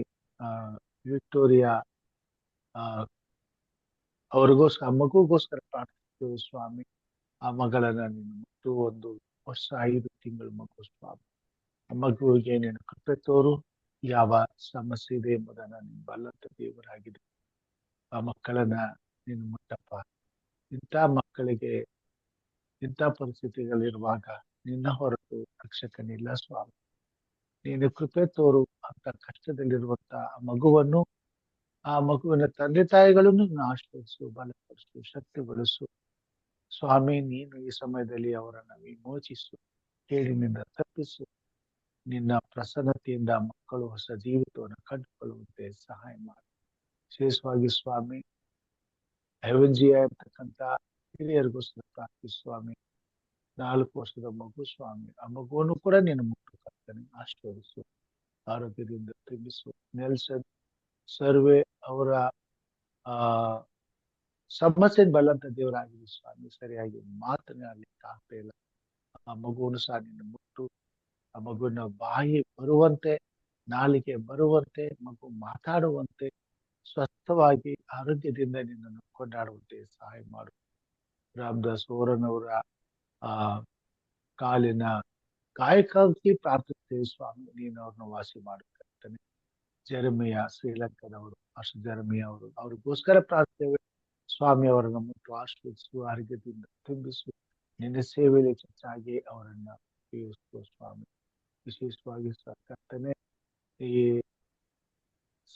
ವಿಕ್ಟೋರಿಯಾ ಅವ್ರಿಗೋಸ್ಕರ ಮಗುಗೋಸ್ಕರ ಪ್ರಾರ್ಥಿಸ್ತೇವೆ ಸ್ವಾಮಿ. ಆ ಮಗಳನ್ನ ನೀನು ಮುಟ್ಟು 1 ವರ್ಷ 5 ತಿಂಗಳು ಮಗು ಸ್ವಾಮಿ. ಆ ಮಗುವಿಗೆ ನೀನು ಕೃಪೆ ತೋರು. ಯಾವ ಸಮಸ್ಯೆ ಇದೆ ಎಂಬುದನ್ನ ನೀನು ಬಲ್ಲಂತ ದೇವರಾಗಿದೆ. ಆ ಮಕ್ಕಳನ್ನ ನೀನು ಮುಟ್ಟಪ್ಪ. ಇಂಥ ಮಕ್ಕಳಿಗೆ ಇಂಥ ಪರಿಸ್ಥಿತಿಗಳಿರುವಾಗ ನಿನ್ನ ಹೊರತು ರಕ್ಷಕನಿಲ್ಲ ಸ್ವಾಮಿ. ನೀನು ಕೃಪೆ ತೋರು. ಅಂತ ಕಷ್ಟದಲ್ಲಿರುವಂತ ಆ ಮಗುವನ್ನು, ಆ ಮಗುವಿನ ತಂದೆ ತಾಯಿಗಳನ್ನು ನೀನು ಆಶ್ರಯಿಸು, ಬಲಪಡಿಸು, ಶಕ್ತಿಗೊಳಿಸು ಸ್ವಾಮಿ. ನೀನು ಈ ಸಮಯದಲ್ಲಿ ಅವರನ್ನು ವಿಮೋಚಿಸು, ಕೇಳಿನಿಂದ ತಪ್ಪಿಸು. ನಿನ್ನ ಪ್ರಸನ್ನತೆಯಿಂದ ಮಕ್ಕಳು ಹೊಸ ಜೀವಿತವನ್ನು ಕಂಡುಕೊಳ್ಳುವಂತೆ ಸಹಾಯ ಮಾಡಿ. ವಿಶೇಷವಾಗಿ ಸ್ವಾಮಿ ಹೆವೆನ್ಜಿಯಾ ಇರ್ತಕ್ಕಂಥ ಹಿರಿಯರಿಗೋಸ್ಕರ ಪ್ರಾರ್ಥಿಸು ಸ್ವಾಮಿ. 4 ವರ್ಷದ ಮಗು ಸ್ವಾಮಿ. ಆ ಮಗುವನ್ನು ಕೂಡ ನೀನು ಮುಟ್ಟು ಕರ್ತನೆ ಆಶೀರ್ವದಿಸು, ಆರೋಗ್ಯದಿಂದ ತುಂಬಿಸು. ನೆಲ್ಸನ್ ಸರ್ವೆ ಅವರ ಸಮಸ್ಯೆ ಬಲ್ಲಂತ ದೇವರಾಗಿದೆ ಸ್ವಾಮಿ. ಸರಿಯಾಗಿ ಮಾತನಾಡಲಿಕ್ಕೆ ಆಗ್ತಾ ಇಲ್ಲ. ಆ ಮಗುವನ್ನು ಸಹ ನೀನು ಮುಟ್ಟು, ಆ ಮಗುವಿನ ಬಾಯಿ ಬರುವಂತೆ ನಾಲಿಗೆ ಬರುವಂತೆ, ಮಗು ಮಾತಾಡುವಂತೆ, ಸ್ವಸ್ಥವಾಗಿ ಆರೋಗ್ಯದಿಂದ ನಿನ್ನನ್ನು ಕೊಂಡಾಡುವಂತೆ ಸಹಾಯ ಮಾಡು. ರಾಮದಾಸ್ ಅವರನ್ನವರ ಆ ಕಾಲಿನ ಕಾಯಕ್ಕಾಗಿ ಪ್ರಾರ್ಥಿಸ್ತೇವೆ ಸ್ವಾಮಿ, ನೀನು ಅವ್ರನ್ನ ವಾಸಿ ಮಾಡುತ್ತೇನೆ. ಜೆರೆಮಿಯ, ಶ್ರೀಲಂಕಾದವರು, ಅಷ್ಟು ಜೆರೆಮಿಯ ಅವರು, ಅವ್ರಿಗೋಸ್ಕರ ಪ್ರಾರ್ಥಿಸ್ತೇವೆ ಸ್ವಾಮಿ. ಅವರನ್ನು ಮುಟ್ಟು ಆಶೀರ್ವದಿಸು, ಆರೋಗ್ಯದಿಂದ ತುಂಬಿಸು, ನಿನ್ನ ಸೇವೆಯಲ್ಲಿ ಹೆಚ್ಚಾಗಿ ಅವರನ್ನ ಉಪಯೋಗಿಸುವ ಸ್ವಾಮಿ. ವಿಶೇಷವಾಗಿ ಕರ್ತನೆ, ಈ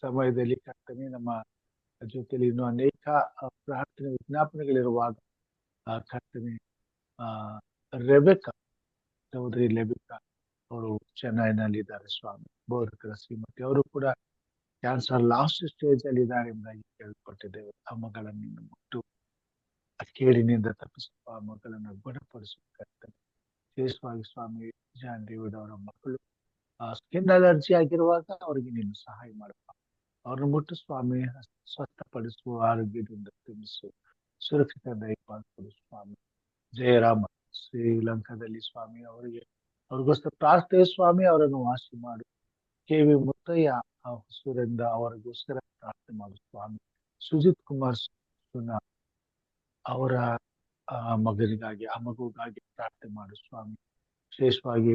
ಸಮಯದಲ್ಲಿ ಕರ್ತನೆ ನಮ್ಮ ಜೊತೆಲಿ ಇನ್ನೂ ಅನೇಕ ಪ್ರಾರ್ಥನೆ ವಿಜ್ಞಾಪನೆಗಳಿರುವಾಗ ಕರ್ತನೆ ರೆಬೆಕಾ, ಸಹೋದರಿ ರೆಬೆಕಾ ಅವರು ಚೆನ್ನೈನಲ್ಲಿದ್ದಾರೆ ಸ್ವಾಮಿ. ಬೋಧಕರ ಶ್ರೀಮತಿ ಅವರು ಕೂಡ ಕ್ಯಾನ್ಸರ್ ಲಾಸ್ಟ್ ಸ್ಟೇಜ್ ಅಲ್ಲಿ ಇದ್ದಾರೆ ಎಂಬುದಾಗಿ ಕೇಳ್ಕೊಟ್ಟಿದ್ದೇವೆ. ಆ ಮಗಳನ್ನು ಮುಟ್ಟು ಆ ಕೇಡಿನಿಂದ ತಪ್ಪಿಸುವ, ಆ ಮಗಳನ್ನು ಗುಣಪಡಿಸಬೇಕಂತಾನೆ. ವಿಶೇಷವಾಗಿ ಸ್ವಾಮಿ ಜಾನ್ ಡೇವಿಡ್ ಅವರ ಮಕ್ಕಳು ಸ್ಕಿನ್ ಅಲರ್ಜಿ ಆಗಿರುವಾಗ ಅವರಿಗೆ ನೀನು ಸಹಾಯ ಮಾಡಪ್ಪ. ಅವ್ರನ್ನ ಮುಟ್ಟು ಸ್ವಾಮಿ, ಸ್ವಸ್ಥಪಡಿಸುವ, ಆರೋಗ್ಯದಿಂದ ತುಂಬಿಸು, ಸುರಕ್ಷಿತ ದಯಪಾಲಿಸು ಸ್ವಾಮಿ. ಜಯರಾಮ ಶ್ರೀಲಂಕಾದಲ್ಲಿ ಸ್ವಾಮಿ, ಅವ್ರಿಗೋಸ್ಕರ ಪ್ರಾರ್ಥನೆ ಸ್ವಾಮಿ, ಅವರನ್ನು ವಾಸಿ ಮಾಡು. KV ಮುತ್ತಯ್ಯ ಹೊಸೂರಿಂದ ಅವರಿಗೋಸ್ಕರ ಪ್ರಾರ್ಥನೆ ಮಾಡು ಸ್ವಾಮಿ. ಸುಜಿತ್ ಕುಮಾರ್ ಸುನಾ ಅವರ ಮಗನಿಗಾಗಿ, ಆ ಮಗುಗಾಗಿ ಪ್ರಾರ್ಥನೆ ಮಾಡು ಸ್ವಾಮಿ. ವಿಶೇಷವಾಗಿ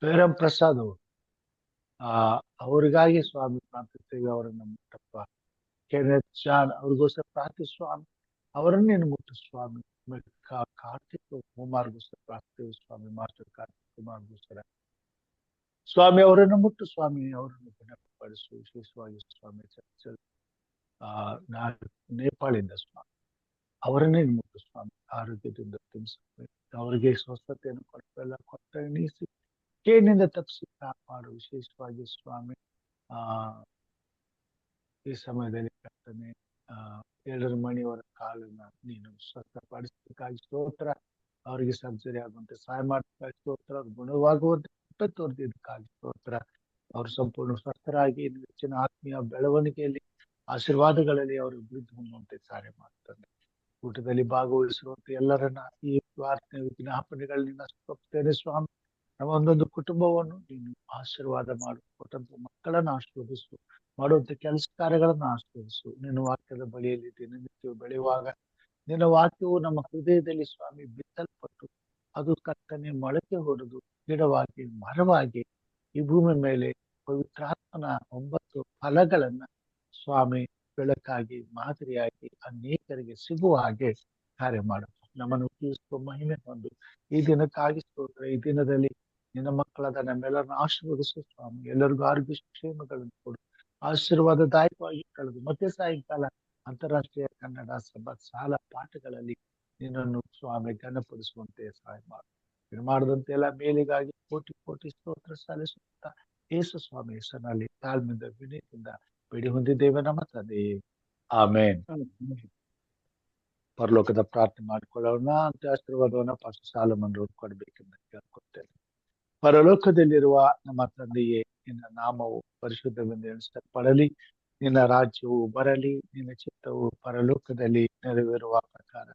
ಪೇರಂ ಪ್ರಸಾದ್ ಅವರು ಅವರಿಗಾಗಿ ಸ್ವಾಮಿ ಪ್ರಾರ್ಥಿಸ್ತೇವೆ. ಅವರನ್ನ ಮುಟ್ಟಪ್ಪ. ಕೆನೆತ್ ಜಾನ್ ಅವ್ರಿಗೋಸ್ಕರ ಪ್ರಾರ್ಥಿಸು ಸ್ವಾಮಿ, ಅವರನ್ನ ನೀನು ಮುಟ್ಟು ಸ್ವಾಮಿ. ಕಾರ್ತಿಕ್ ಕುಮಾರ್ಗೋಸ್ಕರ ಪ್ರಾರ್ಥಿಸ್ತೇವೆ ಸ್ವಾಮಿ. ಮಾಸ್ಟರ್ ಕಾರ್ತಿಕ್ ಕುಮಾರ್ಗೋಸ್ಕರ ಸ್ವಾಮಿ ಅವರನ್ನು ಮುಟ್ಟು ಸ್ವಾಮಿ, ಅವರನ್ನು ಗುಣಪಡಿಸು. ವಿಶೇಷವಾಗಿ ಸ್ವಾಮಿ ಚರ್ಚಲ್ ನೇಪಾಳಿಂದ ಸ್ವಾಮಿ, ಅವರನ್ನೇ ಮುಟ್ಟು ಸ್ವಾಮಿ, ಆರೋಗ್ಯದಿಂದ ತುಂಬಿಸಬೇಕು. ಅವರಿಗೆ ಸ್ವಸ್ಥತೆಯನ್ನು ಕೊಟ್ಟ ಎಣಿಸಿ ಕೇಡಿನಿಂದ ತಪ್ಪಿಸಿ ಕಾಪಾಡು. ವಿಶೇಷವಾಗಿ ಸ್ವಾಮಿ ಈ ಸಮಯದಲ್ಲಿ ಕರ್ತನೆ ಏಳರ ಮಣಿಯವರ ಕಾಲನ್ನ ನೀನು ಸ್ವಸ್ಥಪಡಿಸಬೇಕಾಗಿ ಸ್ತೋತ್ರ. ಅವರಿಗೆ ಸರ್ಜರಿ ಆಗುವಂತೆ ಸಹಾಯ ಮಾಡಬೇಕಾಗಿ ಸ್ತೋತ್ರ. ಅವ್ರು ಗುಣವಾಗುವಂತೆ ತೋರ್ದಿದ್ದಕ್ಕಾಗಿ ಸ್ತೋತ್ರ. ಅವರು ಸಂಪೂರ್ಣ ಸ್ವಸ್ಥರಾಗಿ ಹೆಚ್ಚಿನ ಆತ್ಮೀಯ ಬೆಳವಣಿಗೆಯಲ್ಲಿ, ಆಶೀರ್ವಾದಗಳಲ್ಲಿ ಅವರು ಅಭಿವೃದ್ಧಿ ಹೊಂದುವಂತೆ ಸಹಾಯ ಮಾಡ್ತಾರೆ. ಊಟದಲ್ಲಿ ಭಾಗವಹಿಸುವಂತೆ ಎಲ್ಲರನ್ನ ಈ ಪ್ರಾರ್ಥನೆ ವಿಜ್ಞಾಪನೆಗಳನ್ನ ಸ್ವಾಪ್ತೇನೆ ಸ್ವಾಮಿ. ನಮ್ಮ ಒಂದೊಂದು ಕುಟುಂಬವನ್ನು ನೀನು ಆಶೀರ್ವಾದ ಮಾಡು. ಕೊಟ್ಟಂತ ಮಕ್ಕಳನ್ನ ಆಶೀರ್ವದಿಸು, ಮಾಡುವಂತ ಕೆಲಸ ಕಾರ್ಯಗಳನ್ನ ಆಶೀರ್ವದಿಸು. ನಿನ್ನ ವಾಕ್ಯದ ಬಳಿಯಲ್ಲಿ ದಿನನಿತ್ಯ ಬೆಳೆಯುವಾಗ ನಿನ್ನ ವಾಕ್ಯವು ನಮ್ಮ ಹೃದಯದಲ್ಲಿ ಸ್ವಾಮಿ ಬಿತ್ತಲ್ಪಟ್ಟು ಅದು ಕರ್ತನೆ ಮೊಳಕೆ ಹೊಡೆದು ಗಿಡವಾಗಿ ಮರವಾಗಿ ಈ ಭೂಮಿ ಮೇಲೆ ಪವಿತ್ರಾತ್ಮನ 9 ಫಲಗಳನ್ನ ಸ್ವಾಮಿ ಬೆಳಕಾಗಿ ಮಾದರಿಯಾಗಿ ಅನೇಕರಿಗೆ ಸಿಗುವ ಹಾಗೆ ಕಾರ್ಯ ಮಾಡು. ನಮ್ಮನ್ನು ಉಪಯೋಗಿಸುವ ಮಹಿಮೆ ಹೊಂದು ಈ ದಿನಕ್ಕಾಗಿ ಸ್ತೋತ್ರ. ಈ ದಿನದಲ್ಲಿ ನಿನ್ನ ಮಕ್ಕಳಾದ ನಮ್ಮೆಲ್ಲರನ್ನ ಆಶೀರ್ವದಿಸು ಸ್ವಾಮಿ. ಎಲ್ಲರಿಗೂ ಆರೋಗ್ಯ ಕ್ಷೇಮಗಳನ್ನು ಕೊಡು. ಆಶೀರ್ವಾದದಾಯಕವಾಗಿ ಕಳೆದು ಮತ್ತೆ ಸಾಯಂಕಾಲ ಅಂತಾರಾಷ್ಟ್ರೀಯ ಕನ್ನಡ ಸಭಾ ಸಾಲ ಪಾಠಗಳಲ್ಲಿ ನಿನ್ನನ್ನು ಸ್ವಾಮಿ ಘನಪಡಿಸುವಂತೆ ಸಹಾಯ ಮಾಡು. ಇದು ಮಾಡಿದಂತೆ ಎಲ್ಲ ಮೇಲಿಗಾಗಿ ಕೋಟಿ ಕೋಟಿ ಸ್ತೋತ್ರ ಸಲ್ಲಿಸುತ್ತಾ ಯೇಸು ಸ್ವಾಮಿ ಹೆಸರಿನಲ್ಲಿ ತಾಳ್ಮೆಯಿಂದ ವಿನಯದಿಂದ ಬೇಡಿ ಹೊಂದಿದ್ದೇವೆ ನಮ್ಮ ತಂದೆ. ಆಮೇನ್. ಪರಲೋಕದ ಪ್ರಾರ್ಥನೆ ಮಾಡಿಕೊಳ್ಳೋಣ ಅಂತ ಆಶೀರ್ವಾದವನ್ನ ಪಾಸ್ಟ ಸಾಲಮನ್ ಕೊಡ್ಬೇಕೆಂದು ಕೇಳ್ಕೊಳ್ತೇನೆ. ಪರಲೋಕದಲ್ಲಿರುವ ನಮ್ಮ ತಂದೆಯೇ, ನಿನ್ನ ನಾಮವು ಪರಿಶುದ್ಧವೆಂದು ಎಣಿಸಲ್ಪಡಲಿ. ನಿನ್ನ ರಾಜ್ಯವು ಬರಲಿ. ನಿನ್ನ ಚಿತ್ತವು ಪರಲೋಕದಲ್ಲಿ ನೆರವೇರುವ ಪ್ರಕಾರ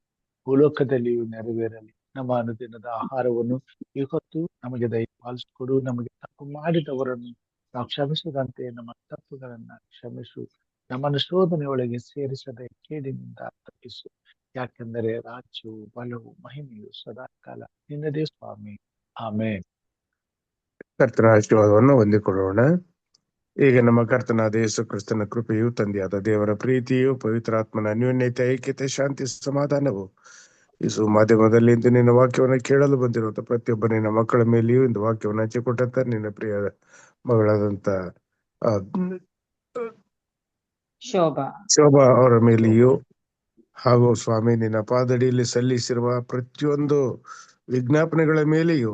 ಭೂಲೋಕದಲ್ಲಿಯೂ ನೆರವೇರಲಿ. ನಮ್ಮ ಅನುದಿನದ ಆಹಾರವನ್ನು ಇವತ್ತು ನಮಗೆ ದಯಪಾಲಿಸಿಕೊಡು. ನಮಗೆ ತಪ್ಪು ಮಾಡಿದವರನ್ನು ನಾವು ಕ್ಷಮಿಸದಂತೆ ನಮ್ಮ ತಪ್ಪುಗಳನ್ನ ಕ್ಷಮಿಸು. ನಮ್ಮನ್ನು ಶೋಧನೆಯೊಳಗೆ ಸೇರಿಸದೆ ಕೇಡಿನಿಂದ ತಪ್ಪಿಸು. ಯಾಕೆಂದರೆ ರಾಜ್ಯವು ಬಲವು ಮಹಿಮೆಯು ಸದಾಕಾಲ ನಿನ್ನದೇ ಸ್ವಾಮಿ. ಆಮೇನ್. ಕರ್ತನ ಆಶೀರ್ವಾದವನ್ನು ಹೊಂದಿಕೊಳ್ಳೋಣ. ಈಗ ನಮ್ಮ ಕರ್ತನಾದ ಯೇಸು ಕ್ರಿಸ್ತನ ಕೃಪೆಯು, ತಂದೆಯಾದ ದೇವರ ಪ್ರೀತಿಯು, ಪವಿತ್ರಾತ್ಮನ ಅನ್ಯೋನ್ಯತೆ, ಐಕ್ಯತೆ, ಶಾಂತಿ, ಸಮಾಧಾನವು ಯೇಸು ಮಾಧ್ಯಮದಲ್ಲಿ ಇಂದು ನಿನ್ನ ವಾಕ್ಯವನ್ನು ಕೇಳಲು ಬಂದಿರುವಂತ ಪ್ರತಿಯೊಬ್ಬ ನಿನ್ನ ಮಕ್ಕಳ ಮೇಲೆಯೂ ಇಂದು ವಾಕ್ಯವನ್ನು ಹಂಚಿಕೊಟ್ಟಂತ ನಿನ್ನ ಪ್ರಿಯ ಮಗಳಾದಂತ ಶೋಭಾ ಅವರ ಮೇಲೆಯೂ ಹಾಗೂ ಸ್ವಾಮಿ ನಿನ್ನ ಪಾದಡಿಯಲ್ಲಿ ಸಲ್ಲಿಸಿರುವ ಪ್ರತಿಯೊಂದು ವಿಜ್ಞಾಪನೆಗಳ ಮೇಲೆಯೂ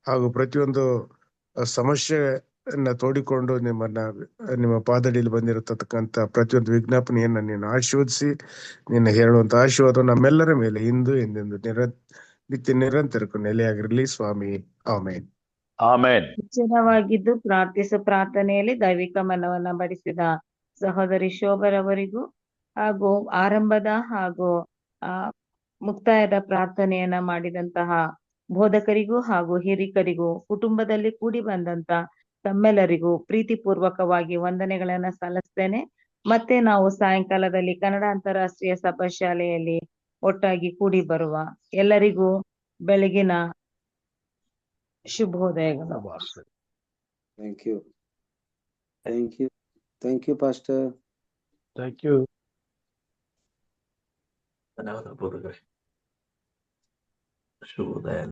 ಹಾಗೂ ಪ್ರತಿಯೊಂದು ಸಮಸ್ಯೆಯನ್ನ ತೋಡಿಕೊಂಡು ನಿಮ್ಮ ಪಾದಡಿಯಲ್ಲಿ ಬಂದಿರತಕ್ಕಂತ ಪ್ರತಿಯೊಂದು ವಿಜ್ಞಾಪನೆಯನ್ನ ನೀನು ಆಶೀರ್ವದಿಸಿ ನಿನ್ನ ಹೇಳುವಂತ ಆಶೀರ್ವಾದ ನಮ್ಮೆಲ್ಲರ ಮೇಲೆ ಇಂದು ಎಂದೆಂದು ನಿತ್ಯ ನಿರಂತರಕ್ಕೂ ನೆಲೆಯಾಗಿರಲಿ ಸ್ವಾಮಿ. ಆಮೇನ್. ಆಮೇನ್. ಎಚ್ಚರವಾಗಿದ್ದು ಪ್ರಾರ್ಥಿಸು ಪ್ರಾರ್ಥನೆಯಲ್ಲಿ ದೈವಿಕ ಮನವನ್ನ ಬಡಿಸಿದ ಸಹೋದರಿ ಶೋಭರವರಿಗೂ ಹಾಗೂ ಆರಂಭದ ಹಾಗೂ ಮುಕ್ತಾಯದ ಪ್ರಾರ್ಥನೆಯನ್ನ ಮಾಡಿದಂತಹ ಬೋಧಕರಿಗೂ ಹಾಗೂ ಹಿರಿಕರಿಗೂ ಕುಟುಂಬದಲ್ಲಿ ಕೂಡಿ ಬಂದಂತ ತಮ್ಮೆಲ್ಲರಿಗೂ ಪ್ರೀತಿಪೂರ್ವಕವಾಗಿ ವಂದನೆಗಳನ್ನ ಸಲ್ಲಿಸ್ತೇನೆ. ಮತ್ತೆ ನಾವು ಸಾಯಂಕಾಲದಲ್ಲಿ ಕನ್ನಡ ಅಂತಾರಾಷ್ಟ್ರೀಯ ಸಭಾ ಶಾಲೆಯಲ್ಲಿ ಒಟ್ಟಾಗಿ ಕೂಡಿ ಬರುವ ಎಲ್ಲರಿಗೂ ಬೆಳಗಿನ ಶುಭೋದಯಗಳು. Thank you. Thank you. Thank you pastor. Thank you. ಧನ್ಯವಾದ ಬೋಧಕರೇ. ಶುಭೋದಯ.